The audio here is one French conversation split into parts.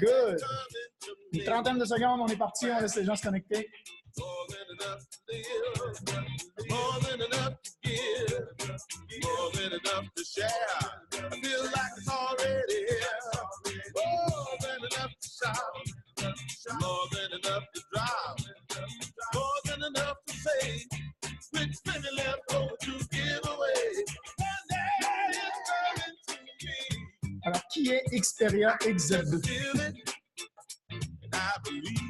Good. Une trentaine de secondes, on est parti, on laisse les gens se connecter. More than enough to live, more than enough to give, more than enough to share. I feel like it's already here. More than enough to shout, more than enough to drive, more than enough to say, with plenty left over to give away. One day it's coming to me. Alors, qui est Xperia XZ2? And I believe.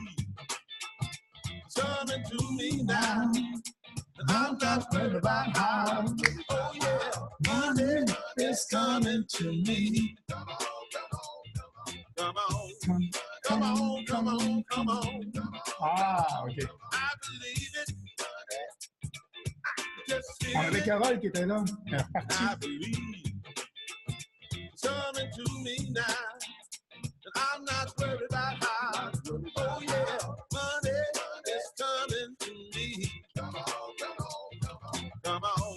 Coming to me now, and I'm not worried about how. Oh yeah, money is coming to me. Come on, come on, come on, come on. Ah, OK. I believe it. Just On avait Carole qui était là. I believe it's coming to me now, and I'm not worried about how. Oh yeah, money. Coming to me. Come on, come on, come on. Come on,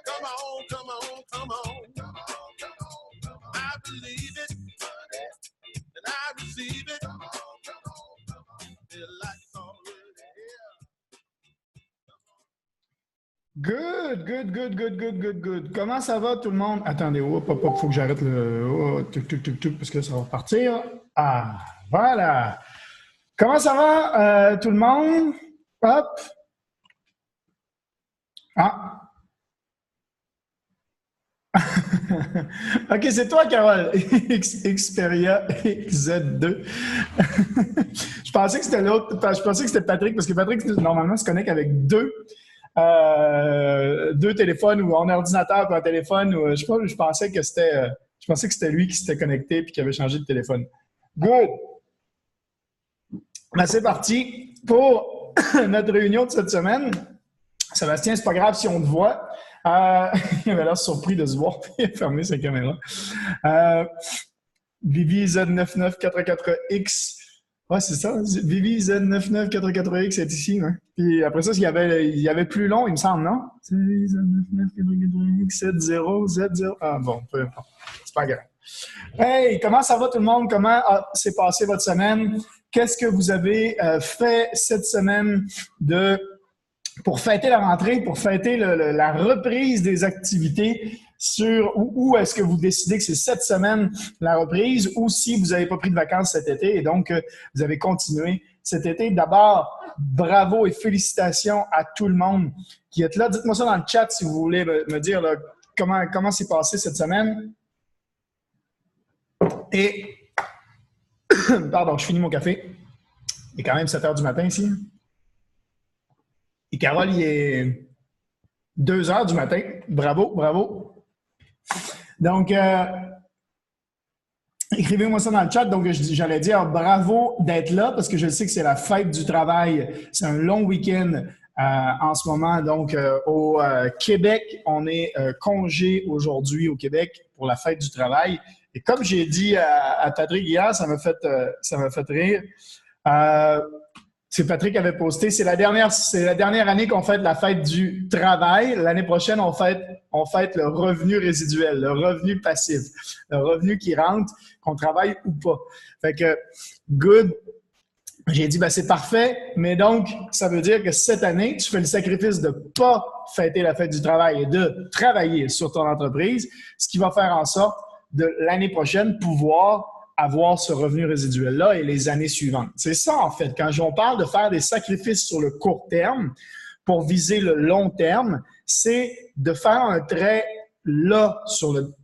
come on, come on, come on. Come on, come on, come on. I believe it, and I receive it. Come on, come on, come on. Feel like it's already here. Good. Comment ça va tout le monde? Attendez, faut que j'arrête le... parce que ça va partir. Ah, voilà. Comment ça va, tout le monde? Hop. Ah. OK, c'est toi, Carole. Xperia XZ2. Je pensais que c'était l'autre. Je pensais que c'était Patrick, parce que Patrick, normalement, se connecte avec deux téléphones ou un ordinateur ou un téléphone. Ou, je pensais que c'était lui qui s'était connecté et qui avait changé de téléphone. Good. Ben, c'est parti pour notre réunion de cette semaine. Sébastien, c'est pas grave si on te voit. Il avait l'air surpris de se voir et il a fermé sa caméra. Vivi Z9944X. Ouais, c'est ça. Vivi Z9944X est ici. Hein? Puis après ça, il y avait plus long, il me semble, non? Z9944X, Z0. Ah bon, peu importe. C'est pas grave. Hey, comment ça va tout le monde? Comment s'est passée votre semaine? Qu'est-ce que vous avez fait cette semaine pour fêter la rentrée, pour fêter la reprise des activités où est-ce que vous décidez que c'est cette semaine la reprise ou si vous n'avez pas pris de vacances cet été et donc vous avez continué cet été. D'abord, bravo et félicitations à tout le monde qui est là. Dites-moi ça dans le chat si vous voulez me dire là, comment s'est passé cette semaine. Et pardon, je finis mon café. Il est quand même 7 heures du matin ici. Et Carole, il est 2 heures du matin. Bravo. Donc, écrivez-moi ça dans le chat. Donc, j'allais dire bravo d'être là parce que je sais que c'est la fête du travail. C'est un long week-end en ce moment. Donc, au Québec, on est congé aujourd'hui au Québec pour la fête du travail. Et comme j'ai dit à Patrick hier, ça m'a fait rire. C'est Patrick avait posté, c'est la dernière année qu'on fête la fête du travail. L'année prochaine, on fête le revenu résiduel, le revenu passif, le revenu qui rentre, qu'on travaille ou pas. Fait que, good. J'ai dit, ben c'est parfait, mais donc, ça veut dire que cette année, tu fais le sacrifice de pas fêter la fête du travail et de travailler sur ton entreprise, ce qui va faire en sorte de l'année prochaine pouvoir avoir ce revenu résiduel-là et les années suivantes. C'est ça, en fait. Quand on parle de faire des sacrifices sur le court terme pour viser le long terme, c'est de faire un trait là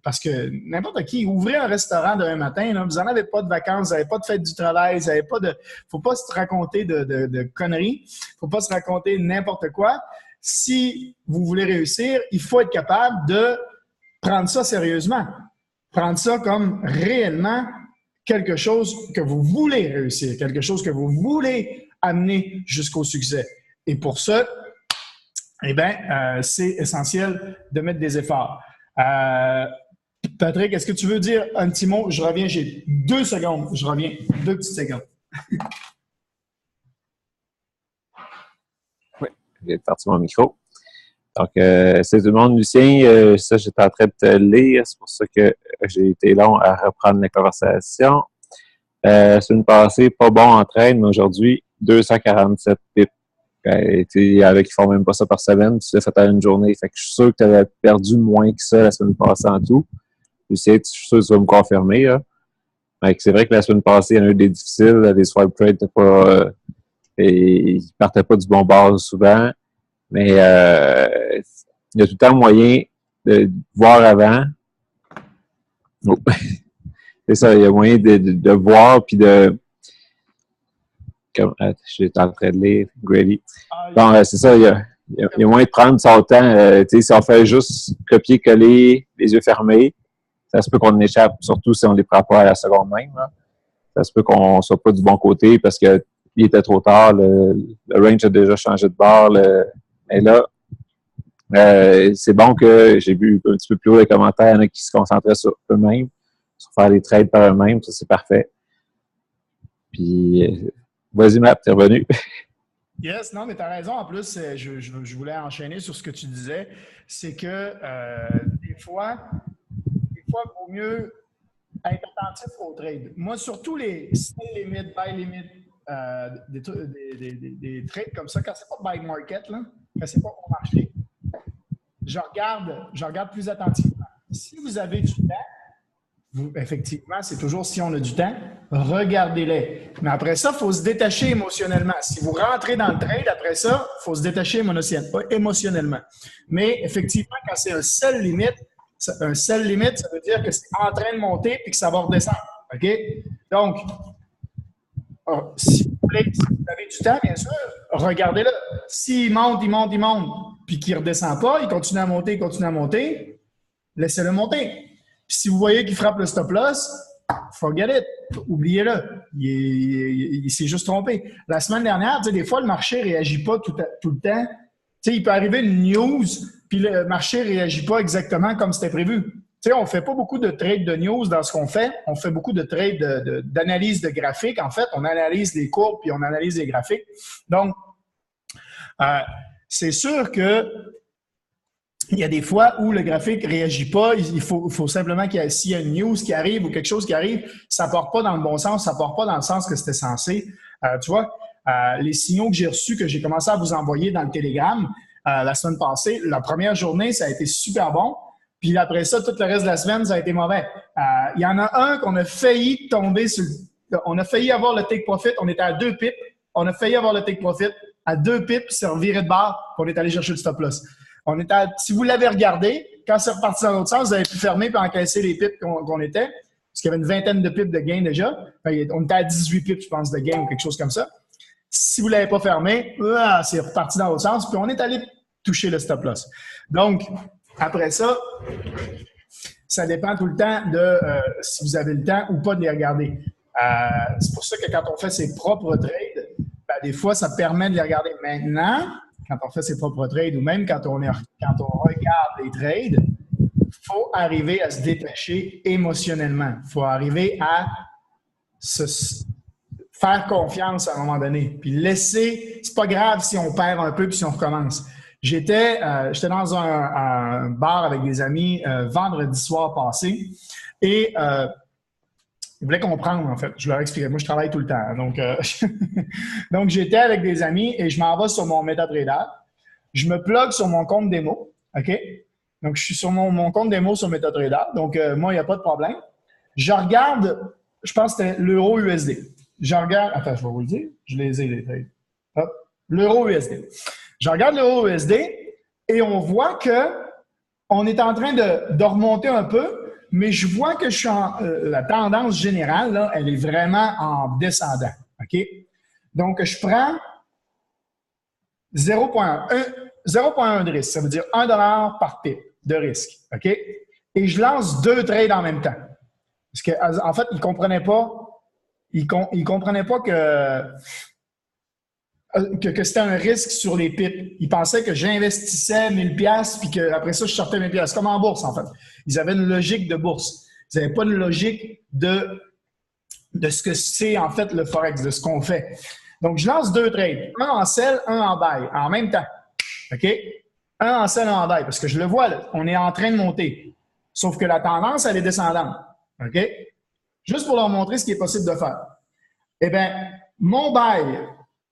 parce que n'importe qui, ouvrez un restaurant demain matin, là, vous n'en avez pas de vacances, vous n'avez pas de fête du travail, vous n'avez pas de... faut pas se raconter de conneries, faut pas se raconter n'importe quoi. Si vous voulez réussir, il faut être capable de prendre ça sérieusement. Prendre ça comme réellement quelque chose que vous voulez réussir, quelque chose que vous voulez amener jusqu'au succès. Et pour ça, c'est essentiel de mettre des efforts. Patrick, est-ce que tu veux dire un petit mot? Je reviens, j'ai 2 secondes. Je reviens, 2 petites secondes. Oui, j'ai parti mon micro. Donc, c'est tout le monde, Lucien. Ça, j'étais en train de te lire. C'est pour ça que j'ai été long à reprendre la conversation. La semaine passée, pas bon en trade, mais aujourd'hui, 247 pips. Il y en a qui font même pas ça par semaine, tu l'as fait à une journée. Fait que je suis sûr que tu avais perdu moins que ça la semaine passée en tout. Je suis sûr que tu vas me confirmer. Là. C'est vrai que la semaine passée, il y en a eu des difficiles. Les swipe trades, ils partaient pas du bon bord souvent. Mais il y a tout le temps moyen de voir avant. Oh. C'est ça, il y a moyen de voir puis de. Je suis en train de lire, Grady. Bon, c'est ça, il y a moyen de prendre son temps. Si on fait juste copier-coller, les yeux fermés, ça se peut qu'on échappe, surtout si on ne les prend pas à la seconde même. Là. Ça se peut qu'on ne soit pas du bon côté parce qu'il était trop tard, le range a déjà changé de bord. Mais là, c'est bon que j'ai vu un petit peu plus haut les commentaires, il y en a qui se concentraient sur eux-mêmes, sur faire les trades par eux-mêmes, ça c'est parfait. Puis, vas-y Matt, t'es revenu. Yes, non, mais tu as raison. En plus, je voulais enchaîner sur ce que tu disais. C'est que des fois, il vaut mieux être attentif au trade. Moi, surtout les sell limit, buy limit, des trades comme ça, quand c'est pas buy market, là, quand c'est pas au marché, je regarde plus attentivement. Si vous avez du temps, effectivement, c'est toujours si on a du temps, regardez-les. Mais après ça, il faut se détacher émotionnellement. Si vous rentrez dans le trade, après ça, il faut se détacher émotionnellement. Mais effectivement, quand c'est un sell limit, ça veut dire que c'est en train de monter et que ça va redescendre. OK? Donc, si vous avez du temps, bien sûr, regardez-le. S'il monte, puis qu'il ne redescend pas, il continue à monter, laissez-le monter. Puis si vous voyez qu'il frappe le stop-loss, forget it. Oubliez-le. Il s'est juste trompé. La semaine dernière, des fois, le marché ne réagit pas tout le temps. Il peut arriver une news, puis le marché ne réagit pas exactement comme c'était prévu. On ne fait pas beaucoup de trades de news dans ce qu'on fait. On fait beaucoup de trades d'analyse de graphiques. En fait, on analyse les courbes, puis on analyse les graphiques. Donc, c'est sûr que il y a des fois où le graphique ne réagit pas. Il faut simplement s'il y a une news qui arrive ou quelque chose qui arrive, ça ne porte pas dans le bon sens, ça ne porte pas dans le sens que c'était censé. Tu vois, les signaux que j'ai reçus, que j'ai commencé à vous envoyer dans le Telegram la semaine passée, la première journée, ça a été super bon. Puis après ça, tout le reste de la semaine, ça a été mauvais. Il y en a un qu'on a failli tomber sur. On a failli avoir le take profit. On était à 2 pips. On a failli avoir le take profit à 2 pips, c'est reviré de barre, puis on est allé chercher le stop loss. Si vous l'avez regardé, quand c'est reparti dans l'autre sens, vous avez pu fermer et encaisser les pips qu'on était, parce qu'il y avait une vingtaine de pips de gain déjà. On était à 18 pips, je pense, de gain ou quelque chose comme ça. Si vous ne l'avez pas fermé, c'est reparti dans l'autre sens, puis on est allé toucher le stop loss. Donc, après ça, ça dépend tout le temps de si vous avez le temps ou pas de les regarder. C'est pour ça que quand on fait ses propres trades, des fois, ça permet de les regarder maintenant. Quand on fait ses propres trades ou même quand on regarde les trades, il faut arriver à se détacher émotionnellement. Il faut arriver à se faire confiance à un moment donné. Puis laisser, c'est pas grave si on perd un peu puis si on recommence. J'étais dans un bar avec des amis vendredi soir passé et ils voulaient comprendre, en fait. Je leur expliquais. Moi, je travaille tout le temps. Donc, j'étais avec des amis et je m'en vais sur mon MetaTrader. Je me plug sur mon compte démo. OK? Donc, je suis sur mon compte démo sur MetaTrader. Donc, moi, il n'y a pas de problème. Je regarde, je pense que c'était l'euro USD. Je regarde, attends, je vais vous le dire. Je les ai, les trades. Hop. L'euro USD. Je regarde l'euro USD et on voit qu'on est en train de remonter un peu. Mais je vois que la tendance générale, là, elle est vraiment en descendant. OK? Donc, je prends 0,1 de risque. Ça veut dire 1 $ par pip de risque. OK? Et je lance 2 trades en même temps. Parce qu'en fait, ils ne comprenaient pas. Ils comprenaient pas que c'était un risque sur les pips. Ils pensaient que j'investissais 1000 $ puis qu'après ça, je sortais 1000 $. Comme en bourse, en fait. Ils avaient une logique de bourse. Ils n'avaient pas une logique de ce que c'est, en fait, le Forex, de ce qu'on fait. Donc, je lance 2 trades. Un en sell, un en buy, en même temps. OK? Un en sell, un en buy. Parce que je le vois, là, on est en train de monter. Sauf que la tendance, elle est descendante. OK? Juste pour leur montrer ce qui est possible de faire. Eh bien, mon bail,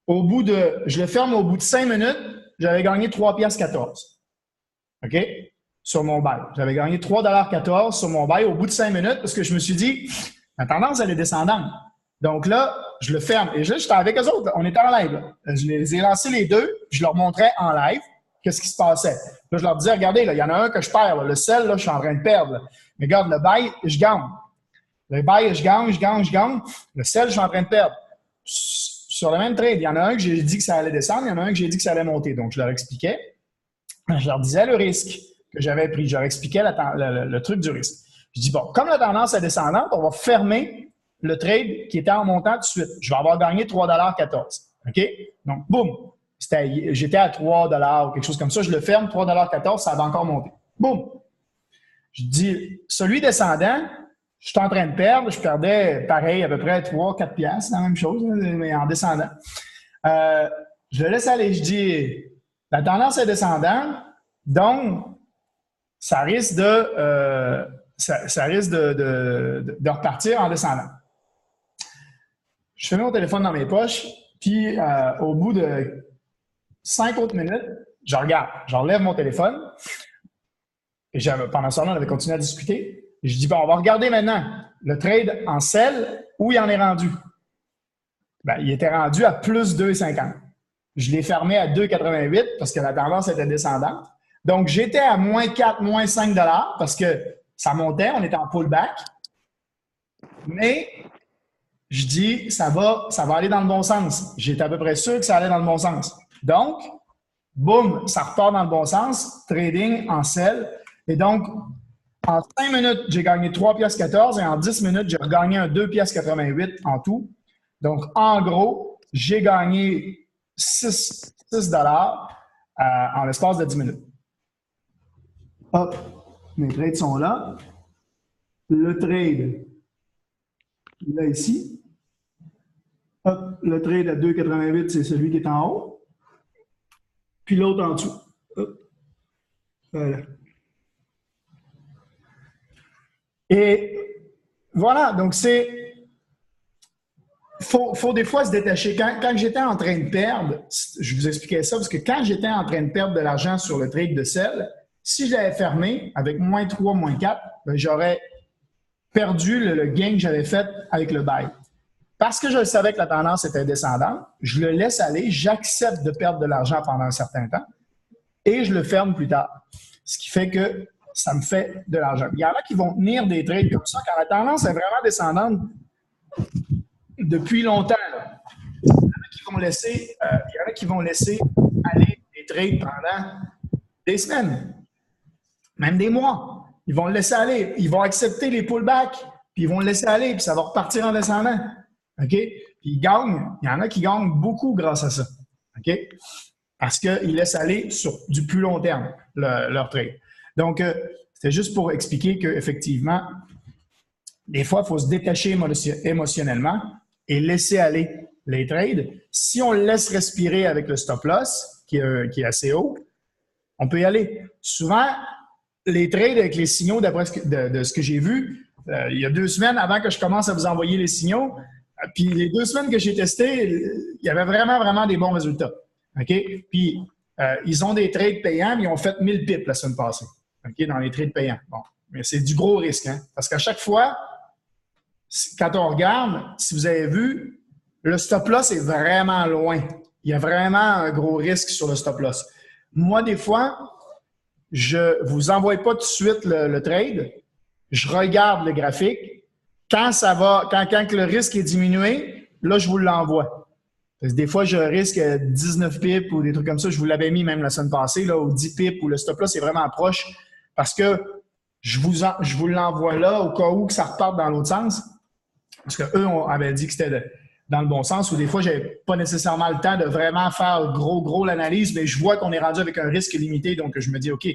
je le ferme au bout de 5 minutes, j'avais gagné 3,14 $. OK? Sur mon bail. J'avais gagné 3,14 $ sur mon bail au bout de 5 minutes parce que je me suis dit, la tendance, elle est descendante. Donc là, je le ferme. Et là, j'étais avec eux autres. On était en live. Là. Je les ai lancés les deux. Je leur montrais en live qu'est-ce qui se passait. Là, je leur disais, regardez, il y en a un que je perds. Là. Le sel, là, je suis en train de perdre. Là. Mais regarde, le bail, je gagne. Le bail, je gagne. Le sel, je suis en train de perdre. Sur le même trade, il y en a un que j'ai dit que ça allait descendre, il y en a un que j'ai dit que ça allait monter. Donc, je leur expliquais. Je leur disais le risque que j'avais pris. Je leur expliquais le truc du risque. Je dis, bon, comme la tendance est descendante, on va fermer le trade qui était en montant tout de suite. Je vais avoir gagné 3,14 $. OK? Donc, boum. J'étais à 3 $ ou quelque chose comme ça. Je le ferme, 3,14 $, ça va encore monter. Boum. Je dis, celui descendant, je suis en train de perdre. Je perdais, pareil, à peu près 3-4 $, c'est la même chose, mais en descendant. Je le laisse aller. Je dis, la tendance est descendante, donc ça risque de repartir en descendant. Je fais mon téléphone dans mes poches, puis au bout de 5 autres minutes, je regarde, je relève mon téléphone, et pendant ce temps-là, on avait continué à discuter. Et je dis, bon, on va regarder maintenant le trade en sell, où il en est rendu. Ben, il était rendu à plus 2,50. Je l'ai fermé à 2,88 parce que la tendance était descendante. Donc, j'étais à moins 4, moins 5 $ parce que ça montait, on était en pullback. Mais je dis, ça va aller dans le bon sens. J'étais à peu près sûr que ça allait dans le bon sens. Donc, boum, ça repart dans le bon sens. Trading en sell. Et donc, en 5 minutes, j'ai gagné 3,14 $ et en 10 minutes, j'ai regagné un 2,88 $ en tout. Donc, en gros, j'ai gagné 6 $ en l'espace de 10 minutes. Hop, mes trades sont là. Le trade, là ici. Hop, le trade à 2,88, c'est celui qui est en haut. Puis l'autre en dessous. Hop. Voilà. Et voilà, donc c'est... Faut des fois se détacher. Quand j'étais en train de perdre, je vous expliquais ça, parce que quand j'étais en train de perdre de l'argent sur le trade de sel, si je l'avais fermé avec moins 3, moins 4, ben, j'aurais perdu le gain que j'avais fait avec le buy. Parce que je savais que la tendance était descendante, je le laisse aller, j'accepte de perdre de l'argent pendant un certain temps et je le ferme plus tard. Ce qui fait que ça me fait de l'argent. Il y en a qui vont tenir des trades comme ça quand la tendance est vraiment descendante depuis longtemps. Là. Il y en a qui vont laisser aller des trades pendant des semaines, même des mois. Ils vont le laisser aller. Ils vont accepter les pullbacks, puis ils vont le laisser aller, puis ça va repartir en descendant. OK? Puis ils gagnent. Il y en a qui gagnent beaucoup grâce à ça. OK? Parce qu'ils laissent aller sur du plus long terme leur trade. Donc, c'était juste pour expliquer qu'effectivement, des fois, il faut se détacher émotionnellement et laisser aller les trades. Si on le laisse respirer avec le stop loss, qui est assez haut, on peut y aller. Souvent, les trades avec les signaux, d'après de ce que j'ai vu, il y a 2 semaines avant que je commence à vous envoyer les signaux, puis les 2 semaines que j'ai testé, il y avait vraiment, vraiment des bons résultats. OK? Puis, ils ont des trades payants, mais ils ont fait 1000 pips la semaine passée. OK? Dans les trades payants. Bon. Mais c'est du gros risque, hein? Parce qu'à chaque fois, quand on regarde, si vous avez vu, le stop loss est vraiment loin. Il y a vraiment un gros risque sur le stop loss. Moi, des fois, je ne vous envoie pas tout de suite le trade. Je regarde le graphique. Quand le risque est diminué, là, je vous l'envoie. Des fois, je risque 19 pips ou des trucs comme ça. Je vous l'avais mis même la semaine passée, là, au 10 pips où le stop loss est vraiment proche parce que je vous l'envoie là au cas où que ça reparte dans l'autre sens. Parce qu'eux avaient dit que c'était dans le bon sens, ou des fois, je n'avais pas nécessairement le temps de vraiment faire gros l'analyse, mais je vois qu'on est rendu avec un risque limité, donc je me dis, OK,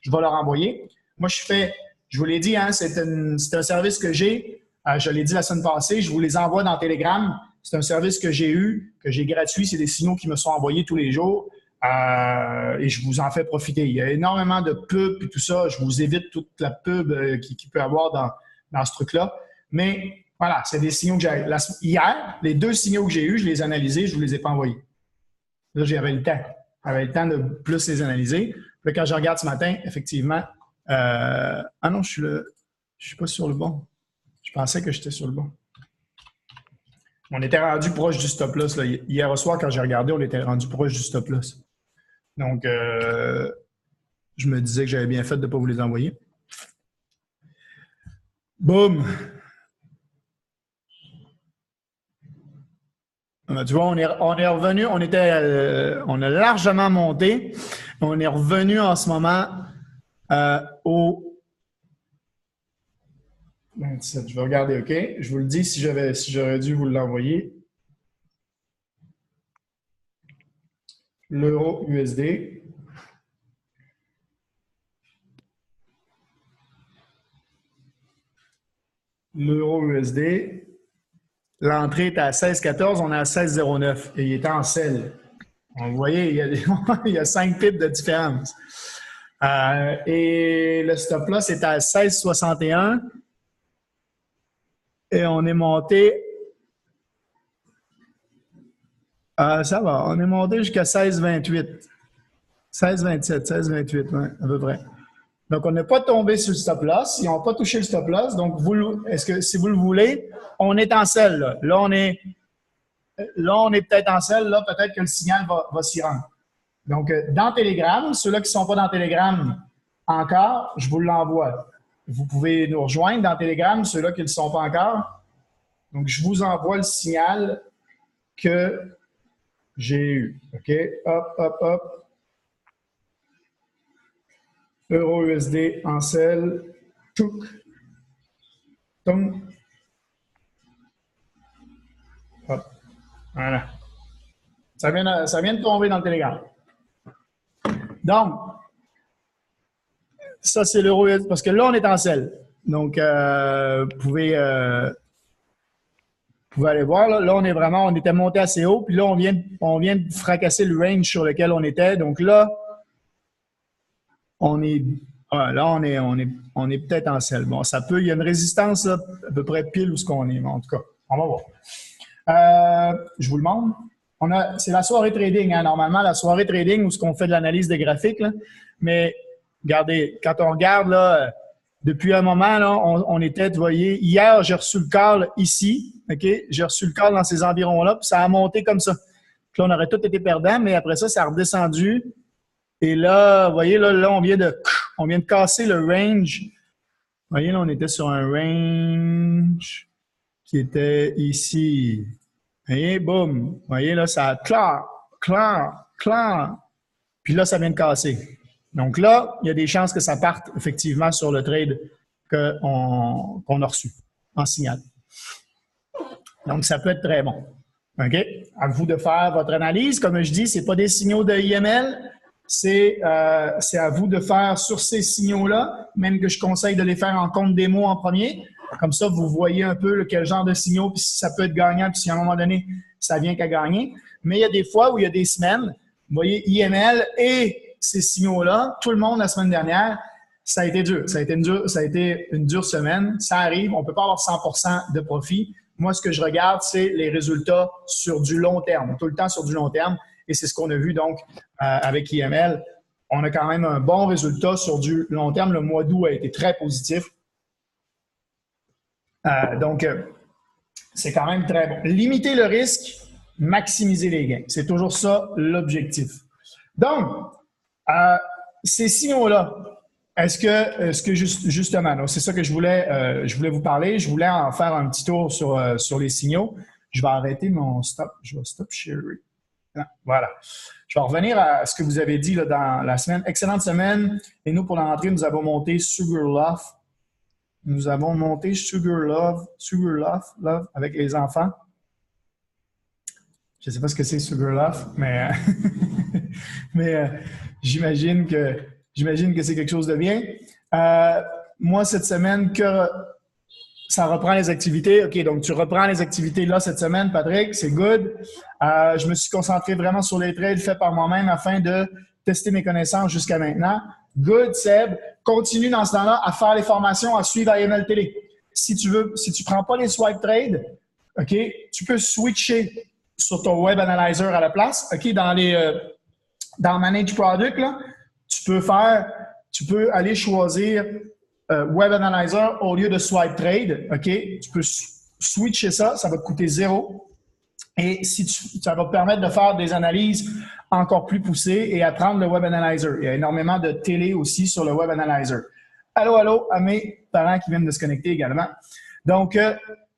je vais leur envoyer. Moi, je vous l'ai dit, hein, c'est un service que j'ai. Je l'ai dit la semaine passée, je vous les envoie dans Telegram. C'est un service que j'ai eu, que j'ai gratuit. C'est des signaux qui me sont envoyés tous les jours et je vous en fais profiter. Il y a énormément de pubs et tout ça. Je vous évite toute la pub qui peut y avoir dans ce truc-là. Mais Voilà, c'est des signaux que j'ai. Hier, les 2 signaux que j'ai eus, je les ai analysés, je ne vous les ai pas envoyés. Là, j'avais le temps. J'avais le temps de plus les analyser. Puis quand je regarde ce matin, effectivement, ah non, je suis pas sur le bon. Je pensais que j'étais sur le bon. On était rendu proche du stop loss. Là. Hier soir, quand j'ai regardé, on était rendu proche du stop loss. Donc, je me disais que j'avais bien fait de ne pas vous les envoyer. Boum! Tu vois, on est revenu, on a largement monté. On est revenu en ce moment au 27. Je vais regarder, OK? Je vous le dis si j'aurais dû vous l'envoyer. L'euro USD. L'euro USD. L'entrée est à 16,14, on est à 16,09 et il est en sell. Vous voyez, il y a 5 pips de différence. Et le stop loss est à 16,61 et on est monté. Ça va, on est monté jusqu'à 16,28. 16,27, 16,28, ouais, à peu près. Donc, on n'est pas tombé sur le stop loss. Ils n'ont pas touché le stop loss. Donc, est-ce que si vous le voulez, on est en sell. Là, on est peut-être en sell. Là, peut-être que le signal va s'y rendre. Donc, dans Telegram, ceux-là qui ne sont pas dans Telegram encore, je vous l'envoie. Vous pouvez nous rejoindre dans Telegram, ceux-là qui ne le sont pas encore. Donc, je vous envoie le signal que j'ai eu. OK? Hop, hop, hop. Euro USD en sell. Tchouk. Tom. Hop. Voilà. Ça vient de tomber dans le Telegram. Donc, ça, c'est l'euro USD. Parce que là, on est en sell. Donc, vous pouvez aller voir. Là, on était monté assez haut. Puis là, on vient de fracasser le range sur lequel on était. Donc là, on est peut-être en sell. Bon, il y a une résistance là, à peu près pile où ce qu'on est. Mais en tout cas, on va voir. Je vous le montre. C'est la soirée trading. Hein. Normalement, la soirée trading où ce qu'on fait de l'analyse des graphiques. Là. Mais regardez, quand on regarde là, depuis un moment, là, on était, vous voyez, hier, j'ai reçu le call ici. OK? J'ai reçu le call dans ces environs-là, puis ça a monté comme ça. Puis là, on aurait tout été perdant, mais après ça, ça a redescendu. Et là, vous voyez, là, on vient de casser le range. Vous voyez, là, on était sur un range qui était ici. Vous voyez, boum. Vous voyez, là, ça a clair. Puis là, ça vient de casser. Donc là, il y a des chances que ça parte effectivement sur le trade qu'on a reçu en signal. Donc, ça peut être très bon. OK? À vous de faire votre analyse. Comme je dis, ce n'est pas des signaux de IML. C'est à vous de faire sur ces signaux-là, même que je conseille de les faire en compte démo en premier. Comme ça, vous voyez un peu quel genre de signaux, puis si ça peut être gagnant, puis si à un moment donné, ça vient qu'à gagner. Mais il y a des fois où il y a des semaines, vous voyez, IML et ces signaux-là, tout le monde la semaine dernière, ça a été dur. Ça a été une dure semaine. Ça arrive, on ne peut pas avoir 100% de profit. Moi, ce que je regarde, c'est les résultats sur du long terme, tout le temps sur du long terme. Et c'est ce qu'on a vu donc avec IML. On a quand même un bon résultat sur du long terme. Le mois d'août a été très positif. Donc, c'est quand même très bon. Limiter le risque, maximiser les gains. C'est toujours ça l'objectif. Donc, ces signaux-là, est-ce que justement, c'est ça que je voulais vous parler. Je voulais en faire un petit tour sur les signaux. Je vais arrêter mon stop. Je vais stop sharing. Voilà. Je vais revenir à ce que vous avez dit là, dans la semaine. Excellente semaine. Et nous, pour la rentrée, nous avons monté Sugarloaf. Nous avons monté Sugarloaf avec les enfants. Je ne sais pas ce que c'est Sugarloaf, mais, j'imagine que c'est quelque chose de bien. Moi, cette semaine, ça reprend les activités. OK, donc tu reprends les activités là cette semaine, Patrick, c'est good. Je me suis concentré vraiment sur les trades faits par moi-même afin de tester mes connaissances jusqu'à maintenant. Good, Seb. Continue dans ce temps-là à faire les formations, à suivre AML Télé. si tu ne prends pas les swipe trades, OK, tu peux switcher sur ton Web Analyzer à la place. OK, dans Manage Product, là, tu peux aller choisir Web Analyzer au lieu de Swipe Trade. OK, tu peux switcher ça va te coûter 0. Et ça va te permettre de faire des analyses encore plus poussées et apprendre le Web Analyzer. Il y a énormément de télé aussi sur le Web Analyzer. Allô à mes parents qui viennent de se connecter également. Donc,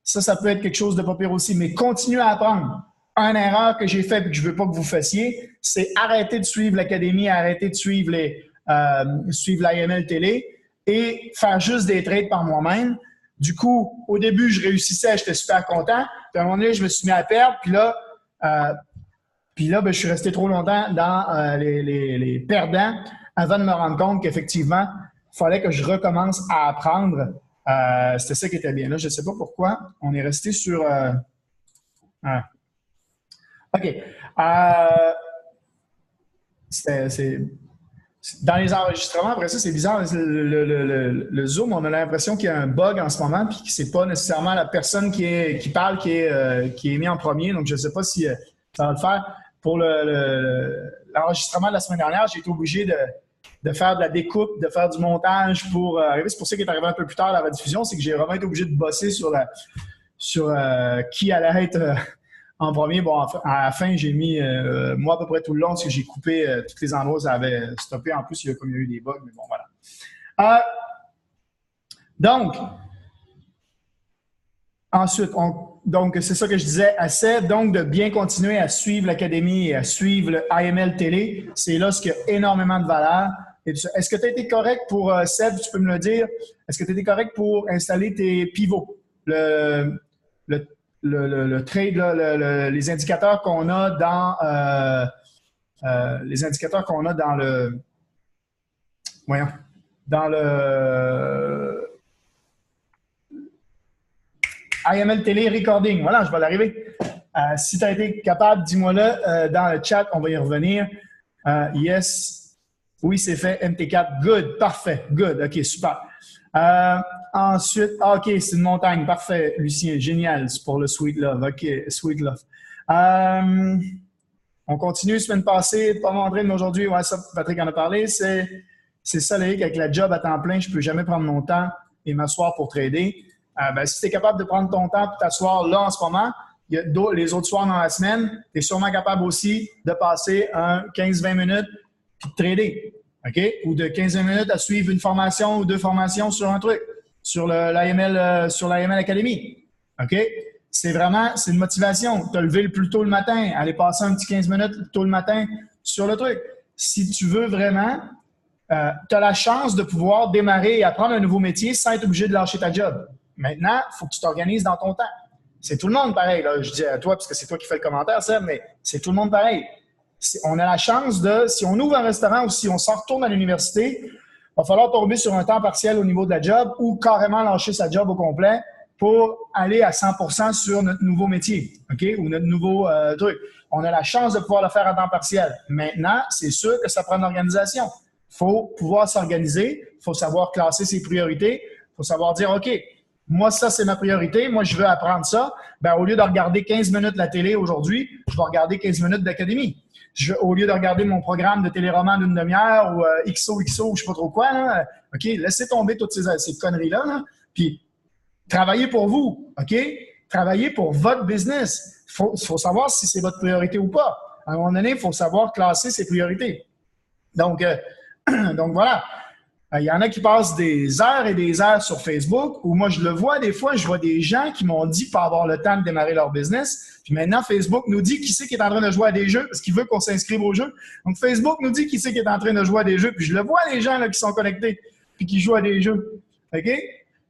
ça peut être quelque chose de pas pire aussi, mais continuez à apprendre. Une erreur que j'ai faite et que je ne veux pas que vous fassiez, c'est arrêter de suivre l'académie, arrêter de suivre l'IML télé et faire juste des trades par moi-même. Du coup, au début, je réussissais, j'étais super content. Puis à un moment donné, je me suis mis à perdre. Puis là, je suis resté trop longtemps dans les perdants avant de me rendre compte qu'effectivement, il fallait que je recommence à apprendre. C'était ça qui était bien là. Je ne sais pas pourquoi. On est resté sur... OK. Dans les enregistrements, après ça, c'est bizarre. Le Zoom, on a l'impression qu'il y a un bug en ce moment, puis que c'est pas nécessairement la personne qui parle qui est mis en premier. Donc, je ne sais pas si ça va le faire. Pour l'enregistrement de la semaine dernière, j'ai été obligé de faire de la découpe, de faire du montage pour arriver. C'est pour ça qu'il est arrivé un peu plus tard la rediffusion, c'est que j'ai vraiment été obligé de bosser sur qui allait être en premier. Bon, à la fin, j'ai mis, moi, à peu près tout le long, parce que j'ai coupé tous les endroits où ça avait stoppé. En plus, il y a eu des bugs, mais bon, voilà. Donc, ensuite, donc, c'est ça que je disais. Assez, donc, de bien continuer à suivre l'académie et à suivre le IML télé. C'est là ce qui a énormément de valeur. Est-ce que tu as été correct pour, Seb, tu peux me le dire, est-ce que tu as été correct pour installer tes pivots? Le trade, là, les indicateurs qu'on a dans le IML Télé Recording. Voilà, je vais l'arriver. Si tu as été capable, dis-moi-le dans le chat, on va y revenir. Yes. Oui, c'est fait. MT4. Good. Parfait. Good. OK, super. Ensuite, OK, c'est une montagne. Parfait, Lucien. Génial. C'est pour le Sweet Love. OK, Sweet Love. On continue. Semaine passée, pas m'entrer, mais aujourd'hui, ouais, ça, Patrick en a parlé. C'est ça, Loïc, avec la job à temps plein, je ne peux jamais prendre mon temps et m'asseoir pour trader. Si tu es capable de prendre ton temps pour t'asseoir là en ce moment, les autres soirs dans la semaine, tu es sûrement capable aussi de passer 15-20 minutes puis de trader. OK? Ou de 15-20 minutes à suivre une formation ou deux formations sur un truc, sur l'IML Academy. OK? C'est une motivation. Te lever le plus tôt le matin, aller passer un petit 15 minutes plus tôt le matin sur le truc. Si tu veux vraiment, tu as la chance de pouvoir démarrer et apprendre un nouveau métier sans être obligé de lâcher ta job. Maintenant, il faut que tu t'organises dans ton temps. C'est tout le monde pareil. Là. Je dis à toi, parce que c'est toi qui fais le commentaire, ça, mais c'est tout le monde pareil. On a la chance si on ouvre un restaurant ou si on s'en retourne à l'université, il va falloir tomber sur un temps partiel au niveau de la job ou carrément lâcher sa job au complet pour aller à 100% sur notre nouveau métier, OK? Ou notre nouveau truc. On a la chance de pouvoir le faire à temps partiel. Maintenant, c'est sûr que ça prend une organisation. Il faut pouvoir s'organiser, il faut savoir classer ses priorités, il faut savoir dire, OK, moi, ça, c'est ma priorité. Moi, je veux apprendre ça. Au lieu de regarder 15 minutes la télé aujourd'hui, je vais regarder 15 minutes d'académie. Au lieu de regarder mon programme de téléroman d'une demi-heure ou XOXO ou je ne sais pas trop quoi, là, OK, laissez tomber toutes ces conneries-là, là, puis travaillez pour vous, OK? Travaillez pour votre business. Il faut savoir si c'est votre priorité ou pas. À un moment donné, il faut savoir classer ses priorités. Donc voilà. Il y en a qui passent des heures et des heures sur Facebook, où moi, je le vois des fois, je vois des gens qui m'ont dit pas avoir le temps de démarrer leur business. Puis maintenant, Facebook nous dit qui c'est qui est en train de jouer à des jeux parce qu'il veut qu'on s'inscrive aux jeux. Donc, Facebook nous dit qui c'est qui est en train de jouer à des jeux. Puis je le vois, les gens là, qui sont connectés puis qui jouent à des jeux. OK?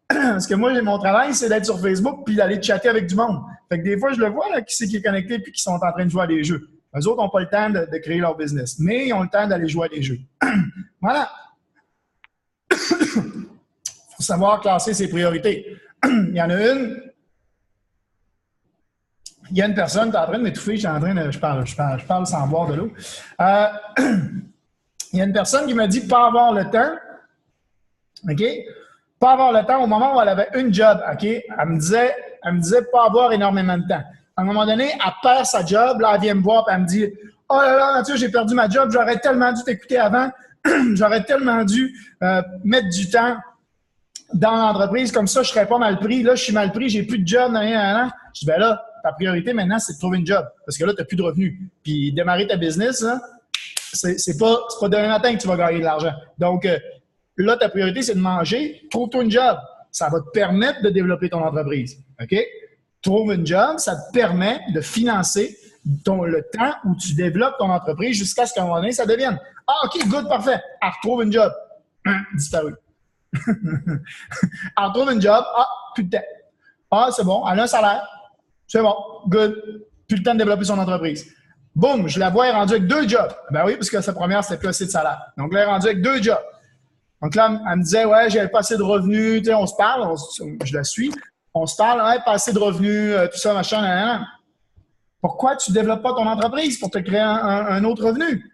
Parce que moi, mon travail, c'est d'être sur Facebook puis d'aller chatter avec du monde. Fait que des fois, je le vois, là, qui c'est qui est connecté puis qui sont en train de jouer à des jeux. Eux autres n'ont pas le temps de créer leur business, mais ils ont le temps d'aller jouer à des jeux. Voilà. Il faut savoir classer ses priorités. Il y en a une. Il y a une personne, tu es en train de m'étouffer, je parle sans boire de l'eau. Il y a une personne qui m'a dit pas avoir le temps. OK? pas avoir le temps au moment où elle avait une job, OK? Elle me disait pas avoir énormément de temps. À un moment donné, elle perd sa job, là, elle vient me voir et elle me dit « Oh là là, Mathieu, j'ai perdu ma job, j'aurais tellement dû t'écouter avant, j'aurais tellement dû mettre du temps dans l'entreprise, comme ça, je serais pas mal pris. Là, je suis mal pris, j'ai plus de job, rien. » Je dis « Ben là, ta priorité maintenant, c'est de trouver une job, parce que là, tu n'as plus de revenus. Puis démarrer ta business, là, c'est pas demain matin que tu vas gagner de l'argent. Donc, là, ta priorité, c'est de manger. Trouve-toi une job. Ça va te permettre de développer ton entreprise. OK? Trouve une job, ça te permet de financer le temps où tu développes ton entreprise jusqu'à ce qu'à un moment donné, ça devienne. Ah, OK, good, parfait. Elle retrouve une job. Disparu. Elle retrouve une job. Ah, plus de temps. Ah, c'est bon. Elle a un salaire. C'est bon. Good. Plus le temps de développer son entreprise. Boum, je la vois, elle est rendue avec 2 jobs. Ben oui, parce que sa première, c'était plus assez de salaire. Donc là, elle est rendue avec 2 jobs. Donc là, elle me disait, ouais, j'avais pas assez de revenus. Tu sais, on se parle, je la suis. On se parle, ouais, pas assez de revenus, tout ça, machin, nan. Pourquoi tu ne développes pas ton entreprise pour te créer un autre revenu?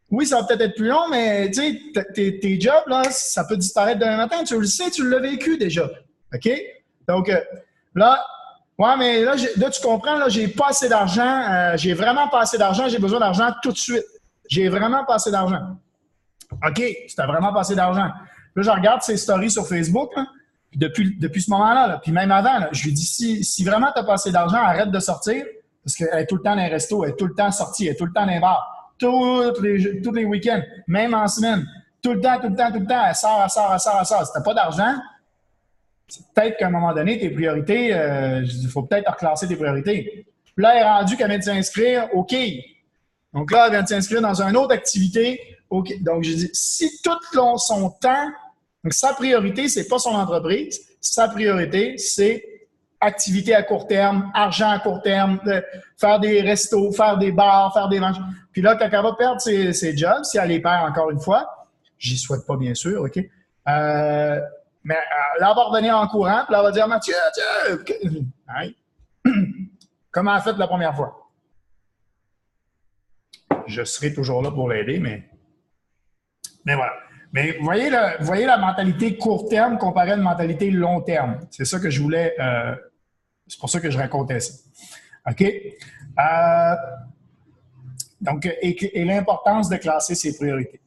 Oui, ça va peut-être être plus long, mais tu sais, tes jobs, là, ça peut disparaître demain matin. Tu le sais, tu l'as vécu déjà. OK? Donc, là, ouais, mais là, tu comprends, là, j'ai pas assez d'argent. J'ai vraiment pas assez d'argent. J'ai besoin d'argent tout de suite. J'ai vraiment pas assez d'argent. OK, tu n'as vraiment pas assez d'argent. Là, je regarde ses stories sur Facebook, là, depuis ce moment-là, là, puis même avant, là, je lui dis, si vraiment tu n'as pas assez d'argent, arrête de sortir, parce qu'elle est tout le temps dans les restos, elle est tout le temps sortie, elle est tout le temps dans les bars, tous les week-ends, même en semaine, tout le temps, elle sort. Si tu n'as pas d'argent, c'est peut-être qu'à un moment donné, tes priorités, il faut peut-être reclasser tes priorités. Puis là, elle est rendue qu'elle vient de s'inscrire au quai. Donc là, elle vient de s'inscrire dans une autre activité. Okay. Donc, je dis, si tout son temps, donc sa priorité, c'est pas son entreprise, sa priorité, c'est activité à court terme, argent à court terme, faire des restos, faire des bars, faire des manches. Puis là, quand elle va perdre ses jobs, si elle les perd encore une fois, j'y souhaite pas, bien sûr, OK? Mais là, elle va revenir en courant, puis là, elle va dire, Mathieu, comment elle a fait la première fois? Je serai toujours là pour l'aider, mais voilà. Mais vous voyez la mentalité court terme comparée à une mentalité long terme. C'est ça que je voulais... c'est pour ça que je racontais ça. OK? Donc, et l'importance de classer ses priorités.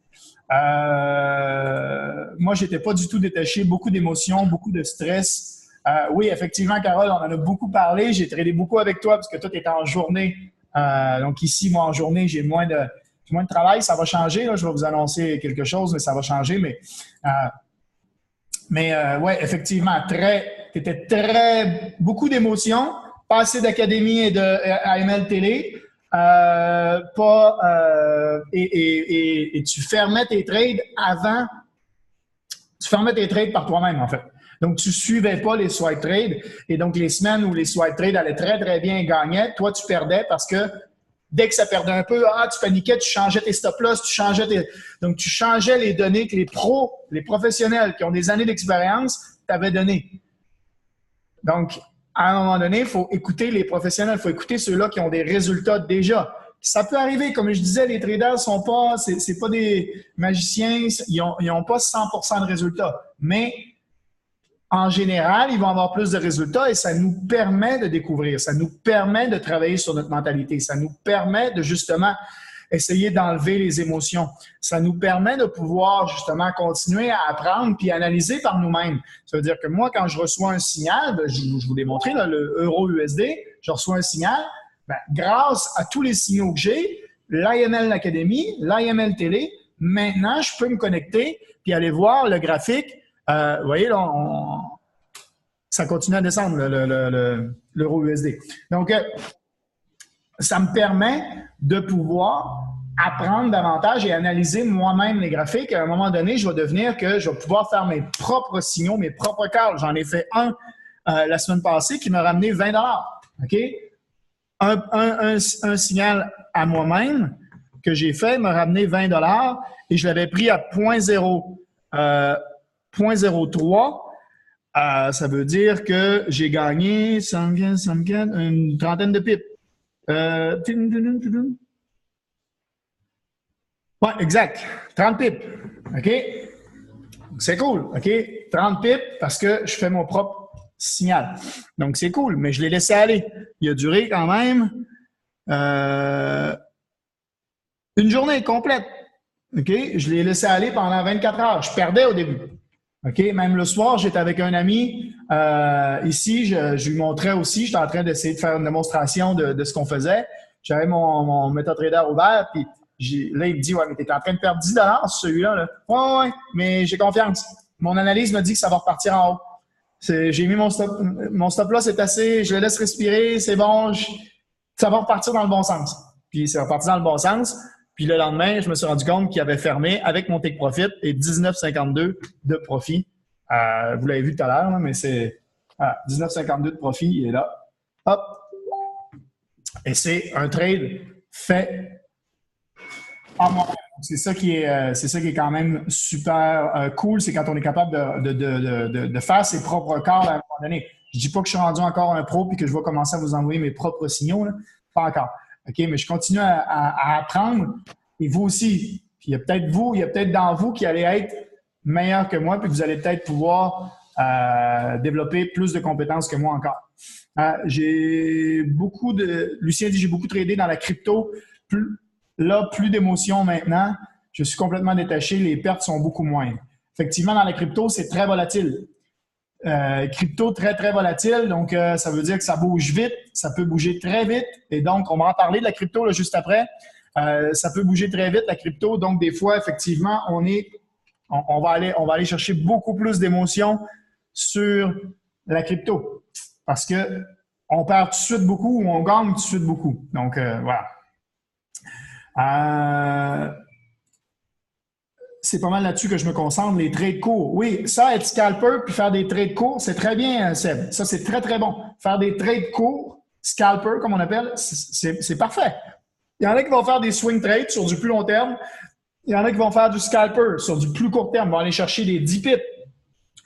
Moi, je n'étais pas du tout détaché. Beaucoup d'émotions, beaucoup de stress. Oui, effectivement, Carole, on en a beaucoup parlé. J'ai tradé beaucoup avec toi parce que toi, tu étais en journée. Donc ici, moi, en journée, j'ai moins de travail. Ça va changer. Là. Je vais vous annoncer quelque chose, mais ça va changer. Mais ouais, effectivement, beaucoup d'émotions, pas assez d'académie et de AML télé, et tu fermais tes trades avant. Tu fermais tes trades par toi-même, en fait. Donc, tu ne suivais pas les swipe trades. Et donc, les semaines où les swipe trades allaient très, très bien et gagnaient, toi, tu perdais parce que dès que ça perdait un peu, tu paniquais, tu changeais tes stop-loss, donc, tu changeais les données que les professionnels qui ont des années d'expérience t'avaient données. Donc, à un moment donné, il faut écouter les professionnels, il faut écouter ceux-là qui ont des résultats déjà. Ça peut arriver, comme je disais, les traders sont pas, c'est pas des magiciens, ils ont pas 100% de résultats. Mais en général, ils vont avoir plus de résultats et ça nous permet de découvrir, ça nous permet de travailler sur notre mentalité, ça nous permet de justement essayer d'enlever les émotions. Ça nous permet de pouvoir justement continuer à apprendre puis analyser par nous-mêmes. Ça veut dire que moi, quand je reçois un signal, je vous l'ai montré, là, le euro-USD, je reçois un signal, grâce à tous les signaux que j'ai, l'IML Academy, l'IML Télé, maintenant, je peux me connecter puis aller voir le graphique. Vous voyez, là, ça continue à descendre, l'euro-USD. Donc, ça me permet de pouvoir apprendre davantage et analyser moi-même les graphiques. À un moment donné, je vais pouvoir faire mes propres signaux, mes propres calls. J'en ai fait un la semaine passée qui m'a ramené 20 $. OK? Un signal à moi-même que j'ai fait m'a ramené 20 $ et je l'avais pris à 0.03. Ça veut dire que j'ai gagné une trentaine de pips. Ouais, exact. 30 pips. OK? c'est cool, OK? 30 pips parce que je fais mon propre signal. Donc, c'est cool, mais je l'ai laissé aller. Il a duré quand même une journée complète. OK? Je l'ai laissé aller pendant 24 heures. Je perdais au début. OK? Même le soir, j'étais avec un ami ici. Je lui montrais aussi. J'étais en train d'essayer de faire une démonstration de ce qu'on faisait. J'avais mon MetaTrader ouvert, puis là, il me dit « Ouais, mais t'es en train de perdre 10 sur celui-là. » Là. Ouais, mais j'ai confiance. Mon analyse me dit que ça va repartir en haut. J'ai mis mon stop là, c'est assez, je le laisse respirer, c'est bon, ça va repartir dans le bon sens. Puis c'est reparti dans le bon sens. Puis le lendemain, je me suis rendu compte qu'il avait fermé avec mon take profit et 19,52 de profit. Vous l'avez vu tout à l'heure, mais c'est 19,52 de profit, il est là. Hop! Et c'est un trade fait en moi. C'est ça qui est quand même super cool, c'est quand on est capable de faire ses propres calls à un moment donné. Je dis pas que je suis rendu encore un pro puis que je vais commencer à vous envoyer mes propres signaux, là. Pas encore. OK, mais je continue à apprendre et vous aussi. Puis il y a peut-être dans vous qui allez être meilleur que moi puis vous allez peut-être pouvoir développer plus de compétences que moi encore. Lucien dit j'ai beaucoup tradé dans la crypto. Plus d'émotions maintenant. Je suis complètement détaché. Les pertes sont beaucoup moindres. Effectivement, dans la crypto, c'est très volatile. Crypto, très, très volatile. Donc, ça veut dire que ça bouge vite. Ça peut bouger très vite. Et donc, on va en parler de la crypto là, juste après. Ça peut bouger très vite, la crypto. Donc, des fois, effectivement, on va aller chercher beaucoup plus d'émotions sur la crypto. Parce que on perd tout de suite beaucoup ou on gagne tout de suite beaucoup. Donc, voilà. C'est pas mal là-dessus que je me concentre, les trades courts. Oui, ça, être scalper puis faire des trades courts, c'est très bien, Seb. Ça, c'est très, très bon. Faire des trades courts, scalper, comme on appelle, c'est parfait. Il y en a qui vont faire des swing trades sur du plus long terme. Il y en a qui vont faire du scalper sur du plus court terme. Ils vont aller chercher des 10 pips.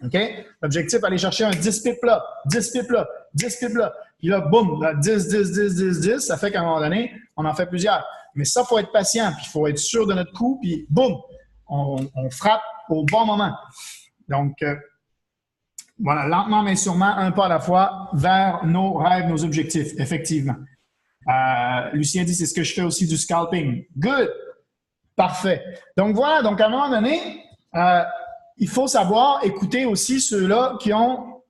OK? L'objectif, aller chercher un 10 pips là, 10 pips là, 10 pips là. Puis là, boum, là, 10, 10, 10, 10, 10. Ça fait qu'à un moment donné, on en fait plusieurs. Mais ça, il faut être patient, puis il faut être sûr de notre coup, puis boum, on frappe au bon moment. Donc, voilà, lentement mais sûrement, un pas à la fois, vers nos rêves, nos objectifs, effectivement. Lucien dit, c'est ce que je fais aussi du scalping. Good! Parfait. Donc, voilà, donc à un moment donné, il faut savoir écouter aussi ceux-là qui ont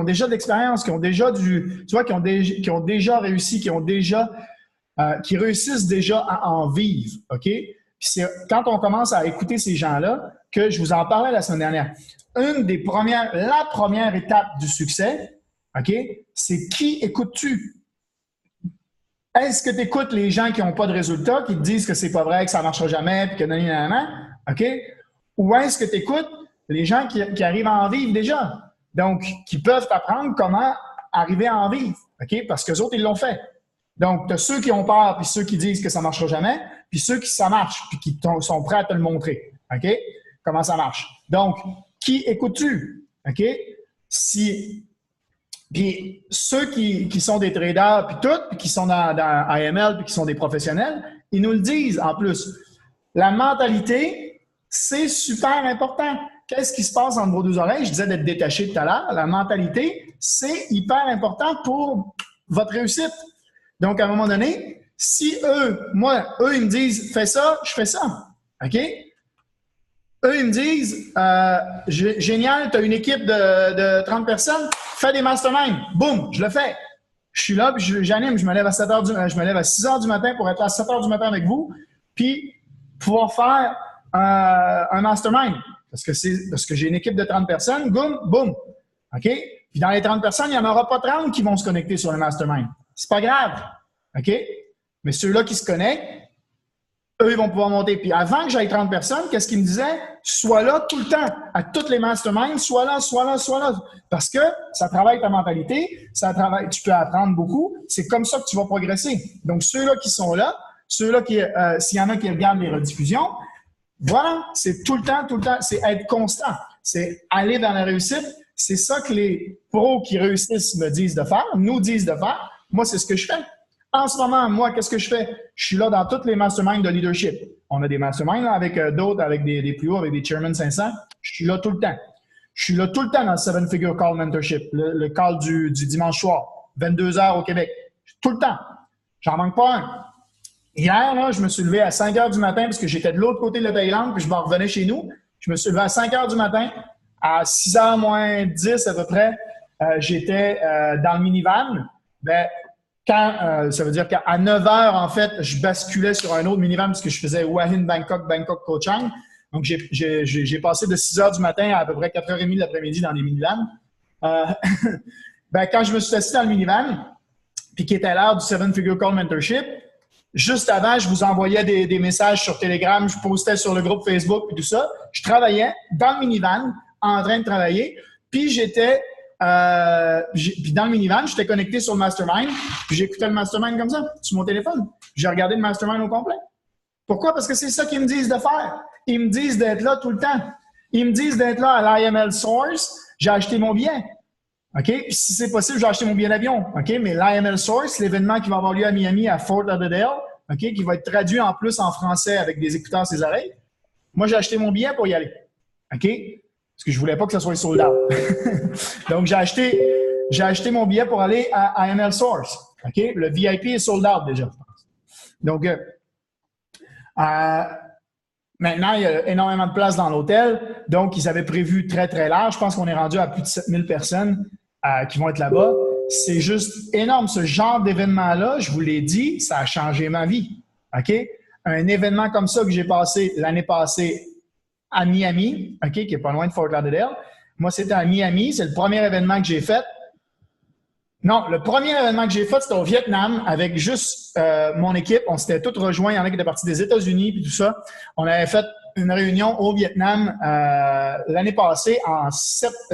déjà de l'expérience, qui ont déjà qui ont déjà réussi, qui réussissent déjà à en vivre, OK? Puis c'est quand on commence à écouter ces gens-là que je vous en parlais la semaine dernière. La première étape du succès, OK? C'est qui écoutes-tu? Est-ce que tu écoutes les gens qui n'ont pas de résultats, qui te disent que c'est pas vrai, que ça ne marchera jamais, puis que nanana, OK? Ou est-ce que tu écoutes les gens qui arrivent à en vivre déjà? Donc, qui peuvent t'apprendre comment arriver à en vivre, OK? Parce qu'eux autres, ils l'ont fait. Donc, tu as ceux qui ont peur, puis ceux qui disent que ça ne marchera jamais, puis ceux qui ça marche, puis qui sont prêts à te le montrer. OK? Comment ça marche. Donc, qui écoutes-tu? OK? Puis ceux qui sont des traders, puis tout, puis qui sont dans AML, puis qui sont des professionnels, ils nous le disent en plus. La mentalité, c'est super important. Qu'est-ce qui se passe entre vos deux oreilles? Je disais d'être détaché tout à l'heure. La mentalité, c'est hyper important pour votre réussite. Donc, à un moment donné, si eux, ils me disent « fais ça », je fais ça. OK? Eux, ils me disent « génial, tu as une équipe de 30 personnes, fais des masterminds. » Boum, je le fais. Je suis là, puis j'anime. Je me lève à 6 heures du matin pour être là à 7 heures du matin avec vous, puis pouvoir faire un mastermind. Parce que j'ai une équipe de 30 personnes, boum, boum. OK? Puis dans les 30 personnes, il n'y en aura pas 30 qui vont se connecter sur le mastermind. C'est pas grave. OK? Mais ceux-là qui se connectent, eux, ils vont pouvoir monter. Puis avant que j'aille 30 personnes, qu'est-ce qu'ils me disaient? Sois là tout le temps. À toutes les masterminds, sois là. Parce que ça travaille ta mentalité, tu peux apprendre beaucoup. C'est comme ça que tu vas progresser. Donc, ceux-là qui sont là, ceux-là qui, s'il y en a qui regardent les rediffusions, voilà, c'est tout le temps, c'est être constant. C'est aller dans la réussite. C'est ça que les pros qui réussissent me disent de faire, nous disent de faire. Moi, c'est ce que je fais. En ce moment, moi, qu'est-ce que je fais? Je suis là dans toutes les masterminds de leadership. On a des masterminds là, avec d'autres, avec des plus hauts, avec des Chairman 500. Je suis là tout le temps. Je suis là tout le temps dans le Seven Figure Call Mentorship, le call du dimanche soir, 22h au Québec. Tout le temps. J'en manque pas un. Hier, là, je me suis levé à 5 h du matin parce que j'étais de l'autre côté de la Thaïlande puis je m'en revenais chez nous. Je me suis levé à 5 h du matin. À 6 h moins 10 à peu près, j'étais dans le minivan. Ben, ça veut dire qu'à 9 h, en fait, je basculais sur un autre minivan parce que je faisais Hua Hin Bangkok, Bangkok Koh Chang. Donc, j'ai passé de 6 h du matin à peu près 4h30 de l'après-midi dans les minivans. Ben, quand je me suis assis dans le minivan, puis qui était l'heure du Seven Figure Call Mentorship, juste avant, je vous envoyais des messages sur Telegram, je postais sur le groupe Facebook et tout ça. Je travaillais dans le minivan, en train de travailler, puis puis dans le minivan, j'étais connecté sur le mastermind, puis j'écoutais le mastermind comme ça, sur mon téléphone. J'ai regardé le mastermind au complet. Pourquoi? Parce que c'est ça qu'ils me disent de faire. Ils me disent d'être là tout le temps. Ils me disent d'être là à l'IML Source. J'ai acheté mon billet. OK? Puis si c'est possible, j'ai acheté mon billet d'avion. OK? Mais l'IML Source, l'événement qui va avoir lieu à Miami, à Fort Lauderdale, OK? Qui va être traduit en plus en français avec des écouteurs sur les oreilles. Moi, j'ai acheté mon billet pour y aller. OK? Parce que je voulais pas que ça soit sold out. Donc, j'ai acheté mon billet pour aller à IML Source. OK? Le VIP est sold out déjà, je pense. Donc, maintenant, il y a énormément de places dans l'hôtel. Donc, ils avaient prévu très, très large. Je pense qu'on est rendu à plus de 7000 personnes qui vont être là-bas. C'est juste énorme. Ce genre d'événement-là, je vous l'ai dit, ça a changé ma vie. OK? Un événement comme ça que j'ai passé l'année passée à Miami, OK, qui est pas loin de Fort Lauderdale. Moi, c'était à Miami. C'est le premier événement que j'ai fait. Non, le premier événement que j'ai fait, c'était au Vietnam avec juste mon équipe. On s'était tous rejoints. Il y en a qui étaient partis des États-Unis puis tout ça. On avait fait une réunion au Vietnam l'année passée,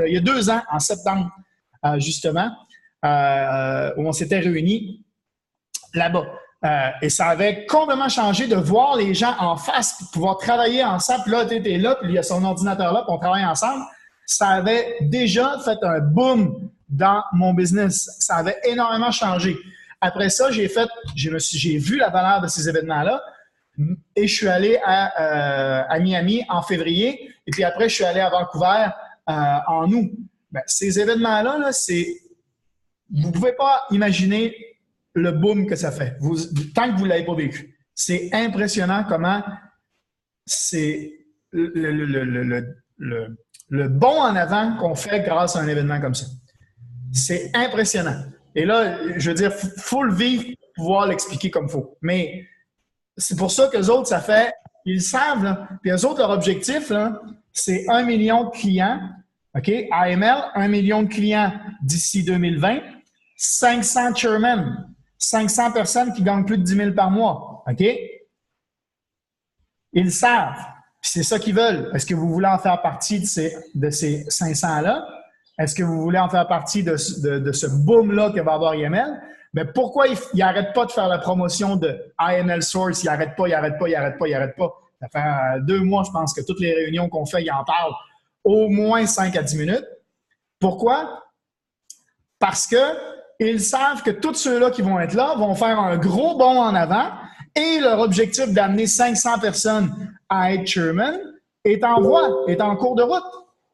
il y a 2 ans, en septembre, justement, où on s'était réunis là-bas. Et ça avait complètement changé de voir les gens en face puis de pouvoir travailler ensemble. Puis là, tu es là, puis il y a son ordinateur là, puis on travaille ensemble. Ça avait déjà fait un boom dans mon business. Ça avait énormément changé. Après ça, j'ai vu la valeur de ces événements-là et je suis allé à Miami en février et puis après, je suis allé à Vancouver en août. Ben, ces événements-là, là, vous ne pouvez pas imaginer le boom que ça fait, tant que vous ne l'avez pas vécu. C'est impressionnant comment c'est le bond en avant qu'on fait grâce à un événement comme ça. C'est impressionnant. Et là, je veux dire, faut le vivre pour pouvoir l'expliquer comme il faut. Mais c'est pour ça qu'eux autres, ils savent, là. Puis eux autres, leur objectif, là, c'est 1 million de clients. OK? AML, 1 million de clients d'ici 2020. 500 chairmen. 500 personnes qui gagnent plus de 10 000 par mois. OK? Ils le savent. Puis c'est ça qu'ils veulent. Est-ce que vous voulez en faire partie de ces 500-là? Est-ce que vous voulez en faire partie de ce boom-là que va avoir IML? Mais pourquoi ils n'arrêtent pas de faire la promotion de IML Source? Ils n'arrêtent pas. Ça fait 2 mois, je pense, que toutes les réunions qu'on fait, ils en parlent au moins 5 à 10 minutes. Pourquoi? Parce qu'ils savent que tous ceux-là qui vont être là vont faire un gros bond en avant et leur objectif d'amener 500 personnes à être chairman est en voie, est en cours de route.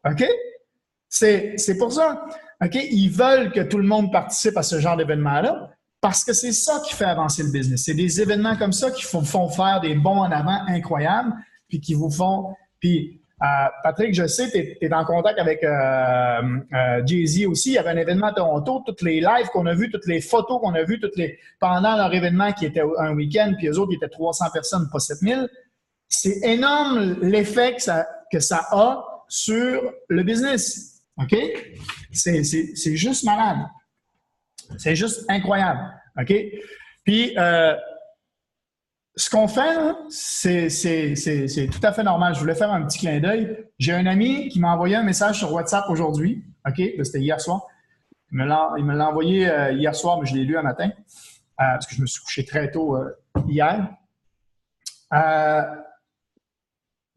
OK? C'est pour ça. OK? Ils veulent que tout le monde participe à ce genre d'événement-là parce que c'est ça qui fait avancer le business. C'est des événements comme ça qui font faire des bonds en avant incroyables puis qui vous font... Puis, Patrick, je sais, tu es en contact avec Jay-Z aussi. Il y avait un événement à Toronto. Toutes les lives qu'on a vues, toutes les photos qu'on a vues pendant leur événement qui était un week-end, puis eux autres, ils étaient 300 personnes, pas 7000. C'est énorme l'effet que ça a sur le business. OK? C'est juste malade. C'est juste incroyable. OK? Puis, ce qu'on fait, c'est tout à fait normal. Je voulais faire un petit clin d'œil. J'ai un ami qui m'a envoyé un message sur WhatsApp aujourd'hui. OK? C'était hier soir. Il me l'a envoyé hier soir, mais je l'ai lu un matin parce que je me suis couché très tôt hier.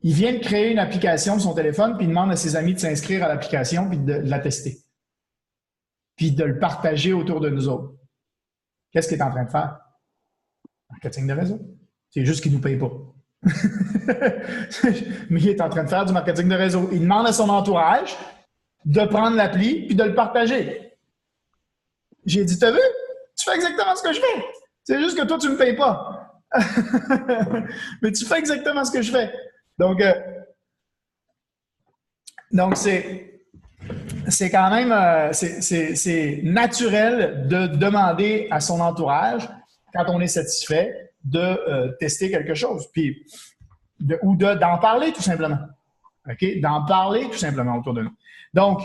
Il vient de créer une application sur son téléphone, puis il demande à ses amis de s'inscrire à l'application puis de la tester. Puis de le partager autour de nous autres. Qu'est-ce qu'il est en train de faire? Marketing de réseau. C'est juste qu'il ne nous paye pas. Mais il est en train de faire du marketing de réseau. Il demande à son entourage de prendre l'appli puis de le partager. J'ai dit, t'as vu? Tu fais exactement ce que je fais. C'est juste que toi, tu ne me payes pas. Mais tu fais exactement ce que je fais. Donc c'est quand même c'est naturel de demander à son entourage, quand on est satisfait, de tester quelque chose. Puis d'en parler tout simplement. OK? D'en parler tout simplement autour de nous. Donc,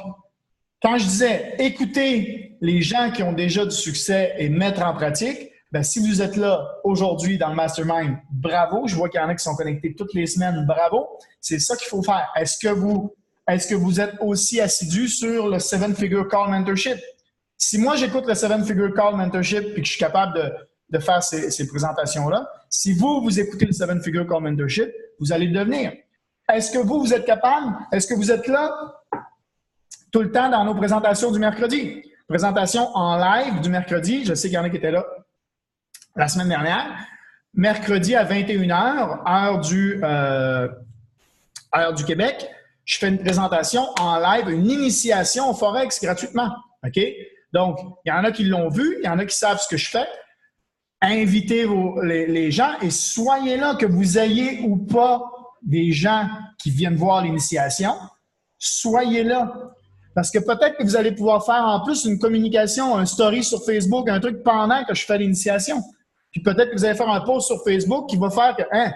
quand je disais écouter les gens qui ont déjà du succès et mettre en pratique, bien, si vous êtes là aujourd'hui dans le Mastermind, bravo. Je vois qu'il y en a qui sont connectés toutes les semaines, bravo. C'est ça qu'il faut faire. Est-ce que vous êtes aussi assidu sur le 7-Figure Call Mentorship? Si moi, j'écoute le 7-Figure Call Mentorship et que je suis capable de faire ces présentations-là, si vous écoutez le 7-Figure Call Mentorship, vous allez le devenir. Est-ce que vous êtes capable? Est-ce que vous êtes là tout le temps dans nos présentations du mercredi? Présentation en live du mercredi. Je sais qu'il y en a qui étaient là la semaine dernière. Mercredi à 21h, heure du Québec, je fais une présentation en live, une initiation au Forex gratuitement. OK? Donc, il y en a qui l'ont vu, il y en a qui savent ce que je fais. Invitez les gens et soyez là, que vous ayez ou pas des gens qui viennent voir l'initiation. Soyez là. Parce que peut-être que vous allez pouvoir faire en plus une communication, un story sur Facebook, un truc pendant que je fais l'initiation. Puis peut-être que vous allez faire un post sur Facebook qui va faire que, hein,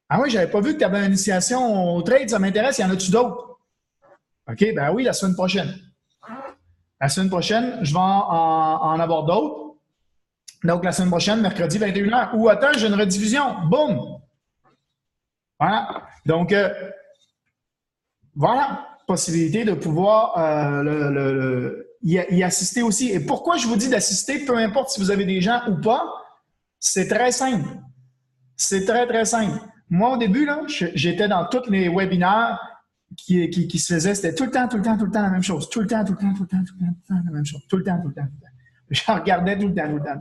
ah oui, j'avais pas vu que tu avais une initiation au trade, ça m'intéresse, y en a-tu d'autres? OK, ben oui, la semaine prochaine. La semaine prochaine, je vais en avoir d'autres. Donc, la semaine prochaine, mercredi, 21h. Ou attends, j'ai une rediffusion. Boum! Voilà. Donc, voilà. Possibilité de pouvoir y assister aussi. Et pourquoi je vous dis d'assister, peu importe si vous avez des gens ou pas, c'est très simple. C'est très, très simple. Moi, au début, là, j'étais dans tous les webinaires qui se faisaient. C'était tout le temps la même chose. Tout le temps la même chose. Tout le temps. Je regardais tout le temps.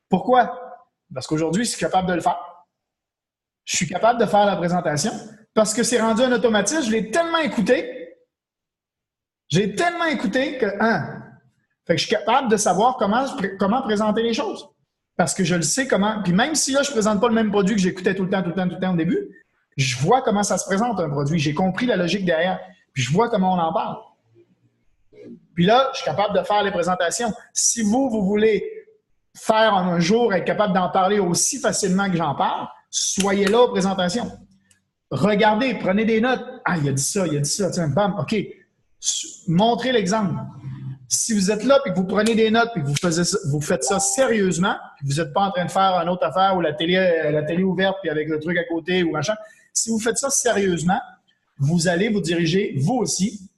Pourquoi? Parce qu'aujourd'hui, je suis capable de le faire. Je suis capable de faire la présentation parce que c'est rendu un automatisme. Je l'ai tellement écouté. J'ai tellement écouté que, fait que je suis capable de savoir comment présenter les choses. Parce que je le sais comment. Puis même si là, je ne présente pas le même produit que j'écoutais tout le temps au début, je vois comment ça se présente un produit. J'ai compris la logique derrière. Puis je vois comment on en parle. Puis là, je suis capable de faire les présentations. Si vous voulez faire un jour, être capable d'en parler aussi facilement que j'en parle, soyez là aux présentations. Regardez, prenez des notes. Ah, il a dit ça. Tiens, bam, OK. Montrez l'exemple. Si vous êtes là et que vous prenez des notes et que vous faites ça sérieusement, vous n'êtes pas en train de faire une autre affaire ou la télé ouverte puis avec le truc à côté ou machin, si vous faites ça sérieusement, vous allez vous diriger, vous aussi,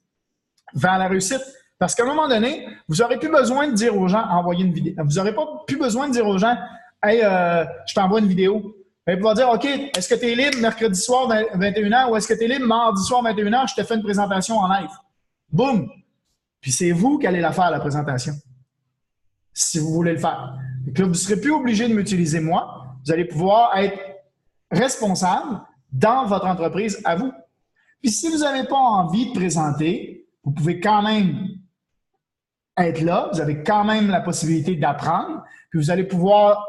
vers la réussite. Parce qu'à un moment donné, vous n'aurez plus besoin de dire aux gens, envoyer une vidéo. Vous n'aurez plus besoin de dire aux gens, hey, je t'envoie une vidéo. Ils vont dire, OK, est-ce que tu es libre mercredi soir 21h ou est-ce que tu es libre mardi soir 21h, je te fais une présentation en live. Boum! Puis c'est vous qui allez la faire, la présentation, si vous voulez le faire. Donc là, vous ne serez plus obligé de m'utiliser moi. Vous allez pouvoir être responsable dans votre entreprise à vous. Puis si vous n'avez pas envie de présenter, vous pouvez quand même être là. Vous avez quand même la possibilité d'apprendre. Puis vous allez pouvoir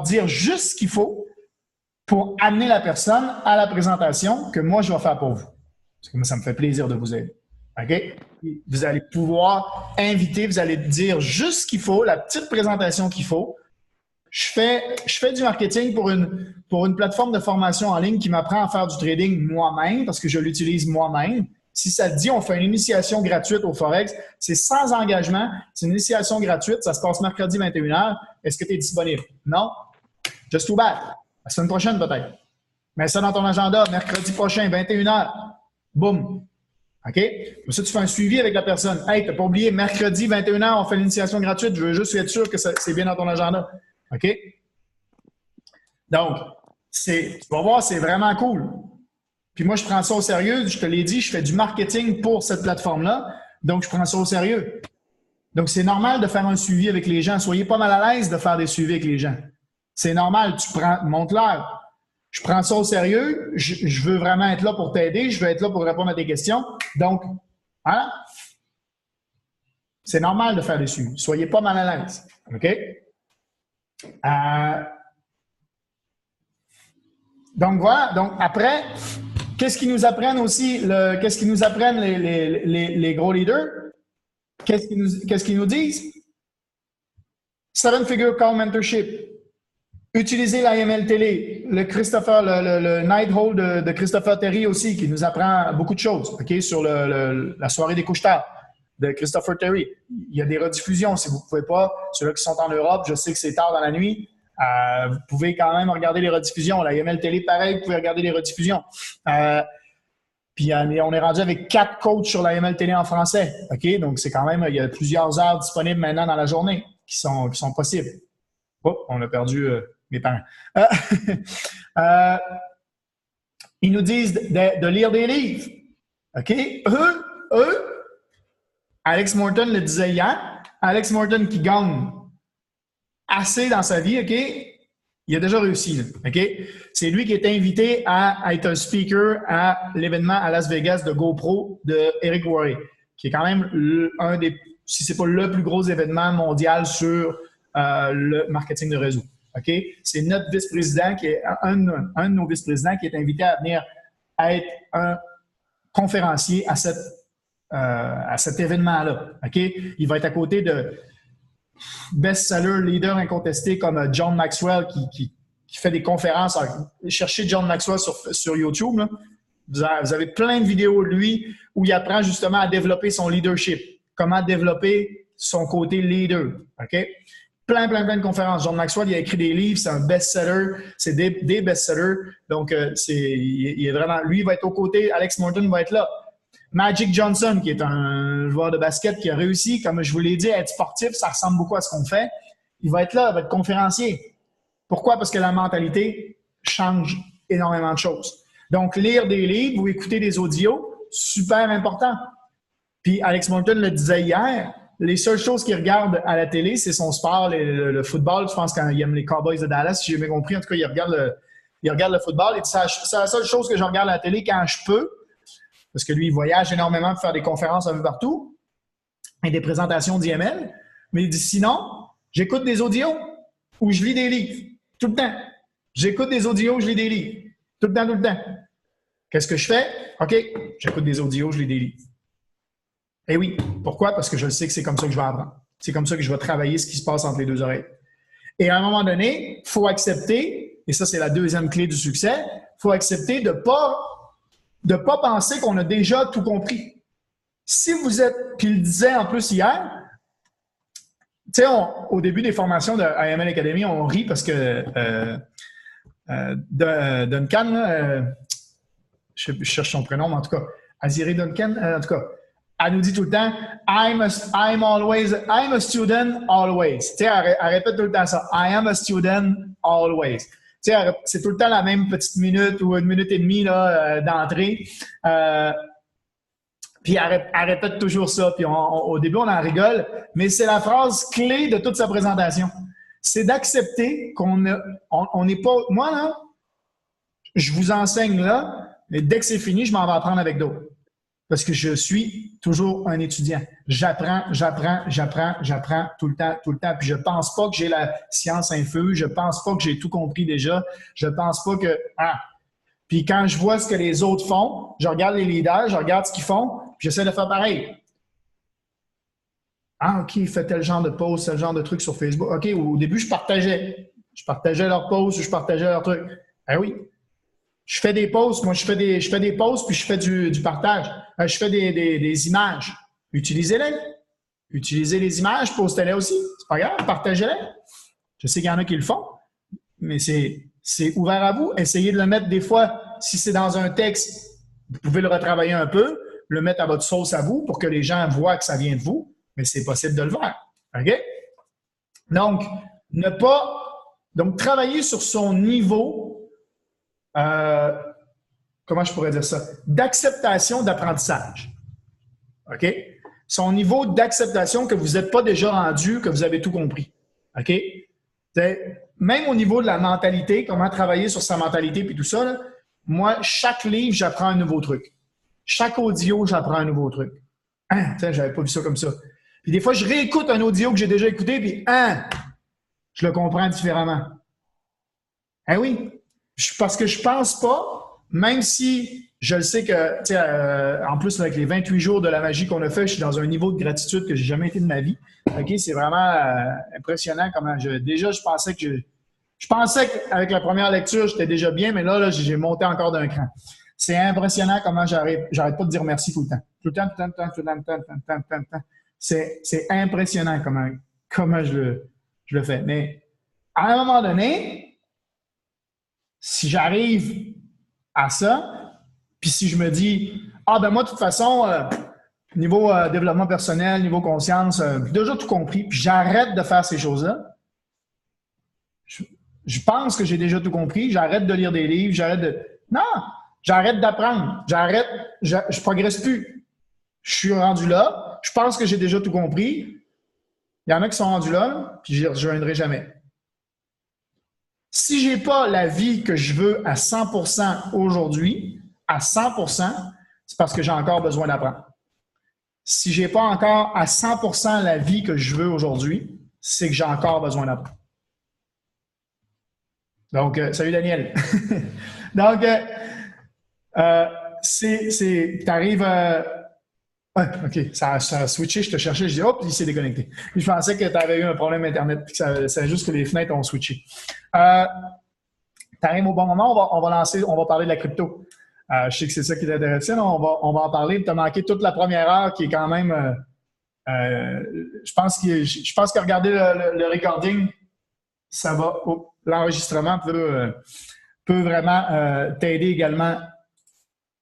dire juste ce qu'il faut pour amener la personne à la présentation que moi, je vais faire pour vous. Parce que moi, ça me fait plaisir de vous aider. OK? Vous allez pouvoir inviter, vous allez dire juste ce qu'il faut, la petite présentation qu'il faut. Je fais du marketing pour une plateforme de formation en ligne qui m'apprend à faire du trading moi-même parce que je l'utilise moi-même. Si ça te dit, on fait une initiation gratuite au Forex, c'est sans engagement, c'est une initiation gratuite, ça se passe mercredi 21h. Est-ce que tu es disponible? Non? Just too bad. La semaine prochaine peut-être. Mets ça dans ton agenda, mercredi prochain, 21h. Boum. OK? Comme ça, tu fais un suivi avec la personne. Hey, tu n'as pas oublié, mercredi 21h, on fait l'initiation gratuite. Je veux juste être sûr que c'est bien dans ton agenda. OK? Donc, tu vas voir, c'est vraiment cool. Puis moi, je prends ça au sérieux. Je te l'ai dit, je fais du marketing pour cette plateforme-là. Donc, je prends ça au sérieux. Donc, c'est normal de faire un suivi avec les gens. Soyez pas mal à l'aise de faire des suivis avec les gens. C'est normal. Montre-leur. Je prends ça au sérieux. Je veux vraiment être là pour t'aider. Je veux être là pour répondre à tes questions. Donc, voilà. C'est normal de faire des suivis. Soyez pas mal à l'aise. OK? Donc, voilà. Donc, après, qu'est-ce qu'ils nous apprennent aussi? Qu'est-ce qu'ils nous apprennent les gros leaders? Qu'est-ce qu'ils nous disent? Seven-figure call mentorship. Utilisez l'IML télé. Le Night Hall de Christopher Terry aussi, qui nous apprend beaucoup de choses, OK, sur la soirée des couches-tard de Christopher Terry. Il y a des rediffusions si vous ne pouvez pas. Ceux-là qui sont en Europe, je sais que c'est tard dans la nuit. Vous pouvez quand même regarder les rediffusions. La IML télé, pareil, vous pouvez regarder les rediffusions. Puis on est rendu avec 4 coachs sur la IML télé en français. OK? Donc, c'est quand même, il y a plusieurs heures disponibles maintenant dans la journée qui sont possibles. Oh, on a perdu mes parents. Ils nous disent de lire des livres. OK? Alex Morton le disait hier. Alex Morton qui gagne assez dans sa vie, OK? Il a déjà réussi, là, OK? C'est lui qui est invité à être un speaker à l'événement à Las Vegas de GoPro de Eric Worre, qui est quand même un des, si c'est pas le plus gros événement mondial sur le marketing de réseau. OK? C'est notre vice-président, qui est un de nos vice-présidents qui est invité à venir à être un conférencier à cet événement-là. OK? Il va être à côté de best-seller, leader incontesté comme John Maxwell qui fait des conférences. Cherchez John Maxwell sur YouTube. Là. Vous avez plein de vidéos de lui où il apprend justement à développer son leadership, comment développer son côté leader. OK? Plein de conférences. John Maxwell, il a écrit des livres, c'est un best-seller, c'est des best-sellers. Donc, il est vraiment, lui, il va être aux côtés, Alex Morton va être là. Magic Johnson, qui est un joueur de basket qui a réussi, comme je vous l'ai dit, à être sportif, ça ressemble beaucoup à ce qu'on fait. Il va être là, il va être conférencier. Pourquoi? Parce que la mentalité change énormément de choses. Donc, lire des livres ou écouter des audios, super important. Puis, Alex Morton le disait hier, les seules choses qu'il regarde à la télé, c'est son sport, le football. Je pense qu'il aime les Cowboys de Dallas, si j'ai bien compris. En tout cas, il regarde le football. Il dit, c'est la seule chose que je regarde à la télé quand je peux. Parce que lui, il voyage énormément pour faire des conférences un peu partout et des présentations d'IML. Mais il dit sinon, j'écoute des audios ou je lis des livres. Tout le temps. J'écoute des audios, je lis des livres. Tout le temps. Qu'est-ce que je fais? OK, j'écoute des audios, je lis des livres. Eh oui. Pourquoi? Parce que je sais que c'est comme ça que je vais apprendre. C'est comme ça que je vais travailler ce qui se passe entre les deux oreilles. Et à un moment donné, il faut accepter, et ça, c'est la deuxième clé du succès, il faut accepter de ne pas penser qu'on a déjà tout compris. Si vous êtes, puis il le disait en plus hier, tu sais, au début des formations de IML Academy, on rit parce que Duncan, je cherche son prénom, mais en tout cas, Aziré Duncan, en tout cas, elle nous dit tout le temps I'm a student always. Tu sais, elle répète tout le temps ça. I am a student always. Tu sais, c'est tout le temps la même petite minute ou 1 minute et demie là, d'entrée. Puis elle répète toujours ça. Puis au début, on en rigole, mais c'est la phrase clé de toute sa présentation. C'est d'accepter qu'on n'est pas... Moi, là, je vous enseigne là, mais dès que c'est fini, je m'en vais apprendre avec d'autres. Parce que je suis toujours un étudiant. J'apprends tout le temps. Puis je pense pas que j'ai la science infuse. Je pense pas que j'ai tout compris déjà. Je pense pas que... Puis quand je vois ce que les autres font, je regarde les leaders, je regarde ce qu'ils font, puis j'essaie de faire pareil. OK, il fait tel genre de post, tel genre de truc sur Facebook. OK, au début, je partageais. Je partageais leurs posts ou je partageais leurs trucs. Oui. Je fais des posts. Moi, je fais des posts puis je fais du partage. Je fais des images. Utilisez-les. Utilisez les images, postez-les aussi. C'est pas grave, partagez-les. Je sais qu'il y en a qui le font, mais c'est ouvert à vous. Essayez de le mettre des fois, si c'est dans un texte, vous pouvez le retravailler un peu, le mettre à votre sauce à vous pour que les gens voient que ça vient de vous, mais c'est possible de le faire. OK? Donc, travailler sur son niveau, comment je pourrais dire ça? D'acceptation d'apprentissage. OK? Son niveau d'acceptation que vous n'êtes pas déjà rendu, que vous avez tout compris. OK? Même au niveau de la mentalité, comment travailler sur sa mentalité puis tout ça, là, moi, chaque livre, j'apprends un nouveau truc. Chaque audio, j'apprends un nouveau truc. J'avais pas vu ça comme ça. Puis des fois, je réécoute un audio que j'ai déjà écouté, puis je le comprends différemment. Oui, parce que je pense pas, même si je le sais que, en plus, avec les 28 jours de la magie qu'on a fait, je suis dans un niveau de gratitude que j'ai jamais été de ma vie. OK, c'est vraiment impressionnant comment je pensais qu'avec la première lecture, j'étais déjà bien, mais là, j'ai monté encore d'un cran. C'est impressionnant comment j'arrête pas de dire merci tout le temps. Tout le temps. C'est impressionnant comment je le fais. Mais à un moment donné, si j'arrive à ça, puis si je me dis, moi, de toute façon, niveau développement personnel, niveau conscience, j'ai déjà tout compris, puis j'arrête de faire ces choses-là. Je pense que j'ai déjà tout compris, j'arrête de lire des livres, j'arrête d'apprendre, je progresse plus. Je suis rendu là, je pense que j'ai déjà tout compris. Il y en a qui sont rendus là, puis je les rejoindrai jamais. Si j'ai pas la vie que je veux à 100% aujourd'hui, à 100%, c'est parce que j'ai encore besoin d'apprendre. Si j'ai pas encore à 100% la vie que je veux aujourd'hui, c'est que j'ai encore besoin d'apprendre. Donc, salut Daniel. Donc, t'arrives... OK, ça a switché, je te cherchais, je dis hop, il s'est déconnecté. Je pensais que tu avais eu un problème Internet, puis c'est juste que les fenêtres ont switché. T'arrives au bon moment, on va parler de la crypto. Je sais que c'est ça qui t'intéressait, on va en parler. Tu as manqué toute la première heure qui est quand même... je pense que regarder le recording, ça va... l'enregistrement peut vraiment t'aider également.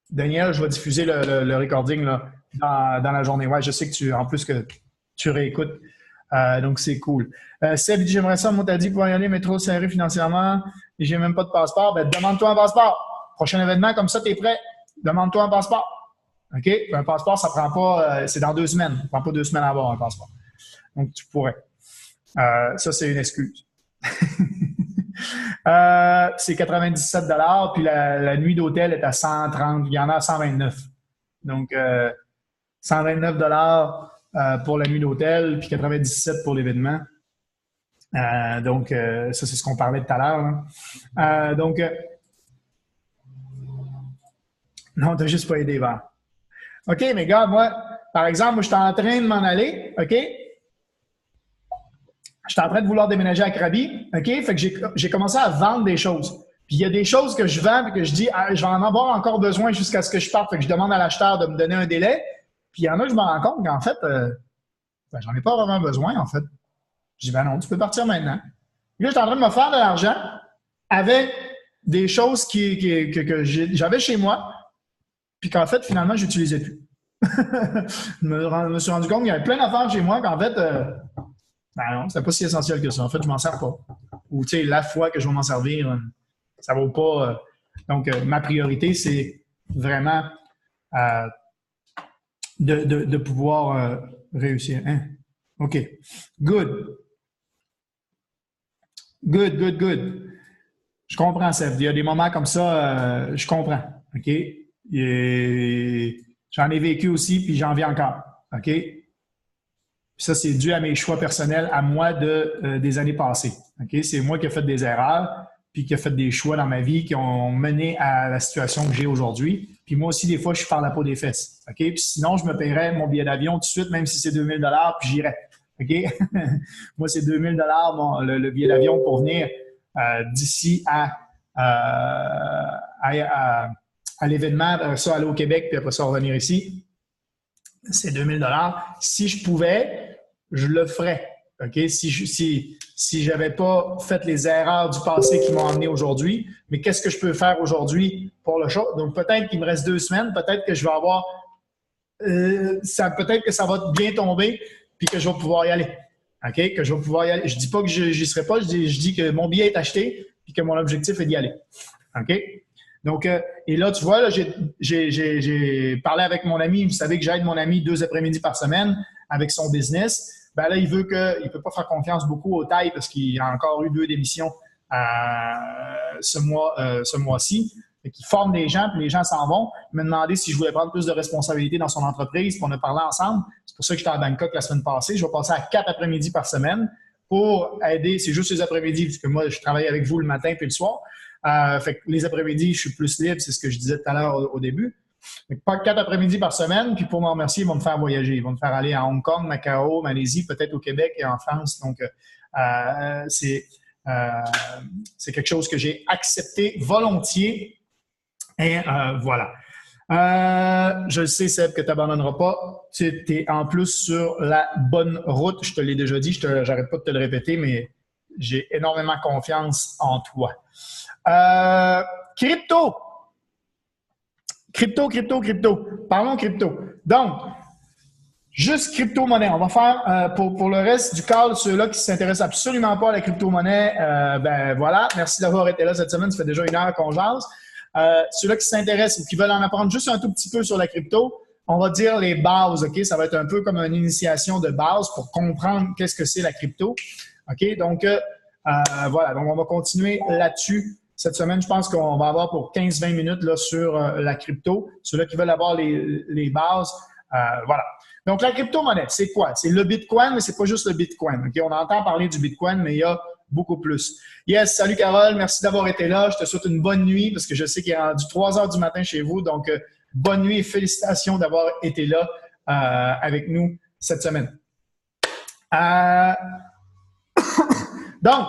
Daniel, je vais diffuser le recording là, dans la journée. Ouais, je sais que tu réécoutes. Donc, c'est cool. Seb dit, j'aimerais ça, moi, t'as dit pouvoir y aller, mais trop serré financièrement et j'ai même pas de passeport. Ben, demande-toi un passeport. Prochain événement, comme ça, tu es prêt. Demande-toi un passeport. OK? Un passeport, ça prend pas, c'est dans 2 semaines. Ça prend pas 2 semaines à avoir un passeport. Donc, tu pourrais. Ça, c'est une excuse. C'est 97 $, puis la nuit d'hôtel est à 130, il y en a à 129. Donc, 129 $ pour la nuit d'hôtel, puis 97 pour l'événement. Donc, ça, c'est ce qu'on parlait tout à l'heure. Donc, non, t'as juste pas aidé, Val. OK, mais gars, moi, par exemple, je suis en train de m'en aller, OK? Je suis en train de vouloir déménager à Krabi, OK? Fait que j'ai commencé à vendre des choses. Puis il y a des choses que je vends et que je dis, je vais en avoir encore besoin jusqu'à ce que je parte. Fait que je demande à l'acheteur de me donner un délai. Puis il y en a que je me rends compte qu'en fait, j'en ai pas vraiment besoin, en fait. Je dis, non, tu peux partir maintenant. Puis là, je suis en train de me faire de l'argent avec des choses que j'avais chez moi, puis qu'en fait, finalement, je n'utilisais plus. Je me suis rendu compte qu'il y avait plein d'affaires chez moi qu'en fait, non, c'était pas si essentiel que ça. En fait, je m'en sers pas. Ou, tu sais, la fois que je vais m'en servir, ça vaut pas. Donc, ma priorité, c'est vraiment de pouvoir réussir. Hein? OK. Good. Je comprends, Seb. Il y a des moments comme ça, je comprends. OK? J'en ai vécu aussi, puis j'en vis encore. OK? Ça, c'est dû à mes choix personnels, à moi des années passées. Okay? C'est moi qui ai fait des erreurs, puis qui ai fait des choix dans ma vie qui ont mené à la situation que j'ai aujourd'hui. Puis moi aussi, des fois, je suis par la peau des fesses. Okay? Puis sinon, je me paierais mon billet d'avion tout de suite, même si c'est 2000 $, puis j'irais. Okay? Moi, c'est 2000 $, le billet d'avion pour venir d'ici à l'événement, ça, aller au Québec, puis après ça, revenir ici. C'est 2000 $. Si je pouvais, je le ferais. OK? Si j'avais pas fait les erreurs du passé qui m'ont amené aujourd'hui, mais qu'est-ce que je peux faire aujourd'hui pour le show? Donc, peut-être qu'il me reste 2 semaines, peut-être que je vais avoir... peut-être que ça va bien tomber, puis que je vais pouvoir y aller. OK? Que je vais pouvoir y aller. Je dis pas que j'y serai pas, je dis que mon billet est acheté, puis que mon objectif est d'y aller. OK? Donc, et là, tu vois, là, j'ai parlé avec mon ami. Vous savez que j'aide mon ami 2 après-midi par semaine avec son business. ben là, il peut pas faire confiance beaucoup aux tailles parce qu'il y a encore eu 2 démissions ce mois-ci. Fait qu'il forme des gens, puis les gens s'en vont. Il m'a demandé si je voulais prendre plus de responsabilités dans son entreprise, puis on a parlé ensemble. C'est pour ça que j'étais à Bangkok la semaine passée. Je vais passer à 4 après-midi par semaine pour aider. C'est juste les après-midi, puisque moi, je travaille avec vous le matin puis le soir. Fait que les après-midi, je suis plus libre, c'est ce que je disais tout à l'heure au début. Fait que pas 4 après-midi par semaine, puis pour me remercier, ils vont me faire voyager. Ils vont me faire aller à Hong Kong, Macao, Malaisie, peut-être au Québec et en France. Donc, c'est quelque chose que j'ai accepté volontiers. Et voilà. Je sais, Seb, que tu n'abandonneras pas. Tu es en plus sur la bonne route. Je te l'ai déjà dit, j'arrête pas de te le répéter, mais j'ai énormément confiance en toi. Crypto. Parlons crypto. Donc, juste crypto-monnaie. On va faire, pour le reste du cadre, ceux-là qui ne s'intéressent absolument pas à la crypto-monnaie, ben voilà. Merci d'avoir été là cette semaine. Ça fait déjà 1 heure qu'on jase. Ceux-là qui s'intéressent ou qui veulent en apprendre juste un tout petit peu sur la crypto, on va dire les bases, OK? Ça va être un peu comme une initiation de base pour comprendre qu'est-ce que c'est la crypto. OK? Donc, voilà. Donc, on va continuer là-dessus. Cette semaine, je pense qu'on va avoir pour 15-20 minutes là, sur la crypto. Ceux-là qui veulent avoir les bases, voilà. Donc, la crypto-monnaie, c'est quoi? C'est le Bitcoin, mais c'est pas juste le Bitcoin. OK? On entend parler du Bitcoin, mais il y a beaucoup plus. Yes, salut Carole, merci d'avoir été là. Je te souhaite une bonne nuit parce que je sais qu'il est rendu 3 heures du matin chez vous. Donc, bonne nuit et félicitations d'avoir été là avec nous cette semaine. Donc,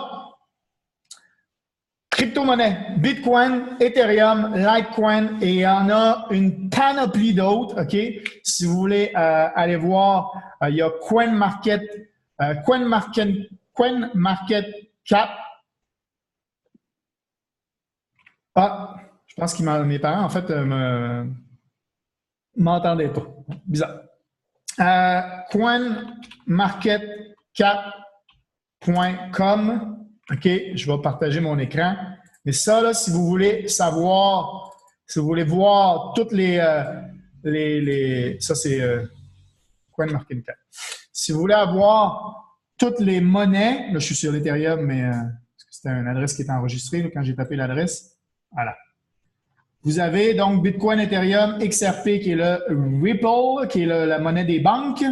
crypto-monnaie, Bitcoin, Ethereum, Litecoin et il y en a une panoplie d'autres. OK? Si vous voulez aller voir, il y a CoinMarketCap. Ah, je pense que mes parents, en fait, m'entendaient pas. Bizarre. CoinMarketCap.com. OK, je vais partager mon écran. Mais ça, là, si vous voulez savoir, si vous voulez voir toutes ça, c'est CoinMarketCap. Si vous voulez avoir toutes les monnaies, là, je suis sur l'Ethereum, mais c'était une adresse qui était enregistrée là, quand j'ai tapé l'adresse. Voilà. Vous avez donc Bitcoin, Ethereum, XRP qui est le Ripple, qui est la monnaie des banques,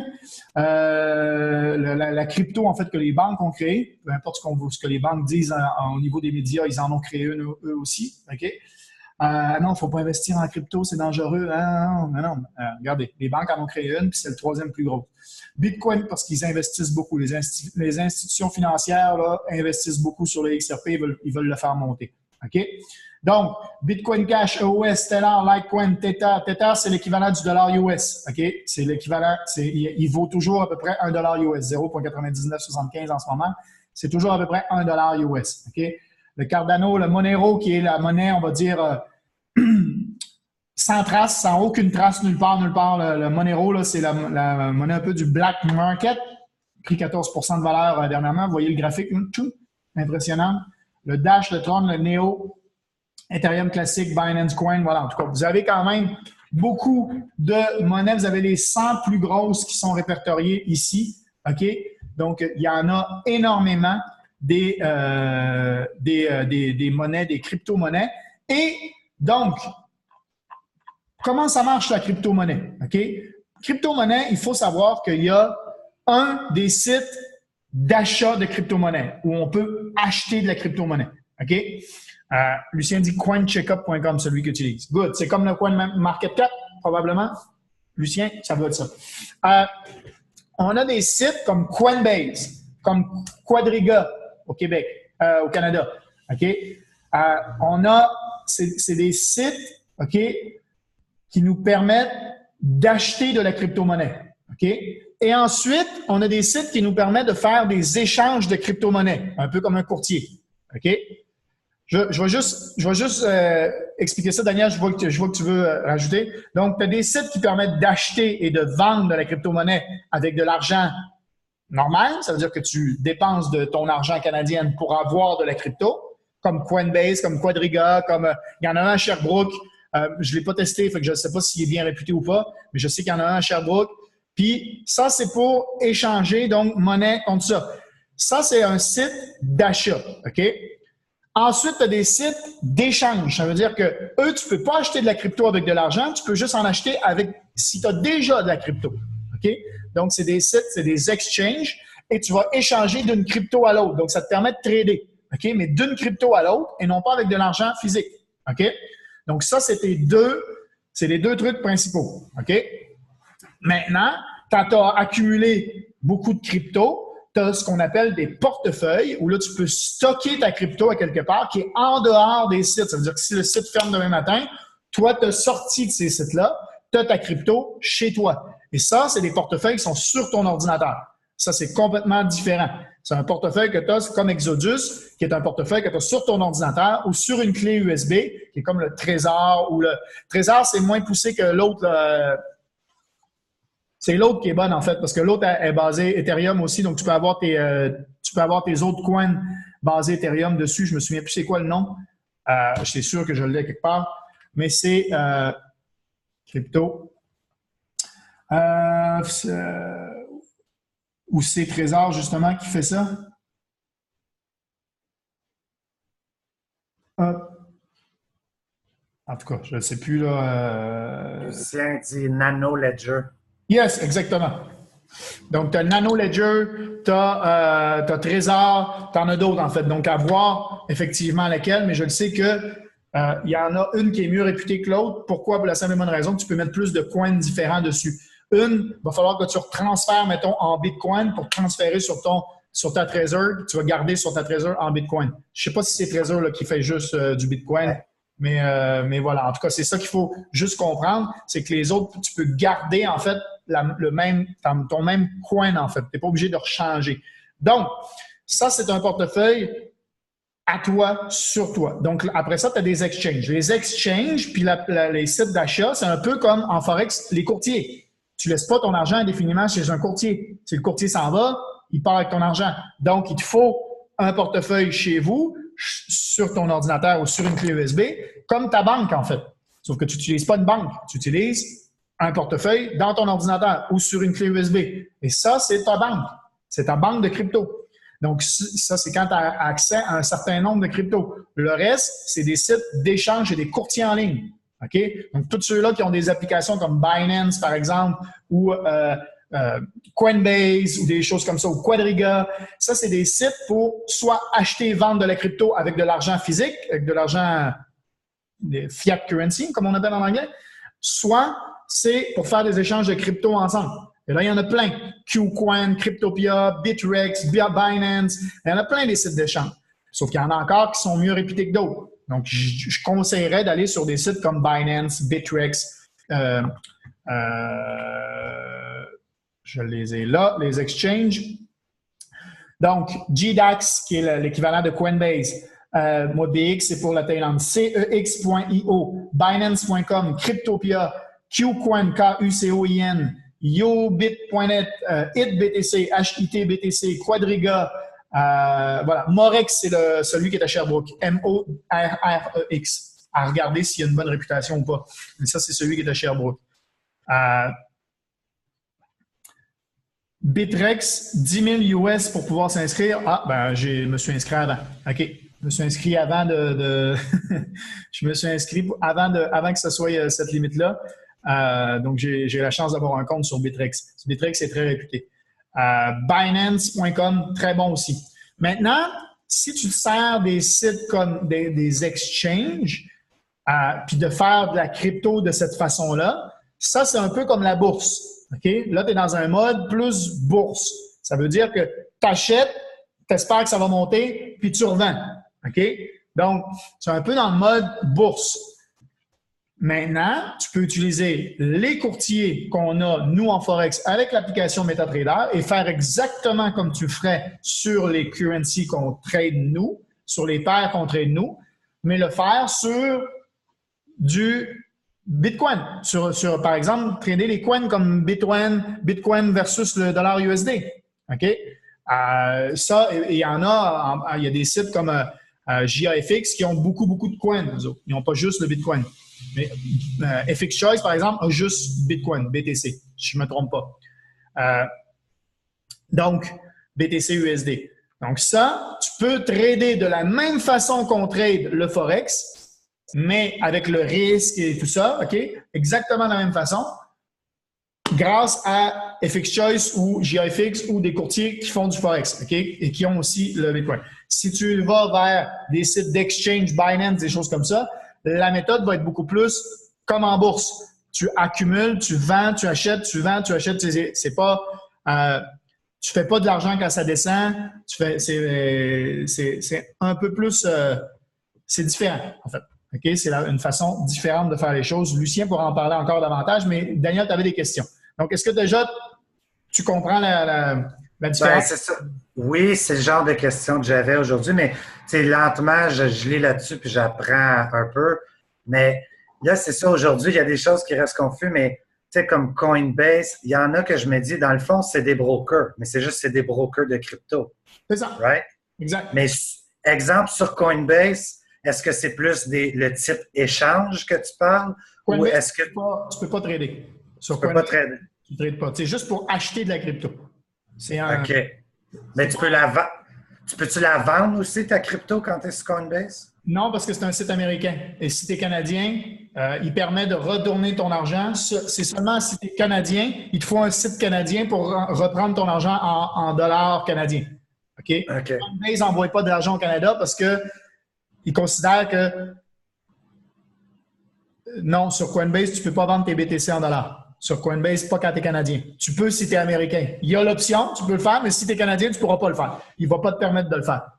la crypto en fait que les banques ont créée, peu importe ce que les banques disent au niveau des médias, ils en ont créé une eux aussi. Ok. Non, il ne faut pas investir en crypto, c'est dangereux. Non. Regardez, les banques en ont créé une, puis c'est le 3e plus gros. Bitcoin, parce qu'ils investissent beaucoup. Les institutions financières là, investissent beaucoup sur le XRP, ils veulent le faire monter. OK? Donc, Bitcoin Cash, EOS, Stellar, Litecoin, Tether. Tether, c'est l'équivalent du dollar US. OK? C'est l'équivalent, il vaut toujours à peu près $1 US, 0,9975 en ce moment. C'est toujours à peu près $1 US. OK? Le Cardano, le Monero, qui est la monnaie, on va dire, sans trace, sans aucune trace nulle part. Le Monero, là, c'est la monnaie un peu du black market, pris 14% de valeur dernièrement. Vous voyez le graphique, impressionnant. Le Dash, le Tron, le Neo, Ethereum classique, Binance Coin, voilà. En tout cas, vous avez quand même beaucoup de monnaies. Vous avez les 100 plus grosses qui sont répertoriées ici. OK? Donc, il y en a énormément des monnaies, des crypto-monnaies. Et donc, comment ça marche la crypto-monnaie? OK? Crypto-monnaie, il faut savoir qu'il y a un des sites d'achat de crypto-monnaie où on peut acheter de la crypto-monnaie. OK? Lucien dit coincheckup.com, celui que tu utilises. Good. C'est comme le CoinMarketCap, probablement. Lucien, ça doit être ça. On a des sites comme Coinbase, comme Quadriga au Québec, au Canada. OK? C'est des sites, OK, qui nous permettent d'acheter de la crypto-monnaie. OK? Et ensuite, on a des sites qui nous permettent de faire des échanges de crypto-monnaie, un peu comme un courtier. OK? Je vais juste expliquer ça, Daniel. Je vois que tu veux rajouter. Donc, tu as des sites qui permettent d'acheter et de vendre de la crypto-monnaie avec de l'argent normal. Ça veut dire que tu dépenses de ton argent canadien pour avoir de la crypto, comme Coinbase, comme Quadriga, comme il y en a un à Sherbrooke. Je ne l'ai pas testé, fait que je ne sais pas s'il est bien réputé ou pas, mais je sais qu'il y en a un à Sherbrooke. Puis ça, c'est pour échanger, donc, monnaie contre ça. Ça, c'est un site d'achat, OK? Ensuite, tu as des sites d'échange. Ça veut dire que eux, tu peux pas acheter de la crypto avec de l'argent, tu peux juste en acheter avec si tu as déjà de la crypto. OK? Donc, c'est des sites, c'est des exchanges et tu vas échanger d'une crypto à l'autre. Donc, ça te permet de trader. OK? Mais d'une crypto à l'autre et non pas avec de l'argent physique. OK? Donc, ça, c'est les deux trucs principaux. OK? Maintenant, quand tu as accumulé beaucoup de crypto, tu as ce qu'on appelle des portefeuilles où là, tu peux stocker ta crypto à quelque part qui est en dehors des sites. Ça veut dire que si le site ferme demain matin, toi, tu as sorti de ces sites-là, tu as ta crypto chez toi. Et ça, c'est des portefeuilles qui sont sur ton ordinateur. Ça, c'est complètement différent. C'est un portefeuille que tu as, c'est comme Exodus, qui est un portefeuille que tu as sur ton ordinateur ou sur une clé USB, qui est comme le Trésor. Ou le Trésor, c'est moins poussé que l'autre. C'est l'autre qui est bonne, en fait, parce que l'autre est basé Ethereum aussi, donc tu peux avoir tes autres coins basés Ethereum dessus. Je me souviens plus c'est quoi le nom. Je suis sûr que je l'ai quelque part, mais c'est crypto. Ou c'est Trésor, justement, qui fait ça. En tout cas, je ne sais plus, là. Lucien dit Nano Ledger. Yes, exactement. Donc, tu as Nano Ledger, tu as Trésor, tu en as d'autres, en fait. Donc, à voir effectivement laquelle, mais je le sais que il y en a une qui est mieux réputée que l'autre. Pourquoi? Pour la simple et bonne raison que tu peux mettre plus de coins différents dessus. Une, il va falloir que tu transfères, mettons, en Bitcoin pour transférer sur ta Trezor. Tu vas garder sur ta Trezor en Bitcoin. Je ne sais pas si c'est Trezor là, qui fait juste du Bitcoin, mais voilà. En tout cas, c'est ça qu'il faut juste comprendre. C'est que les autres, tu peux garder, en fait, ton même coin, en fait. Tu n'es pas obligé de rechanger. Donc, ça, c'est un portefeuille à toi, sur toi. Donc, après ça, tu as des exchanges. Les exchanges, puis les sites d'achat, c'est un peu comme en Forex, les courtiers. Tu ne laisses pas ton argent indéfiniment chez un courtier. Si le courtier s'en va, il part avec ton argent. Donc, il te faut un portefeuille chez vous, sur ton ordinateur ou sur une clé USB, comme ta banque, en fait. Sauf que tu n'utilises pas une banque. Tu utilises un portefeuille dans ton ordinateur ou sur une clé USB. Et ça, c'est ta banque. C'est ta banque de crypto. Donc, ça, c'est quand tu as accès à un certain nombre de cryptos. Le reste, c'est des sites d'échange et des courtiers en ligne. OK? Donc, tous ceux-là qui ont des applications comme Binance, par exemple, ou Coinbase, ou des choses comme ça, ou Quadriga, ça, c'est des sites pour soit acheter et vendre de la crypto avec de l'argent physique, avec de l'argent fiat currency, comme on appelle en anglais, soit c'est pour faire des échanges de crypto ensemble. Et là, il y en a plein. Qcoin, Cryptopia, Bitrex, Binance. Il y en a plein des sites d'échange. Sauf qu'il y en a encore qui sont mieux réputés que d'autres. Donc, je conseillerais d'aller sur des sites comme Binance, Bitrex. Je les ai là, les exchanges. Donc, GDAX, qui est l'équivalent de Coinbase. Moi, BX, c'est pour la Thaïlande. CEX.io, Binance.com, Cryptopia, Qcoin, KUCOIN, YoBit.net, HitBTC, HITBTC, Quadriga, voilà. Morex, c'est celui qui est à Sherbrooke. MORREX. À regarder s'il y a une bonne réputation ou pas. Mais ça, c'est celui qui est à Sherbrooke. Bitrex, 10 000 US pour pouvoir s'inscrire. Ah, ben, je me suis inscrit avant. OK. Je me suis inscrit avant je me suis inscrit avant que ce soit cette limite-là. Donc, j'ai la chance d'avoir un compte sur Bitrex. Bitrex est très réputé. Binance.com, très bon aussi. Maintenant, si tu te sers des sites comme des exchanges, puis de faire de la crypto de cette façon-là, ça, c'est un peu comme la bourse. Okay? Là, tu es dans un mode plus bourse. Ça veut dire que tu achètes, tu espères que ça va monter, puis tu revends. Okay? Donc, c'est un peu dans le mode bourse. Maintenant, tu peux utiliser les courtiers qu'on a, nous, en Forex, avec l'application MetaTrader et faire exactement comme tu ferais sur les currencies qu'on trade nous, sur les paires qu'on trade nous, mais le faire sur du Bitcoin. Par exemple, trader les coins comme Bitcoin versus le dollar USD. OK? Ça, il y en a, il y a des sites comme JAFX qui ont beaucoup de coins, eux autres. Ils n'ont pas juste le Bitcoin. Mais FX Choice, par exemple, a juste Bitcoin, BTC, si je ne me trompe pas. Donc, BTC-USD. Donc ça, tu peux trader de la même façon qu'on trade le Forex, mais avec le risque et tout ça, OK? Exactement de la même façon, grâce à FX Choice ou GIFX ou des courtiers qui font du Forex, OK? Et qui ont aussi le Bitcoin. Si tu vas vers des sites d'exchange, Binance, des choses comme ça, la méthode va être beaucoup plus comme en bourse. Tu accumules, tu vends, tu achètes, tu vends, tu achètes. C'est pas... tu fais pas de l'argent quand ça descend. C'est un peu plus... c'est différent, en fait. OK? C'est une façon différente de faire les choses. Lucien pourra en parler encore davantage, mais Daniel, tu avais des questions. Donc, est-ce que déjà, tu comprends la différence? Ben, c'est ça. Oui, c'est le genre de questions que j'avais aujourd'hui, mais lentement, je lis là-dessus puis j'apprends un peu. Mais là, c'est ça, aujourd'hui, il y a des choses qui restent confuses, mais comme Coinbase, il y en a que je me dis, dans le fond, c'est des brokers, mais c'est des brokers de crypto. C'est ça. Right? Exact. Mais exemple, sur Coinbase, est-ce que c'est plus le type échange que tu parles? Coinbase, ou est-ce que tu peux pas trader. Sur tu peux pas trader? Tu ne trades pas. C'est juste pour acheter de la crypto. C'est un... OK. Mais peux-tu la vendre aussi, ta crypto, quand tu es sur Coinbase? Non, parce que c'est un site américain. Et si tu es Canadien, il permet de retourner ton argent. C'est seulement si tu es Canadien, il te faut un site canadien pour reprendre ton argent en dollars canadiens. OK? Coinbase n'envoie pas de l'argent au Canada parce qu'ils considèrent que non, sur Coinbase, tu ne peux pas vendre tes BTC en dollars. Sur Coinbase, pas quand tu es Canadien. Tu peux si tu es Américain. Il y a l'option, tu peux le faire, mais si tu es Canadien, tu ne pourras pas le faire. Il ne va pas te permettre de le faire.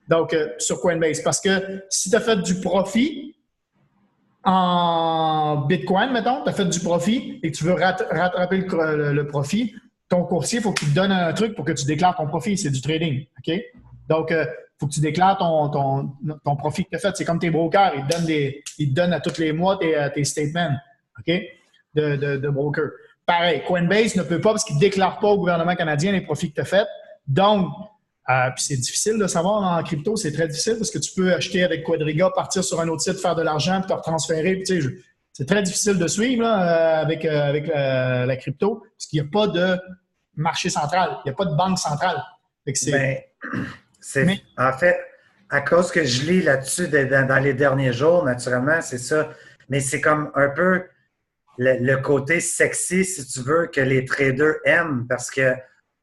Donc, sur Coinbase. Parce que si tu as fait du profit en Bitcoin, mettons, tu as fait du profit et que tu veux rattraper le profit, ton courtier, il faut qu'il te donne un truc pour que tu déclares ton profit. C'est du trading. OK? Donc, il faut que tu déclares ton profit que tu as fait. C'est comme tes brokers. Ils te donnent à tous les mois tes statements. OK? De broker. Pareil, Coinbase ne peut pas parce qu'il ne déclare pas au gouvernement canadien les profits que tu as faits. Donc, puis c'est difficile de savoir en crypto, c'est très difficile parce que tu peux acheter avec Quadriga, partir sur un autre site, faire de l'argent, puis te retransférer. C'est très difficile de suivre là, avec la crypto parce qu'il n'y a pas de marché central, il n'y a pas de banque centrale. En fait, à cause que je lis là-dessus dans les derniers jours, naturellement, c'est ça. Mais c'est comme un peu le côté sexy, si tu veux, que les traders aiment. Parce que,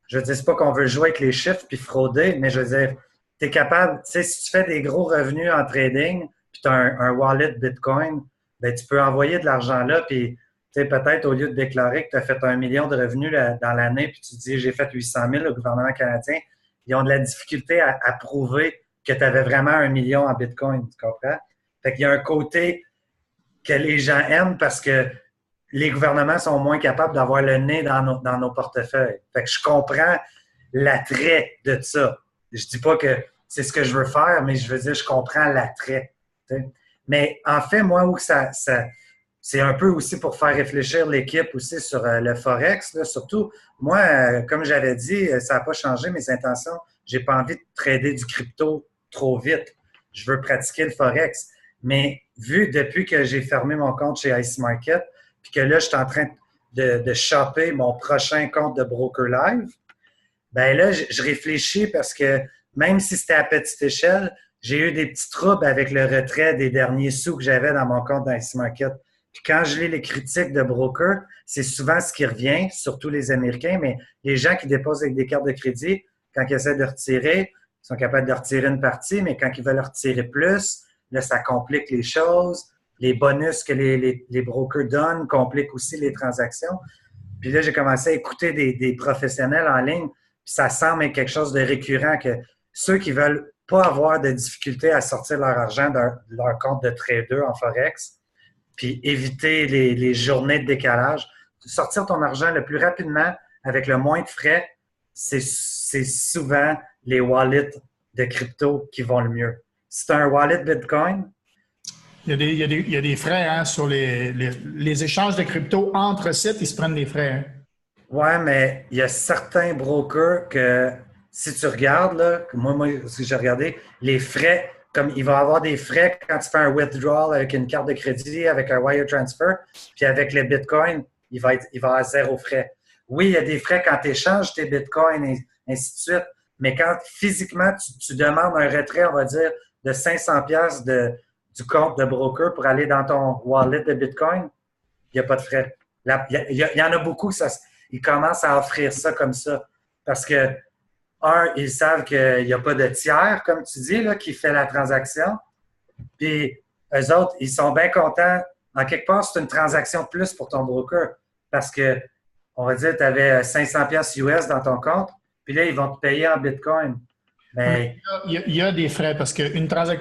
je ne dis pas qu'on veut jouer avec les chiffres puis frauder, mais je veux dire, tu es capable, tu sais, si tu fais des gros revenus en trading, puis tu as un wallet Bitcoin, ben tu peux envoyer de l'argent là, puis tu sais, peut-être au lieu de déclarer que tu as fait 1 million de revenus dans l'année, puis tu te dis, j'ai fait 800 000 au gouvernement canadien, ils ont de la difficulté à prouver que tu avais vraiment 1 million en Bitcoin, tu comprends? Fait qu'il y a un côté que les gens aiment parce que les gouvernements sont moins capables d'avoir le nez dans nos portefeuilles. Fait que je comprends l'attrait de ça. Je dis pas que c'est ce que je veux faire, mais je veux dire, je comprends l'attrait. Mais en fait, moi, où ça c'est un peu aussi pour faire réfléchir l'équipe aussi sur le Forex. Là. Surtout, moi, comme j'avais dit, ça n'a pas changé mes intentions. J'ai pas envie de trader du crypto trop vite. Je veux pratiquer le Forex. Mais depuis que j'ai fermé mon compte chez IC Market, puis que là, je suis en train de shopper mon prochain compte de Broker Live, ben là, je réfléchis parce que même si c'était à petite échelle, j'ai eu des petits troubles avec le retrait des derniers sous que j'avais dans mon compte d'IC Market. Puis quand je lis les critiques de brokers, c'est souvent ce qui revient, surtout les Américains, mais les gens qui déposent avec des cartes de crédit, quand ils essaient de retirer, ils sont capables de retirer une partie, mais quand ils veulent retirer plus, là, ça complique les choses. Les bonus que les brokers donnent compliquent aussi les transactions. Puis là, j'ai commencé à écouter des professionnels en ligne, puis ça semble être quelque chose de récurrent que ceux qui veulent pas avoir de difficulté à sortir leur argent de leur compte de trader en Forex, puis éviter les journées de décalage, sortir ton argent le plus rapidement avec le moins de frais, c'est souvent les wallets de crypto qui vont le mieux. Si tu as un wallet Bitcoin, il y a des frais sur les échanges de crypto entre sites, ils se prennent des frais. Hein. Ouais, mais il y a certains brokers que si tu regardes, là, moi, si j'ai regardé, les frais, comme il va y avoir des frais quand tu fais un withdrawal avec une carte de crédit, avec un wire transfer, puis avec le Bitcoin, il va avoir 0 frais. oui, il y a des frais quand tu échanges tes bitcoins et ainsi de suite. Mais quand physiquement, tu demandes un retrait, on va dire, de 500$ du compte de broker pour aller dans ton wallet de bitcoin, il n'y a pas de frais. Il y en a beaucoup, ils commencent à offrir ça comme ça. Parce que, ils savent qu'il n'y a pas de tiers, comme tu dis, là, qui fait la transaction. Puis, eux autres, ils sont bien contents. En quelque part, c'est une transaction de plus pour ton broker. Parce que, on va dire, tu avais 500$ US dans ton compte, puis là, ils vont te payer en bitcoin. Mais il y a des frais parce que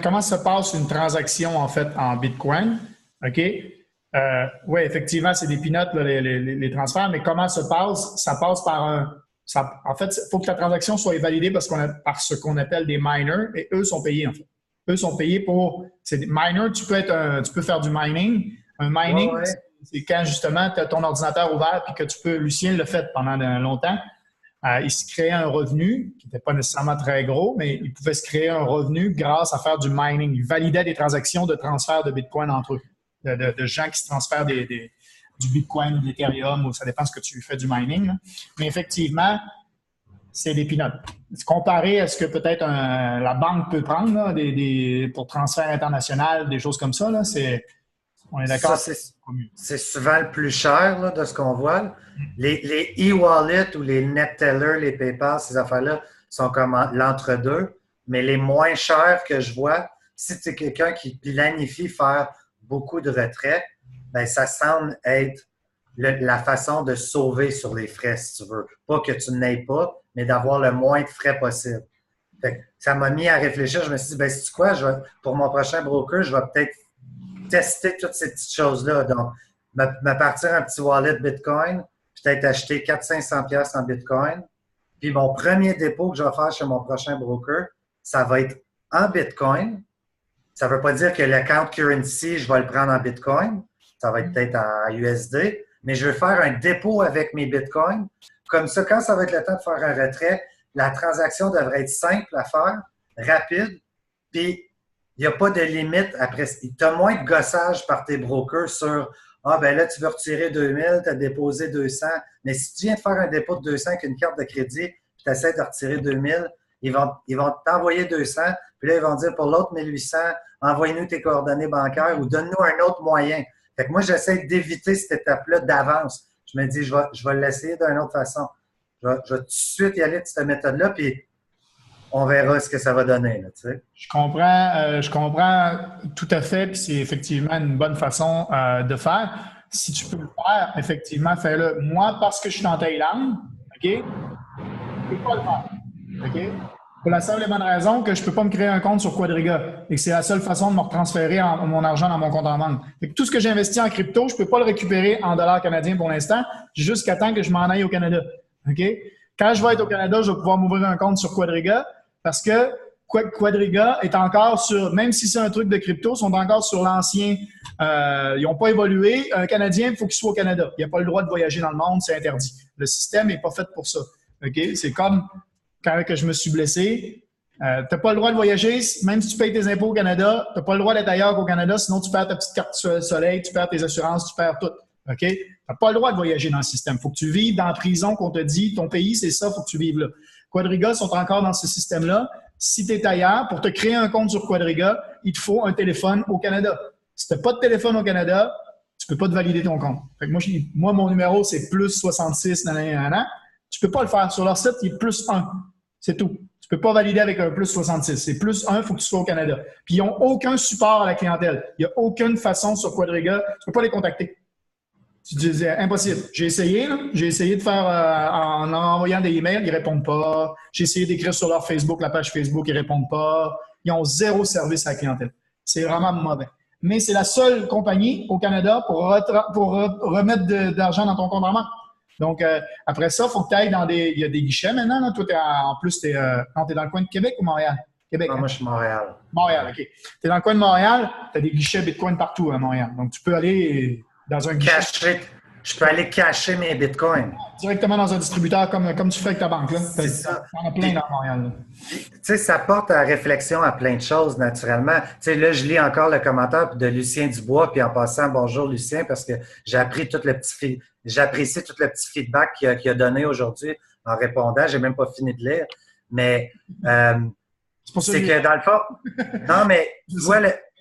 comment se passe une transaction en fait en bitcoin? OK? Oui, effectivement, c'est des peanuts, là, les transferts, mais comment ça passe? Ça passe par en fait, il faut que la transaction soit validée par ce qu'on appelle des miners et eux sont payés en fait. Eux sont payés c'est des miners, tu peux faire du mining. Un mining, ouais. C'est quand justement tu as ton ordinateur ouvert et que tu peux, Lucien l'a fait pendant longtemps. Il se créait un revenu qui n'était pas nécessairement très gros, mais il pouvait se créer un revenu grâce à faire du mining. Il validait des transactions de transfert de Bitcoin entre eux, de gens qui se transfèrent du Bitcoin ou de l'Ethereum, ou ça dépend ce que tu fais du mining. Là. Mais effectivement, c'est des peanuts. Comparé à ce que peut-être la banque peut prendre là, pour transfert international, des choses comme ça, là, on est d'accord. C'est souvent le plus cher là, de ce qu'on voit. Là. Les e-wallets ou les NetTeller, les PayPal, ces affaires-là sont comme l'entre-deux. Mais les moins chers que je vois, si tu es quelqu'un qui planifie faire beaucoup de retraits, ben ça semble être la façon de sauver sur les frais, si tu veux. Pas que tu n'aies pas, mais d'avoir le moins de frais possible. Fait que ça m'a mis à réfléchir. Je me suis dit, ben c'est quoi, pour mon prochain broker, je vais peut-être tester toutes ces petites choses-là. Donc, me partir un petit wallet Bitcoin, peut-être acheter 400-500$ en Bitcoin. Puis mon premier dépôt que je vais faire chez mon prochain broker, ça va être en Bitcoin. Ça ne veut pas dire que l'account currency, je vais le prendre en Bitcoin. Ça va être peut-être en USD. Mais je vais faire un dépôt avec mes Bitcoins. Comme ça, quand ça va être le temps de faire un retrait, la transaction devrait être simple à faire, rapide. Puis, il n'y a pas de limite après. Tu as moins de gossage par tes brokers sur ah, ben là, tu veux retirer 2000, tu as déposé 200. Mais si tu viens de faire un dépôt de 200 avec une carte de crédit, puis tu essaies de retirer 2000, ils vont t'envoyer 200. Puis là, ils vont dire pour l'autre 1800, envoie-nous tes coordonnées bancaires ou donne-nous un autre moyen. Fait que moi, j'essaie d'éviter cette étape-là d'avance. Je me dis, je vais l'essayer d'une autre façon. Je vais tout de suite y aller de cette méthode-là, puis on verra ce que ça va donner. Là, tu sais. Je comprends tout à fait, puis c'est effectivement une bonne façon de faire. Si tu peux le faire, effectivement, fais-le. Moi, parce que je suis en Thaïlande, OK, je ne peux pas le faire. OK? Pour la simple et bonne raison que je ne peux pas me créer un compte sur Quadriga et que c'est la seule façon de me retransférer mon argent dans mon compte en banque. Fait que tout ce que j'ai investi en crypto, je ne peux pas le récupérer en dollars canadiens pour l'instant, jusqu'à temps que je m'en aille au Canada. OK? Quand je vais être au Canada, je vais pouvoir m'ouvrir un compte sur Quadriga parce que Quadriga est encore sur, même si c'est un truc de crypto, ils sont encore sur l'ancien. Ils n'ont pas évolué. Un Canadien, il faut qu'il soit au Canada. Il n'a pas le droit de voyager dans le monde, c'est interdit. Le système n'est pas fait pour ça. OK? C'est comme quand je me suis blessé. Tu n'as pas le droit de voyager, même si tu payes tes impôts au Canada, tu n'as pas le droit d'être ailleurs qu'au Canada, sinon tu perds ta petite carte soleil, tu perds tes assurances, tu perds tout. OK? Tu n'as pas le droit de voyager dans le système. Il faut que tu vives dans la prison qu'on te dit, ton pays, c'est ça, il faut que tu vives là. Quadriga sont encore dans ce système-là. Si tu es ailleurs, pour te créer un compte sur Quadriga, il te faut un téléphone au Canada. Si tu n'as pas de téléphone au Canada, tu ne peux pas te valider ton compte. Fait que moi, mon numéro, c'est plus 66, nanana. Tu ne peux pas le faire. Sur leur site, il est plus 1. C'est tout. Tu ne peux pas valider avec un plus 66. C'est plus 1, il faut que tu sois au Canada. Puis, ils n'ont aucun support à la clientèle. Il n'y a aucune façon sur Quadriga. Tu ne peux pas les contacter. Tu disais, impossible. J'ai essayé, là. J'ai essayé de faire en envoyant des emails, ils ne répondent pas. J'ai essayé d'écrire sur leur Facebook, la page Facebook, ils ne répondent pas. Ils ont zéro service à la clientèle. C'est vraiment mauvais. Mais c'est la seule compagnie au Canada pour remettre de l'argent dans ton compte en banque. Donc, après ça, il faut que tu ailles dans il y a des guichets maintenant. Là. Toi, en plus, tu es dans le coin de Québec ou Montréal? Québec. Non, moi, je suis Montréal. Montréal, OK. Tu es dans le coin de Montréal, tu as des guichets Bitcoin partout à Montréal. Donc, tu peux aller dans un guichet. je peux aller cacher mes bitcoins. Directement dans un distributeur comme tu fais avec ta banque. Là. C'est ça. Il y en a plein dans Montréal. Là. Tu sais, ça porte à réflexion à plein de choses, naturellement. Tu sais, là, je lis encore le commentaire de Lucien Dubois, puis en passant, bonjour Lucien, parce que j'apprécie tout le petit feedback qu'il a donné aujourd'hui en répondant. J'ai même pas fini de lire. Mais c'est que dans le fond, non, mais tu vois,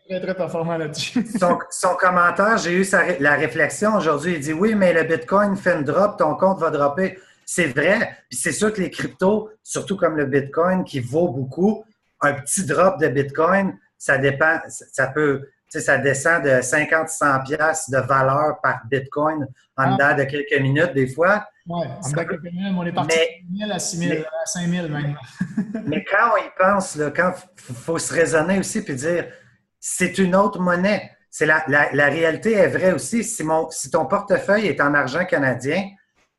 très, très performant là-dessus. son commentaire, j'ai eu la réflexion aujourd'hui. Il dit oui, mais le Bitcoin fait une drop, ton compte va dropper. C'est vrai. Puis c'est sûr que les cryptos, surtout comme le Bitcoin qui vaut beaucoup, un petit drop de Bitcoin, ça dépend, ça peut, tu sais, ça descend de 50-100 piastres de valeur par Bitcoin en dedans de quelques minutes des fois. Oui, en dedans de quelques minutes, on est parti de 1 000 à 6 000, à 5 000 même. Mais quand on y pense, là, quand il faut se raisonner aussi puis dire c'est une autre monnaie. C'est la réalité est vraie aussi. Si ton portefeuille est en argent canadien,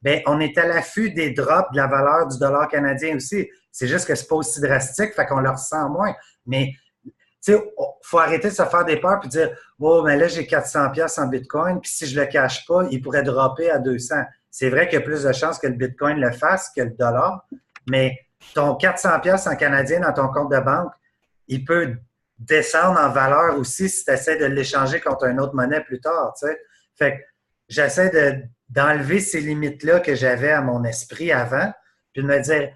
ben on est à l'affût des drops de la valeur du dollar canadien aussi. C'est juste que c'est pas aussi drastique, fait qu'on le ressent moins. Mais tu sais, faut arrêter de se faire des peurs puis dire oh, mais là j'ai 400 pièces en Bitcoin, puis si je le cache pas, il pourrait dropper à 200. C'est vrai qu'il y a plus de chances que le Bitcoin le fasse que le dollar, mais ton 400 pièces en canadien dans ton compte de banque, il peut descendre en valeur aussi si tu essaies de l'échanger contre une autre monnaie plus tard. Tu sais. Fait que j'essaie d'enlever ces limites-là que j'avais à mon esprit avant, puis de me dire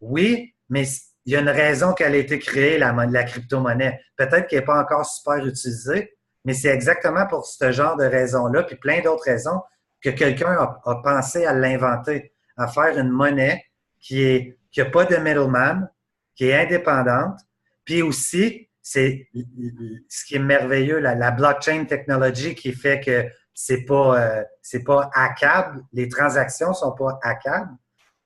oui, mais il y a une raison qu'elle a été créée, la crypto-monnaie. Peut-être qu'elle n'est pas encore super utilisée, mais c'est exactement pour ce genre de raison-là, puis plein d'autres raisons, que quelqu'un a pensé à l'inventer, à faire une monnaie qui n'a pas de middleman, qui est indépendante, puis aussi c'est ce qui est merveilleux, la blockchain technology qui fait que c'est pas hackable, les transactions sont pas hackables,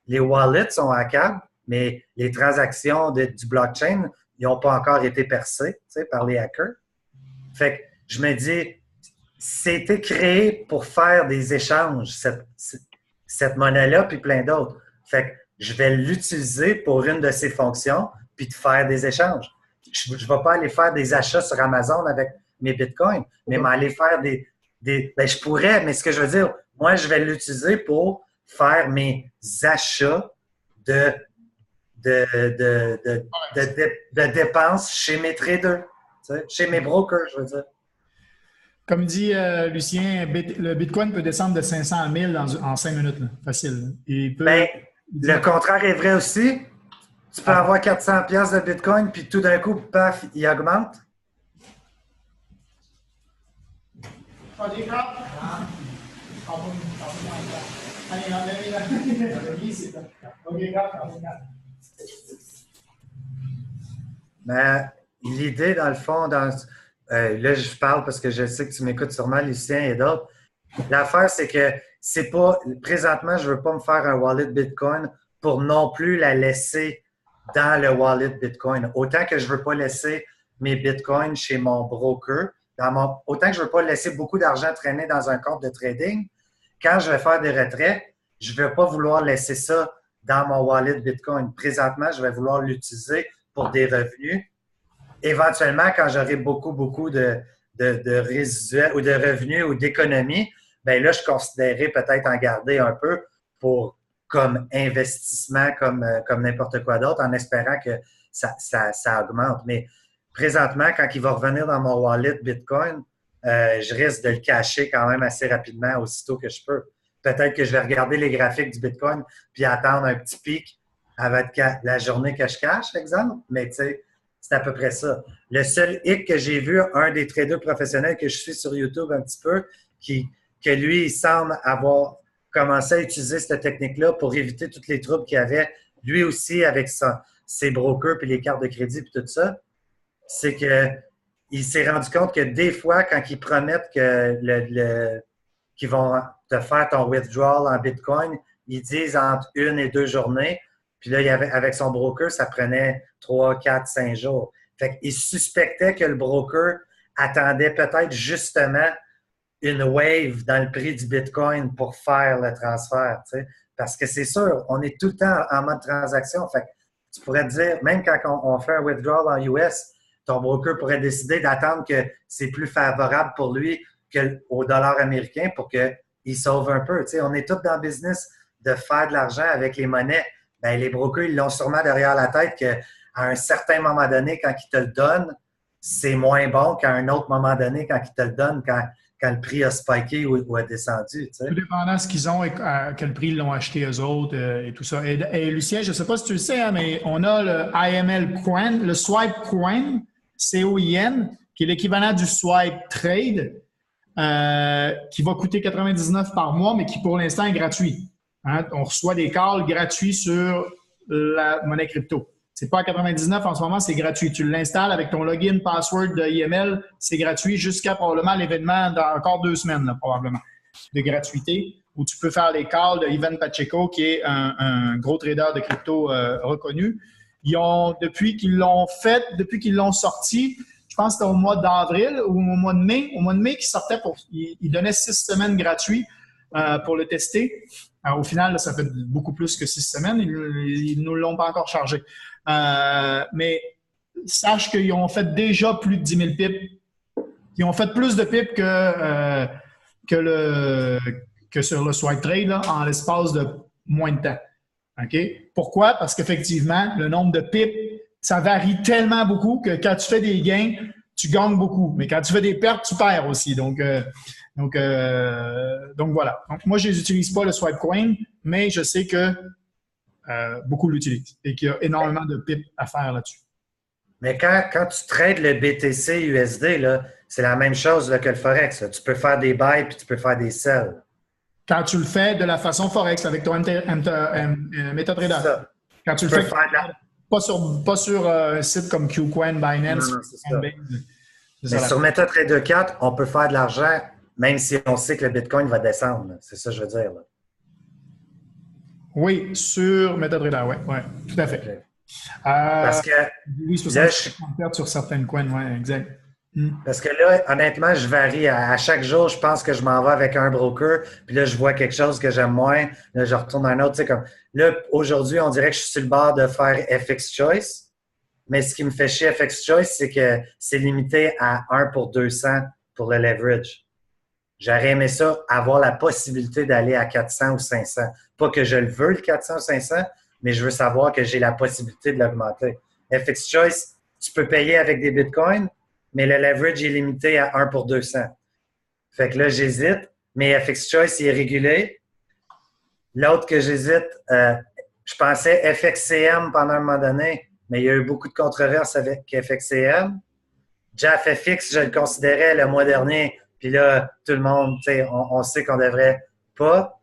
les wallets sont hackables, mais les transactions du blockchain, ils n'ont pas encore été percées, tu sais, par les hackers. Fait que je me dis, c'était créé pour faire des échanges, cette monnaie-là, puis plein d'autres. Fait que je vais l'utiliser pour une de ses fonctions, puis de faire des échanges. Je ne vais pas aller faire des achats sur Amazon avec mes bitcoins, mais m'aller faire ben, je pourrais, mais ce que je veux dire, moi, je vais l'utiliser pour faire mes achats de dépenses chez mes traders, tu sais, chez mes brokers, je veux dire. Comme dit Lucien, le Bitcoin peut descendre de 500 à 1000 en 5 minutes, là. Facile. Ben, le contraire est vrai aussi. Tu peux avoir 400 pièces de Bitcoin, puis tout d'un coup, paf, il augmente. Mais l'idée, dans le fond, là, je parle parce que je sais que tu m'écoutes sûrement, Lucien et d'autres. L'affaire, c'est que c'est pas, présentement, je veux pas me faire un wallet Bitcoin pour non plus la laisser dans le wallet Bitcoin. Autant que je ne veux pas laisser mes Bitcoins chez mon broker, autant que je ne veux pas laisser beaucoup d'argent traîner dans un compte de trading, quand je vais faire des retraits, je ne vais pas vouloir laisser ça dans mon wallet Bitcoin. Présentement, je vais vouloir l'utiliser pour des revenus. Éventuellement, quand j'aurai beaucoup de résiduels ou de revenus ou d'économies, bien là, je considérerais peut-être en garder un peu pour comme investissement, comme n'importe quoi d'autre, en espérant que ça augmente. Mais présentement, quand il va revenir dans mon wallet Bitcoin, je risque de le cacher quand même assez rapidement, aussitôt que je peux. Peut-être que je vais regarder les graphiques du Bitcoin puis attendre un petit pic avec la journée que je cache, exemple. Mais tu sais, c'est à peu près ça. Le seul hic que j'ai vu, un des traders professionnels que je suis sur YouTube un petit peu, que lui, il semble avoir commencé à utiliser cette technique-là pour éviter tous les troubles qu'il y avait, lui aussi, avec ses brokers puis les cartes de crédit puis tout ça, c'est qu'il s'est rendu compte que des fois, quand ils promettent qu'ils vont te faire ton withdrawal en Bitcoin, ils disent entre 1 et 2 journées. Puis là, avec son broker, ça prenait 3, 4, 5 jours. Fait qu'il suspectait que le broker attendait peut-être justement une wave dans le prix du Bitcoin pour faire le transfert, tu sais. Parce que c'est sûr, on est tout le temps en mode transaction. Fait que tu pourrais te dire, même quand on fait un withdrawal en US, ton broker pourrait décider d'attendre que c'est plus favorable pour lui qu'au dollar américain pour que ils sauvent un peu. Tu sais, on est tous dans le business de faire de l'argent avec les monnaies. Ben, les brokers, ils l'ont sûrement derrière la tête qu'à un certain moment donné, quand ils te le donnent, c'est moins bon qu'à un autre moment donné quand ils te le donnent, quand le prix a spiké ou a descendu. Tu sais. Tout dépendant de ce qu'ils ont et à quel prix ils l'ont acheté eux autres et tout ça. Et Lucien, je ne sais pas si tu le sais, hein, mais on a le IML Coin, le Swipe Coin, COIN, qui est l'équivalent du Swipe Trade, qui va coûter 99 par mois, mais qui pour l'instant est gratuit. Hein? On reçoit des calls gratuits sur la monnaie crypto. C'est pas à 99 en ce moment, c'est gratuit. Tu l'installes avec ton login, password de IML, c'est gratuit jusqu'à probablement l'événement dans encore 2 semaines, là, probablement, de gratuité, où tu peux faire les calls de Ivan Pacheco, qui est un gros trader de crypto reconnu. Ils ont, depuis qu'ils l'ont sorti, je pense que c'était au mois d'avril ou au mois de mai qu'ils sortaient ils donnaient 6 semaines gratuits pour le tester. Alors, au final, là, ça fait beaucoup plus que 6 semaines. Ils ne nous l'ont pas encore chargé. Mais sache qu'ils ont fait déjà plus de 10 000 pips. Ils ont fait plus de pips que sur le swipe trade là, en l'espace de moins de temps. Okay? Pourquoi? Parce qu'effectivement, le nombre de pips, ça varie tellement beaucoup que quand tu fais des gains, tu gagnes beaucoup. Mais quand tu fais des pertes, tu perds aussi. Donc voilà. Donc, moi, je n'utilise pas le swipe coin, mais je sais que beaucoup l'utilisent et qu'il y a énormément de pips à faire là-dessus. Mais quand tu trades le BTC USD, là, c'est la même chose là, que le Forex. Là. Tu peux faire des buys puis tu peux faire des sells. Quand tu le fais de la façon Forex avec ton MetaTrader. Quand tu le fais pas sur un site comme KuCoin, Binance. Non, c'est ça. Mais sur MetaTrader 4, on peut faire de l'argent même si on sait que le Bitcoin va descendre. C'est ça que je veux dire. Là. Oui, sur MetaTrader, oui, tout à fait. Okay. Parce que oui, 60% sur certaines coins, oui, exact. Parce que là, honnêtement, je varie. À chaque jour, je pense que je m'en vais avec un broker, puis là, je vois quelque chose que j'aime moins, là, je retourne à un autre. Tu sais, comme là, aujourd'hui, on dirait que je suis sur le bord de faire FX Choice, mais ce qui me fait chier FX Choice, c'est que c'est limité à 1 pour 200 pour le leverage. J'aurais aimé ça, avoir la possibilité d'aller à 400 ou 500. Pas que je le veux, le 400 ou 500, mais je veux savoir que j'ai la possibilité de l'augmenter. FX Choice, tu peux payer avec des bitcoins, mais le leverage est limité à 1 pour 200. Fait que là, j'hésite, mais FX Choice, il est régulé. L'autre que j'hésite, je pensais FXCM pendant un moment donné, mais il y a eu beaucoup de controverses avec FXCM. JAFFX, je le considérais le mois dernier, puis là, tout le monde, tu sais, on sait qu'on devrait pas.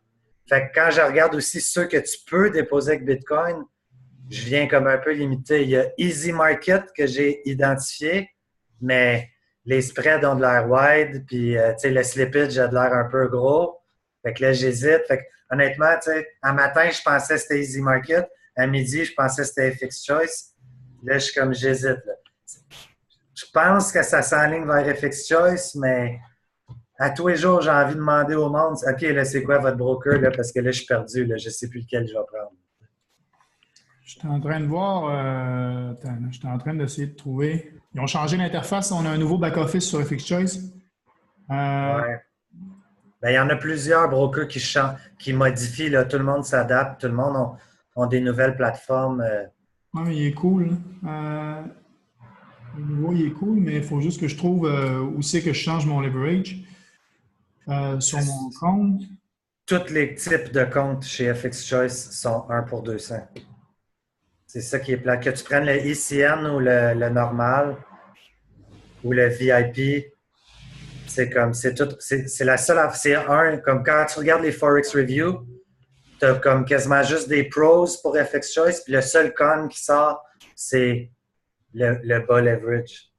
Fait que quand je regarde aussi ceux que tu peux déposer avec Bitcoin, je viens comme un peu limité. Il y a Easy Market que j'ai identifié, mais les spreads ont de l'air wide, puis tu sais, le slippage a de l'air un peu gros. Fait que là, j'hésite. Fait que honnêtement, tu sais, à matin, je pensais que c'était Easy Market. À midi, je pensais que c'était FX Choice. Là, je suis comme, j'hésite. Là. Je pense que ça s'enligne vers FX Choice, mais à tous les jours, j'ai envie de demander au monde, OK, là, c'est quoi votre broker? Là, parce que là, je suis perdu. Là, je ne sais plus lequel je vais prendre. Je suis en train de voir. Je suis en train d'essayer de trouver. Ils ont changé l'interface. On a un nouveau back-office sur FX Choice. Ouais. Ben, il y en a plusieurs brokers qui modifient. Là. Tout le monde s'adapte. Tout le monde a des nouvelles plateformes. Oui, mais il est cool. Le nouveau, il est cool, mais il faut juste que je trouve où c'est que je change mon leverage sur mon compte. Tous les types de comptes chez FX Choice sont 1 pour 200. C'est ça qui est plat. Que tu prennes le ECN ou le normal ou le VIP, c'est comme, c'est tout, c'est la seule, c'est un, comme quand tu regardes les Forex Review, tu as comme quasiment juste des pros pour FX Choice, puis le seul con qui sort, c'est le bas leverage.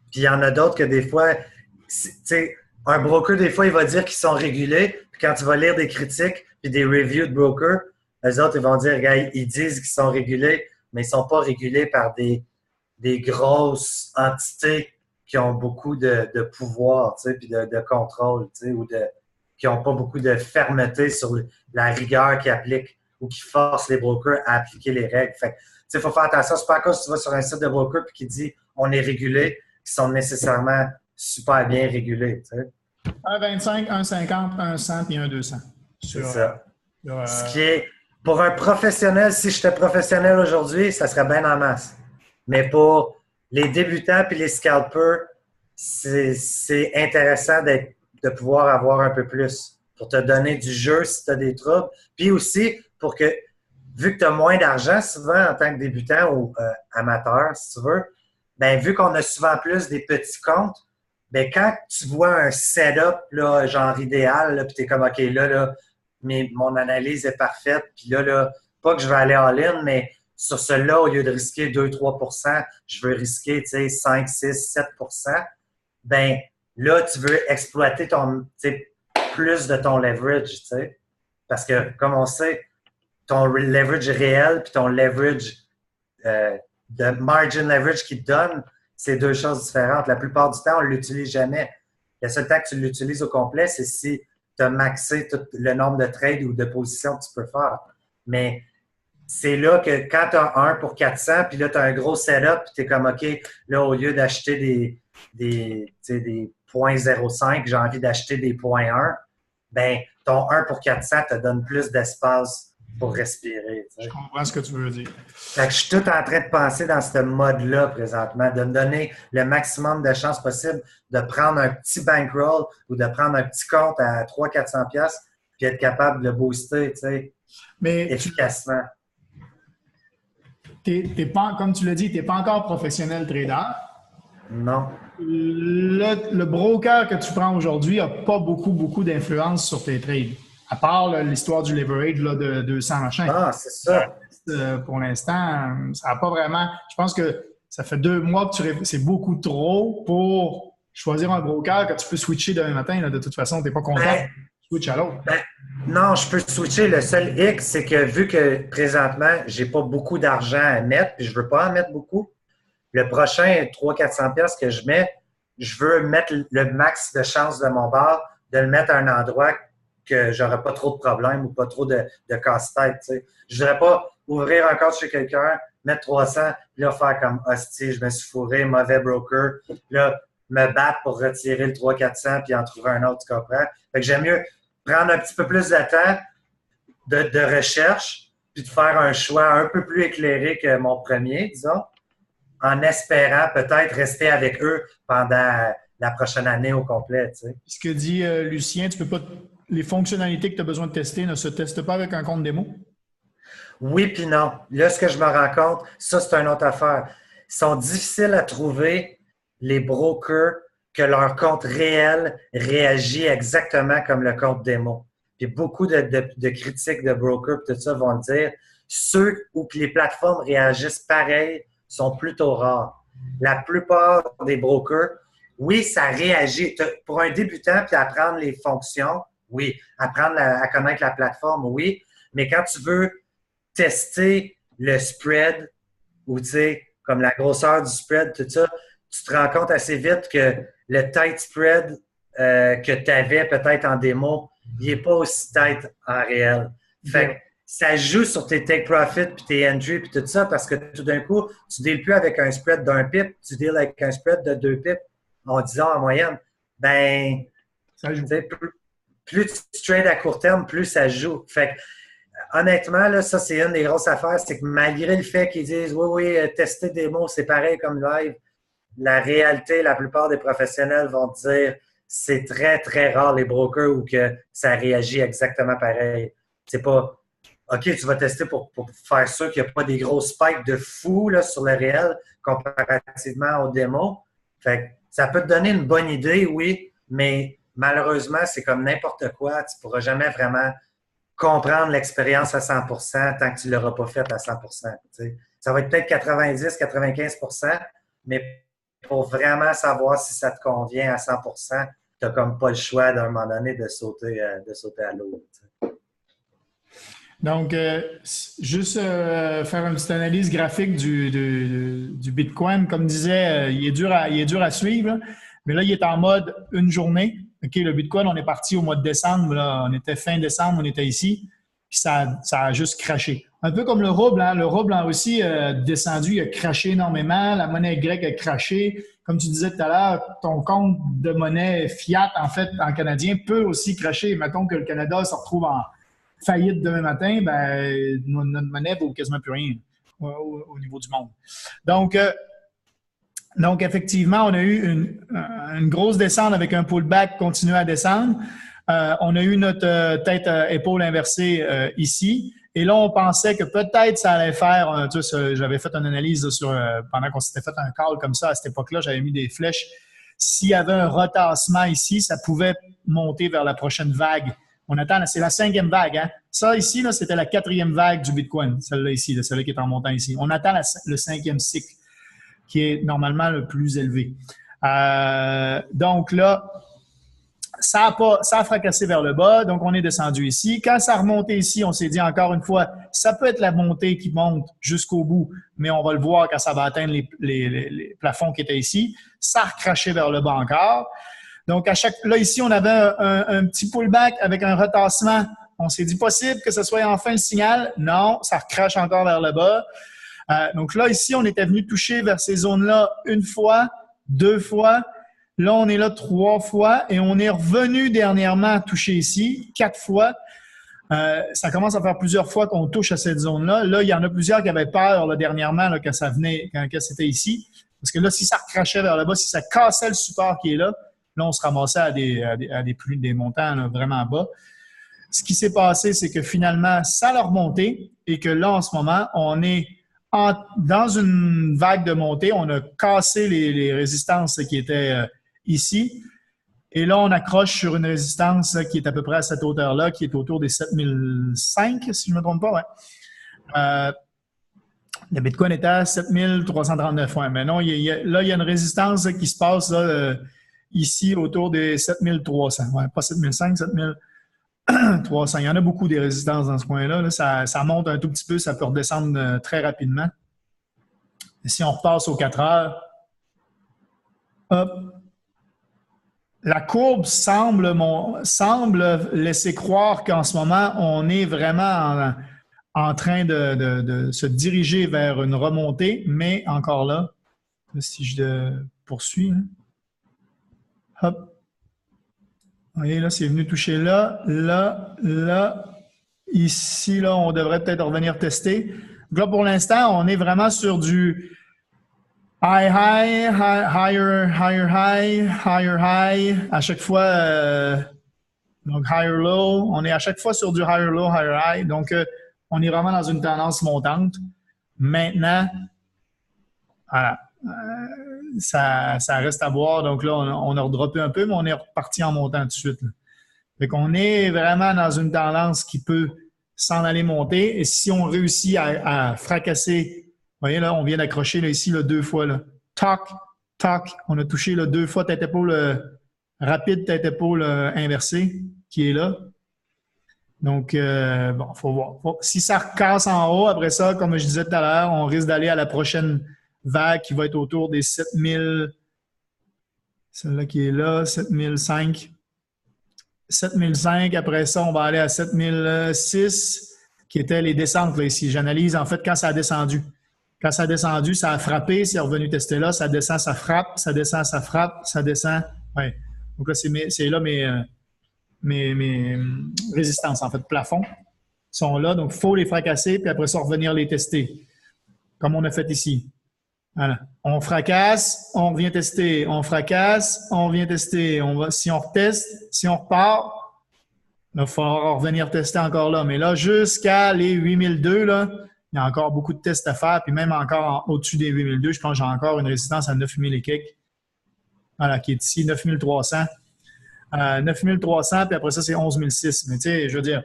Puis il y en a d'autres que des fois, tu sais, un broker, des fois, il va dire qu'ils sont régulés, puis quand tu vas lire des critiques puis des reviews de brokers, les autres, ils vont dire, regarde, ils disent qu'ils sont régulés, mais ils ne sont pas régulés par des grosses entités qui ont beaucoup de pouvoir, tu sais, puis de contrôle, tu sais, ou qui n'ont pas beaucoup de fermeté sur la rigueur qu'ils appliquent ou qui forcent les brokers à appliquer les règles. Fait que, tu sais, il faut faire attention. C'est pas à cause que tu vas sur un site de broker et qui dit on est régulé, qui sont nécessairement super bien régulés, tu sais. Un 25, un 50, un 100 puis un 200. C'est ça. Ce qui est, pour un professionnel, si j'étais professionnel aujourd'hui, ça serait bien en masse. Mais pour les débutants puis les scalpers, c'est intéressant de pouvoir avoir un peu plus pour te donner du jeu si tu as des troubles. Puis aussi, pour que, vu que tu as moins d'argent souvent en tant que débutant ou amateur, si tu veux, bien, vu qu'on a souvent plus des petits comptes, bien, quand tu vois un setup, là, genre idéal, puis tu es comme, OK, là, mon analyse est parfaite, puis là, pas que je vais aller en ligne, mais sur celui-là, au lieu de risquer 2-3 je veux risquer, tu sais, 5, 6, 7 ben là, tu veux exploiter plus de ton leverage, tu sais. Parce que, comme on sait, ton leverage réel puis ton leverage de margin leverage qui te donne, c'est deux choses différentes. La plupart du temps, on ne l'utilise jamais. Le seul temps que tu l'utilises au complet, c'est si tu as maxé tout le nombre de trades ou de positions que tu peux faire. Mais c'est là que quand tu as 1 pour 400, puis là, tu as un gros setup, puis tu es comme, OK, là, au lieu d'acheter des 0.05, j'ai envie d'acheter des 0.1, ben ton 1 pour 400 te donne plus d'espace pour respirer. Je comprends ce que tu veux dire. Fait que je suis tout en train de penser dans ce mode-là présentement, de me donner le maximum de chances possible de prendre un petit bankroll ou de prendre un petit compte à 300-400$ puis être capable de le booster, tu sais, efficacement. T'es pas, comme tu l'as dit, tu n'es pas encore professionnel trader. Non. Le broker que tu prends aujourd'hui n'a pas beaucoup d'influence sur tes trades. À part l'histoire du leverage là, de 200 machins. Ah, c'est ça. Pour l'instant, ça n'a pas vraiment... Je pense que ça fait 2 mois que c'est beaucoup trop pour choisir un broker que tu peux switcher demain matin. Là, de toute façon, tu n'es pas content. Switch à l'autre. Non, je peux switcher. Le seul hic, c'est que vu que présentement, j'ai pas beaucoup d'argent à mettre, puis je veux pas en mettre beaucoup, le prochain 300-400$ que je mets, je veux mettre le max de chance de mon bar, de le mettre à un endroit que j'aurai pas trop de problèmes ou pas trop de casse-tête. Tu sais. Je voudrais pas ouvrir un compte chez quelqu'un, mettre 300, puis là, faire comme hostie, je me suis fourré, mauvais broker, là, me battre pour retirer le 300-400 puis en trouver un autre, tu comprends? Fait que j'aime mieux prendre un petit peu plus de temps de recherche puis de faire un choix un peu plus éclairé que mon premier, disons, en espérant peut-être rester avec eux pendant la prochaine année au complet. Tu sais. Ce que dit Lucien, tu peux pas... Les fonctionnalités que tu as besoin de tester ne se testent pas avec un compte démo? Oui puis non. Là, ce que je me rends compte, ça, c'est une autre affaire. Ils sont difficiles à trouver, les brokers, que leur compte réel réagit exactement comme le compte démo. Puis beaucoup de critiques de brokers, tout ça, vont le dire. Ceux où les plateformes réagissent pareil sont plutôt rares. La plupart des brokers, oui, ça réagit. Pour un débutant, puis apprendre les fonctions, oui. Apprendre à connaître la plateforme, oui. Mais quand tu veux tester le spread, ou tu sais, comme la grosseur du spread, tout ça, tu te rends compte assez vite que le tight spread que tu avais peut-être en démo, il n'est pas aussi tight en réel. Fait que ça joue sur tes take profit puis tes entry puis tout ça parce que tout d'un coup, tu ne deals plus avec un spread d'1 pip, tu deals avec un spread de 2 pips en 10 ans en moyenne. Ben, ça joue. Plus tu trades à court terme, plus ça joue. Fait que, honnêtement, là, ça, c'est une des grosses affaires, c'est que malgré le fait qu'ils disent oui, tester des mots, c'est pareil comme live, la réalité, la plupart des professionnels vont te dire c'est très, très rare les brokers où que ça réagit exactement pareil. C'est pas OK, tu vas tester pour faire sûr qu'il n'y a pas des gros spikes de fou là, sur le réel comparativement aux démos. Fait que ça peut te donner une bonne idée, oui, mais malheureusement, c'est comme n'importe quoi. Tu ne pourras jamais vraiment comprendre l'expérience à 100% tant que tu ne l'auras pas faite à 100%. T'sais. Ça va être peut-être 90-95%, mais pour vraiment savoir si ça te convient à 100%, tu n'as comme pas le choix d'un moment donné de sauter à l'eau. Donc, juste faire une petite analyse graphique du Bitcoin. Comme disait, il est dur à suivre, là, mais là, il est en mode une journée. OK, le Bitcoin, on est parti au mois de décembre. Là, on était fin décembre, on était ici. Puis ça a juste craché. Un peu comme le rouble. Hein? Le rouble a aussi descendu, il a craché énormément. La monnaie grecque a craché. comme tu disais tout à l'heure, ton compte de monnaie fiat, en fait, en canadien, peut aussi cracher. Mettons que le Canada se retrouve en faillite demain matin, ben, notre monnaie vaut quasiment plus rien au niveau du monde. Donc, effectivement, on a eu une grosse descente avec un pullback continué à descendre. On a eu notre tête épaule inversée ici. Et là, on pensait que peut-être ça allait faire, tu sais, j'avais fait une analyse là, pendant qu'on s'était fait un call comme ça à cette époque-là, j'avais mis des flèches. S'il y avait un retassement ici, ça pouvait monter vers la prochaine vague. On attend, c'est la 5e vague. Hein? Ça ici, là, c'était la 4e vague du Bitcoin, celle-là ici, celle-là qui est en montant ici. On attend le 5e cycle, qui est normalement le plus élevé. Donc là, ça a fracassé vers le bas, donc on est descendu ici. Quand ça a remonté ici, on s'est dit encore une fois, ça peut être la montée qui monte jusqu'au bout, mais on va le voir quand ça va atteindre les plafonds qui étaient ici. Ça a recraché vers le bas encore. Donc, là, ici, on avait un petit pullback avec un retassement. On s'est dit possible que ce soit enfin le signal. Non, ça recrache encore vers le bas. Donc là, ici, on était venu toucher vers ces zones-là une fois, 2 fois. Là, on est là 3 fois et on est revenu dernièrement toucher ici 4 fois. Ça commence à faire plusieurs fois qu'on touche à cette zone-là. Là, il y en a plusieurs qui avaient peur là, dernièrement là, quand c'était ici. Parce que là, si ça recrachait vers le bas, si ça cassait le support qui est là, on se ramassait à des montants là, vraiment bas. Ce qui s'est passé, c'est que finalement, ça a remonté et que là, en ce moment, on est dans une vague de montée. On a cassé les résistances qui étaient ici. Et là, on accroche sur une résistance qui est à peu près à cette hauteur-là, qui est autour des 7005, si je ne me trompe pas. Ouais. Le Bitcoin était à 7339. Ouais, mais non, là, il y a une résistance qui se passe là, ici autour des 7300. Ouais, pas 7005, 7300. Il y en a beaucoup des résistances dans ce coin-là. Là. Ça monte un tout petit peu, ça peut redescendre très rapidement. Et si on repasse aux 4 heures, hop, la courbe semble laisser croire qu'en ce moment, on est vraiment en train de se diriger vers une remontée, mais encore là, si je poursuis, hein, hop, vous voyez, là, c'est venu toucher là, ici, là, on devrait peut-être revenir tester. Donc là, pour l'instant, on est vraiment sur du higher high, à chaque fois, donc higher low, on est à chaque fois sur du higher low, higher high, donc on est vraiment dans une tendance montante. Maintenant, voilà, ça reste à voir, donc là, on a redroppé un peu, mais on est reparti en montant tout de suite. Là. Fait qu'on est vraiment dans une tendance qui peut s'en aller monter, et si on réussit à fracasser. Vous voyez, là, on vient d'accrocher là, ici là, 2 fois. Là. Toc, toc. On a touché là, 2 fois tête-épaule rapide, tête-épaule inversée qui est là. Donc, bon, faut voir. Si ça recasse en haut, après ça, comme je disais tout à l'heure, on risque d'aller à la prochaine vague qui va être autour des 7000. Celle-là qui est là, 7005. 7005. Après ça, on va aller à 7006, qui étaient les descentes là, ici. J'analyse en fait quand ça a descendu. Quand ça a descendu, ça a frappé, c'est revenu tester là, ça descend, ça frappe, ça descend, ça frappe, ça descend. Ouais. Donc là, c'est là mes résistances, en fait, plafonds sont là. Donc, il faut les fracasser, puis après ça, revenir les tester, comme on a fait ici. Voilà. On fracasse, on revient tester. On fracasse, on revient tester. Si on reteste, si on repart, il va falloir revenir tester encore là. Mais là, jusqu'à les 8002, là, il y a encore beaucoup de tests à faire, puis même encore au-dessus des 8002, je pense que j'ai encore une résistance à 9000 et quelques. Voilà, qui est ici, 9300. 9300, puis après ça, c'est 11006. Mais tu sais, je veux dire,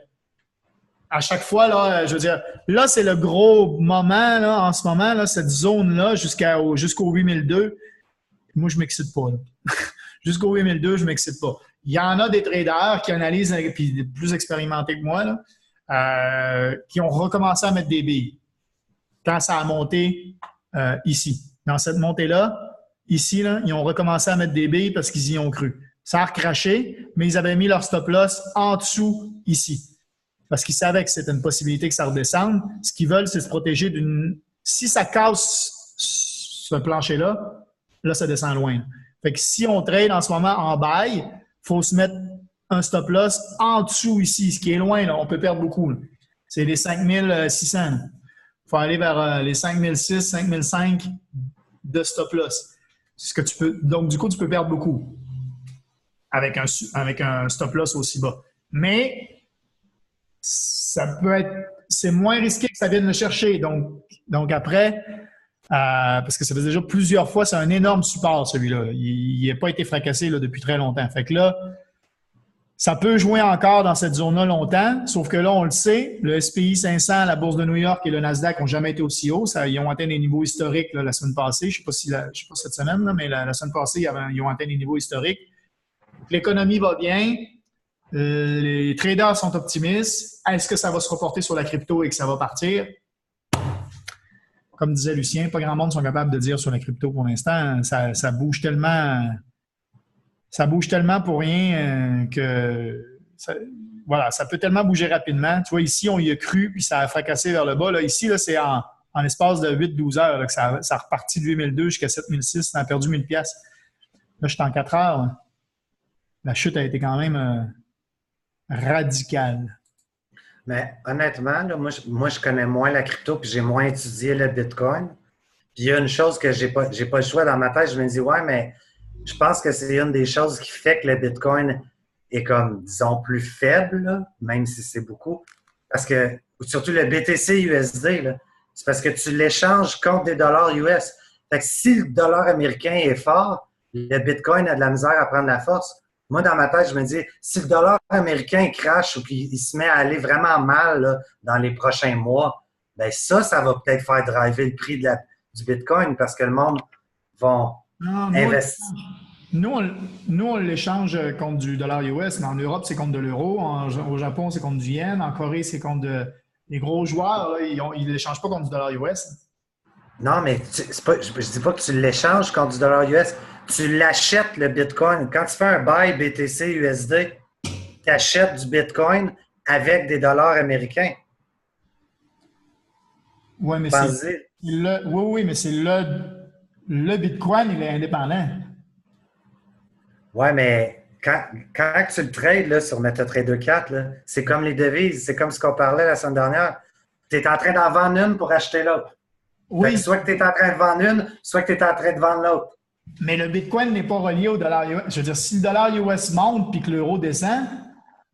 à chaque fois, là, je veux dire, là, c'est le gros moment, là, en ce moment, là, cette zone-là, jusqu'au 8002. Moi, je ne m'excite pas. Jusqu'au 8002, je ne m'excite pas. Il y en a des traders qui analysent, puis plus expérimentés que moi, là, qui ont recommencé à mettre des billes quand ça a monté ici. Dans cette montée-là, ici, là, ils ont recommencé à mettre des billes parce qu'ils y ont cru. Ça a recraché, mais ils avaient mis leur stop-loss en dessous ici. Parce qu'ils savaient que c'était une possibilité que ça redescende. Ce qu'ils veulent, c'est se protéger d'une... Si ça casse ce plancher-là, là, ça descend loin. Fait que si on trade en ce moment en buy, il faut se mettre un stop loss en dessous ici, ce qui est loin, là, on peut perdre beaucoup. Là. C'est les 5600. Il faut aller vers les 5006, 5005 de stop loss. C'est ce que tu peux, donc, du coup, tu peux perdre beaucoup avec un stop loss aussi bas. Mais ça peut être, c'est moins risqué que ça vienne le chercher. Donc après, parce que ça fait déjà plusieurs fois, c'est un énorme support, celui-là. Il n'a pas été fracassé là, depuis très longtemps. Fait que là, ça peut jouer encore dans cette zone-là longtemps, sauf que là, on le sait, le SPI 500, la Bourse de New York et le Nasdaq n'ont jamais été aussi hauts. Ils ont atteint des niveaux historiques là, la semaine passée. Je ne sais pas cette semaine, là, mais la semaine passée, ils ont atteint des niveaux historiques. L'économie va bien. Les traders sont optimistes. Est-ce que ça va se reporter sur la crypto et que ça va partir? Comme disait Lucien, pas grand monde sont capables de dire sur la crypto pour l'instant. Ça bouge tellement. Ça bouge tellement pour rien que ça peut tellement bouger rapidement. Tu vois, ici, on y a cru, puis ça a fracassé vers le bas. Là, ici, là, c'est en espace de 8-12 heures là, que ça a reparti de 8002 jusqu'à 7006. Ça a perdu 1000$. Là, je suis en 4 heures. Là. La chute a été quand même radicale. Mais honnêtement, là, moi, je connais moins la crypto puis j'ai moins étudié le Bitcoin. Puis il y a une chose que j'ai pas le choix dans ma tête. Je me dis, ouais, mais je pense que c'est une des choses qui fait que le Bitcoin est comme, disons, plus faible, là, même si c'est beaucoup. Parce que, surtout le BTC USD, là, c'est parce que tu l'échanges contre des dollars US. Fait que si le dollar américain est fort, le Bitcoin a de la misère à prendre la force. Moi, dans ma tête, je me dis, si le dollar américain crache ou qu'il se met à aller vraiment mal là, dans les prochains mois, bien ça va peut-être faire driver le prix du Bitcoin parce que le monde va investir. Nous, on l'échange contre du dollar US, mais en Europe, c'est contre de l'euro. Au Japon, c'est contre du yen. En Corée, c'est contre les gros joueurs. Là, ils ne l'échangent pas contre du dollar US. Non, mais je ne dis pas que tu l'échanges contre du dollar US. Tu l'achètes, le Bitcoin. Quand tu fais un buy BTC USD, tu achètes du Bitcoin avec des dollars américains. Oui, mais c'est le Bitcoin, il est indépendant. Oui, mais quand tu le trades là, sur MetaTrader 4, là, c'est comme les devises. C'est comme ce qu'on parlait la semaine dernière. Tu es en train d'en vendre une pour acheter l'autre. Oui. Soit que tu es en train de vendre une, soit que tu es en train de vendre l'autre. Mais le Bitcoin n'est pas relié au dollar US. Je veux dire, si le dollar US monte puis que l'euro descend,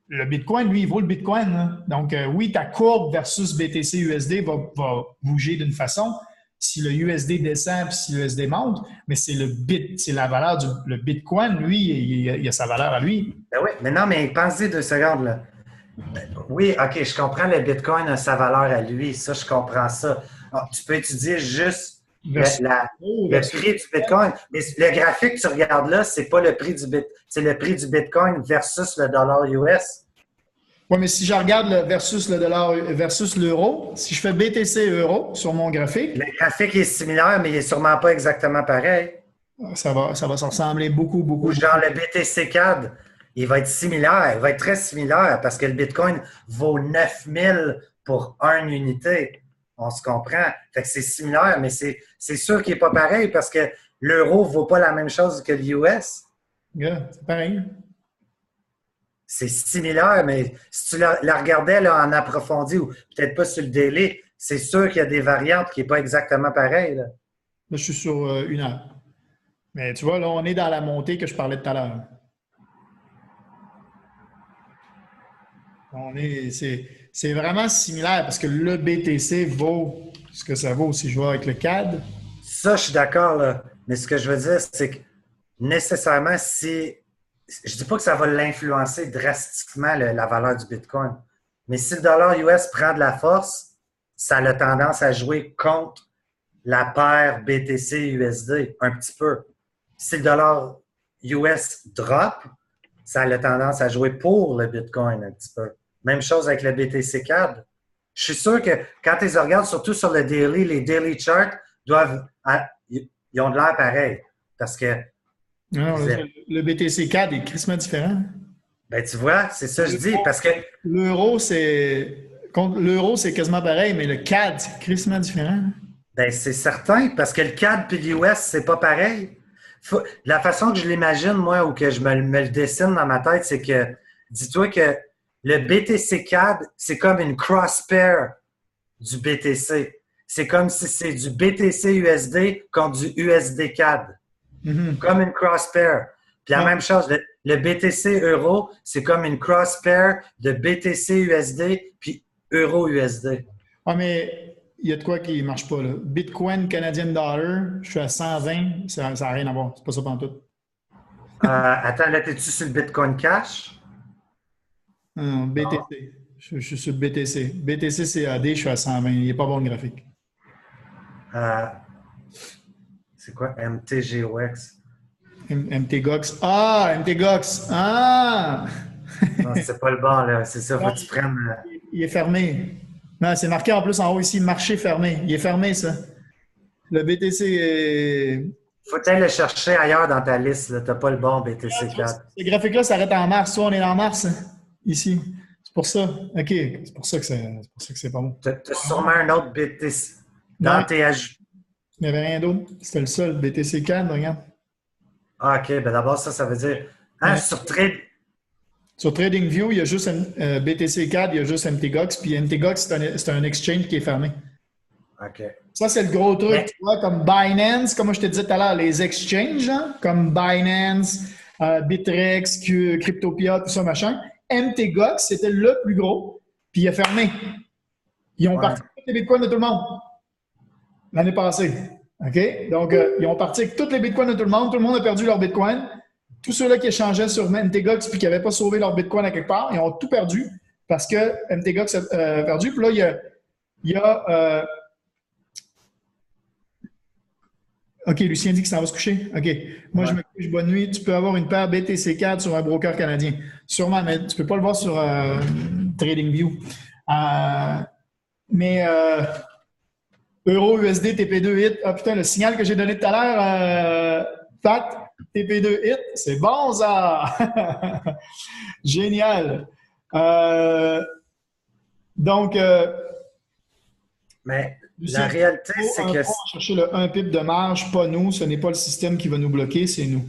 le Bitcoin, lui, il vaut le Bitcoin. Là. Donc, oui, ta courbe versus BTC USD va bouger d'une façon si le USD descend puis si le USD monte, mais c'est la valeur le Bitcoin, lui, il a sa valeur à lui. Ben oui, mais non, mais pensez 2 secondes. Là. Oui, OK, je comprends, le Bitcoin a sa valeur à lui. Ça, je comprends ça. Alors, tu peux étudier juste le prix du Bitcoin. Mais le graphique que tu regardes là, c'est pas le prix du Bitcoin, c'est le prix du Bitcoin versus le dollar US. Oui, mais si je regarde versus le dollar versus l'euro, si je fais BTC euro sur mon graphique. Le graphique est similaire, mais il n'est sûrement pas exactement pareil. Ça va se ressembler beaucoup. Ou genre le BTC CAD, il va être similaire, il va être très similaire parce que le Bitcoin vaut 9000 pour une unité. On se comprend. Fait que c'est similaire, mais c'est sûr qu'il n'est pas pareil parce que l'euro ne vaut pas la même chose que l'US. Yeah, c'est pareil. C'est similaire, mais si tu la regardais là, en approfondi ou peut-être pas sur le daily, c'est sûr qu'il y a des variantes qui n'est pas exactement pareil. Là, je suis sur 1 heure. Mais tu vois, là, on est dans la montée que je parlais tout à l'heure. C'est vraiment similaire parce que le BTC vaut ce que ça vaut si je vois avec le CAD. Ça, je suis d'accord, là. Mais ce que je veux dire, c'est que nécessairement, je dis pas que ça va l'influencer drastiquement, la valeur du Bitcoin. Mais si le dollar US prend de la force, ça a tendance à jouer contre la paire BTC-USD un petit peu. Si le dollar US drop, ça a tendance à jouer pour le Bitcoin un petit peu. Même chose avec le BTC CAD. Je suis sûr que quand tu les regardes, surtout sur le daily, les daily charts ils ont de l'air pareil. Parce que. Non, le BTC CAD est crissement différent. Ben, tu vois, c'est ça que je dis. Parce que. L'euro, c'est quasiment pareil, mais le CAD, c'est crissement différent. Ben, c'est certain, parce que le CAD puis l'US, c'est pas pareil. La façon que je l'imagine, moi, ou que je me le dessine dans ma tête, c'est que, dis-toi que le BTC CAD, c'est comme une cross-pair du BTC. C'est comme si c'est du BTC USD contre du USD CAD. Comme une cross-pair. Puis la même chose, le BTC euro, c'est comme une cross-pair de BTC USD puis euro USD. Ah, mais il y a de quoi qui ne marche pas, là. Bitcoin Canadian Dollar, je suis à 120, ça n'a rien à voir. C'est pas ça pantoute. Attends, là, t'es-tu sur le Bitcoin Cash? Non, BTC. Je suis sur le BTC. BTC CAD, je suis à 120. Il n'est pas bon le graphique. C'est quoi? MTGOX? MTGOX. Ah! MTGOX. Ah! Non, c'est pas le bon, là. C'est ça, faut que tu prennes. Il est fermé. Non, c'est marqué en plus en haut ici, marché fermé. Il est fermé, ça. Le BTC est. Faut aller le chercher ailleurs dans ta liste, là. T'as pas le bon BTC 4. Ce graphique-là s'arrête en mars. Toi, on est en mars, hein, ici. C'est pour ça. OK. C'est pour ça que c'est pas bon. T'as sûrement un autre BTC dans tes ajouts. Il n'y avait rien d'autre. C'était le seul. BTC 4, regarde. Ah, OK. Ben d'abord, ça veut dire. Hein, sur TradingView, il y a juste BTC CAD, il y a juste MTGOX, puis MTGOX, c'est un exchange qui est fermé. OK. Ça, c'est le gros truc, tu vois, comme Binance, comme je te disais tout à l'heure, les exchanges, hein, comme Binance, Bitrex, Cryptopia, tout ça, machin. MTGOX, c'était le plus gros, puis il a fermé. Ils ont parti avec les bitcoins de tout le monde l'année passée. OK? Donc, ils ont parti avec tous les bitcoins de tout le monde a perdu leur bitcoin. Tous ceux-là qui échangeaient sur MTGOX puis qui n'avaient pas sauvé leur Bitcoin à quelque part, ils ont tout perdu parce que MTGOX a perdu. Puis là, il y a OK, Lucien dit qu'il s'en va se coucher. OK. Moi, je me couche. Bonne nuit. Tu peux avoir une paire BTC 4 sur un broker canadien. Sûrement, mais tu ne peux pas le voir sur TradingView. Mais Euro, USD, TP2 hit. Ah putain, le signal que j'ai donné tout à l'heure, Pat. TP2 hit, c'est bon ça! Génial! Donc, mais la réalité, c'est que... On va chercher le 1 pip de marge, pas nous. Ce n'est pas le système qui va nous bloquer, c'est nous.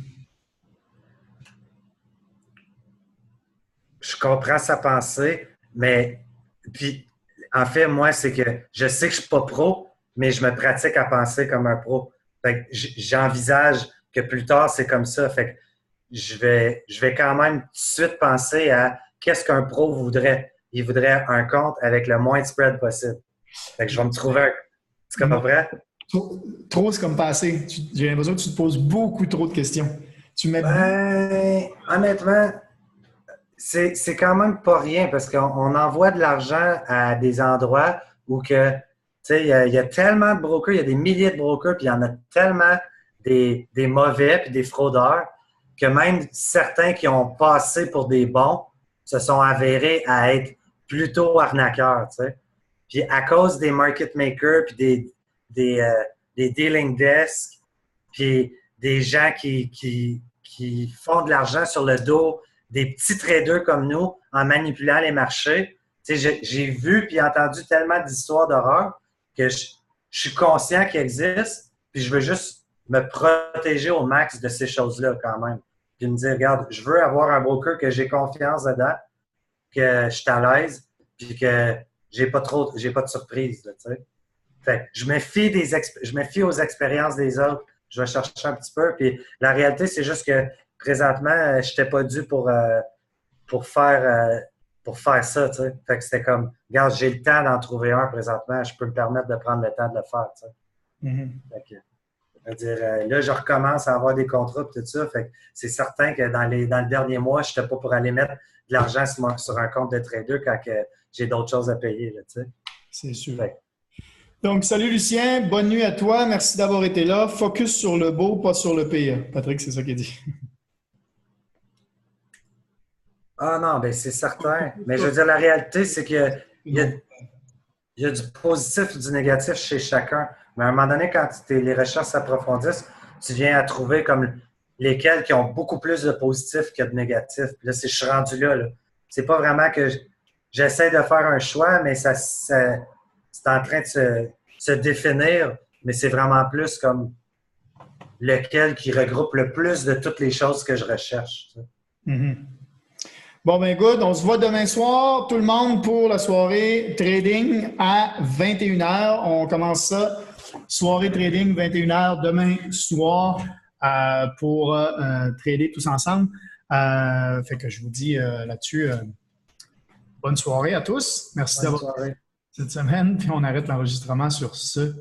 Je comprends sa pensée, mais puis en fait, moi, c'est que je sais que je ne suis pas pro, mais je me pratique à penser comme un pro. Fait que j'envisage que plus tard, c'est comme ça. Fait que je vais quand même tout de suite penser à qu'est-ce qu'un pro voudrait. Il voudrait un compte avec le moins de spread possible. Fait que je vais me trouver un... Tu comprends? Trop, c'est comme passé. J'ai l'impression que tu te poses beaucoup trop de questions. Honnêtement, c'est quand même pas rien parce qu'on envoie de l'argent à des endroits où que, tu sais, il y a tellement de brokers, il y a des milliers de brokers, puis il y en a tellement des mauvais puis des fraudeurs que même certains qui ont passé pour des bons se sont avérés à être plutôt arnaqueurs, tu sais. Puis à cause des market makers puis des dealing desks puis des gens qui font de l'argent sur le dos des petits traders comme nous en manipulant les marchés. Tu sais, j'ai vu puis entendu tellement d'histoires d'horreur que je suis conscient qu'ils existent puis je veux juste me protéger au max de ces choses-là quand même. Puis me dire, regarde, je veux avoir un broker que j'ai confiance dedans, que je suis à l'aise, puis que j'ai pas de surprise, là, tu sais. Fait que je me fie aux expériences des autres. Je vais chercher un petit peu. Puis la réalité, c'est juste que présentement, je n'étais pas dû pour faire ça, tu sais. Fait que c'était comme, regarde, j'ai le temps d'en trouver un présentement. Je peux me permettre de prendre le temps de le faire, tu sais. Fait que, là, je recommence à avoir des contrats et tout ça. Fait que c'est certain que dans le dernier mois, je n'étais pas pour aller mettre de l'argent sur un compte de trader quand j'ai d'autres choses à payer, là, tu sais. C'est sûr. Donc, salut Lucien, bonne nuit à toi. Merci d'avoir été là. Focus sur le beau, pas sur le pire. Patrick, c'est ça qu'il dit. Ah non, bien c'est certain. Mais je veux dire, la réalité, c'est qu'il y a du positif et du négatif chez chacun. Mais à un moment donné, quand les recherches s'approfondissent, tu viens à trouver comme lesquels qui ont beaucoup plus de positifs que de négatifs. Puis là, je suis rendu là. C'est pas vraiment que j'essaie de faire un choix, mais c'est en train de se définir, mais c'est vraiment plus comme lequel qui regroupe le plus de toutes les choses que je recherche. Mm-hmm. Bon, ben good. On se voit demain soir, tout le monde, pour la soirée trading à 21h. On commence ça. Soirée trading, 21h, demain soir, pour trader tous ensemble. Fait que je vous dis là-dessus, bonne soirée à tous. Merci d'avoir été cette semaine. Puis on arrête l'enregistrement sur ce.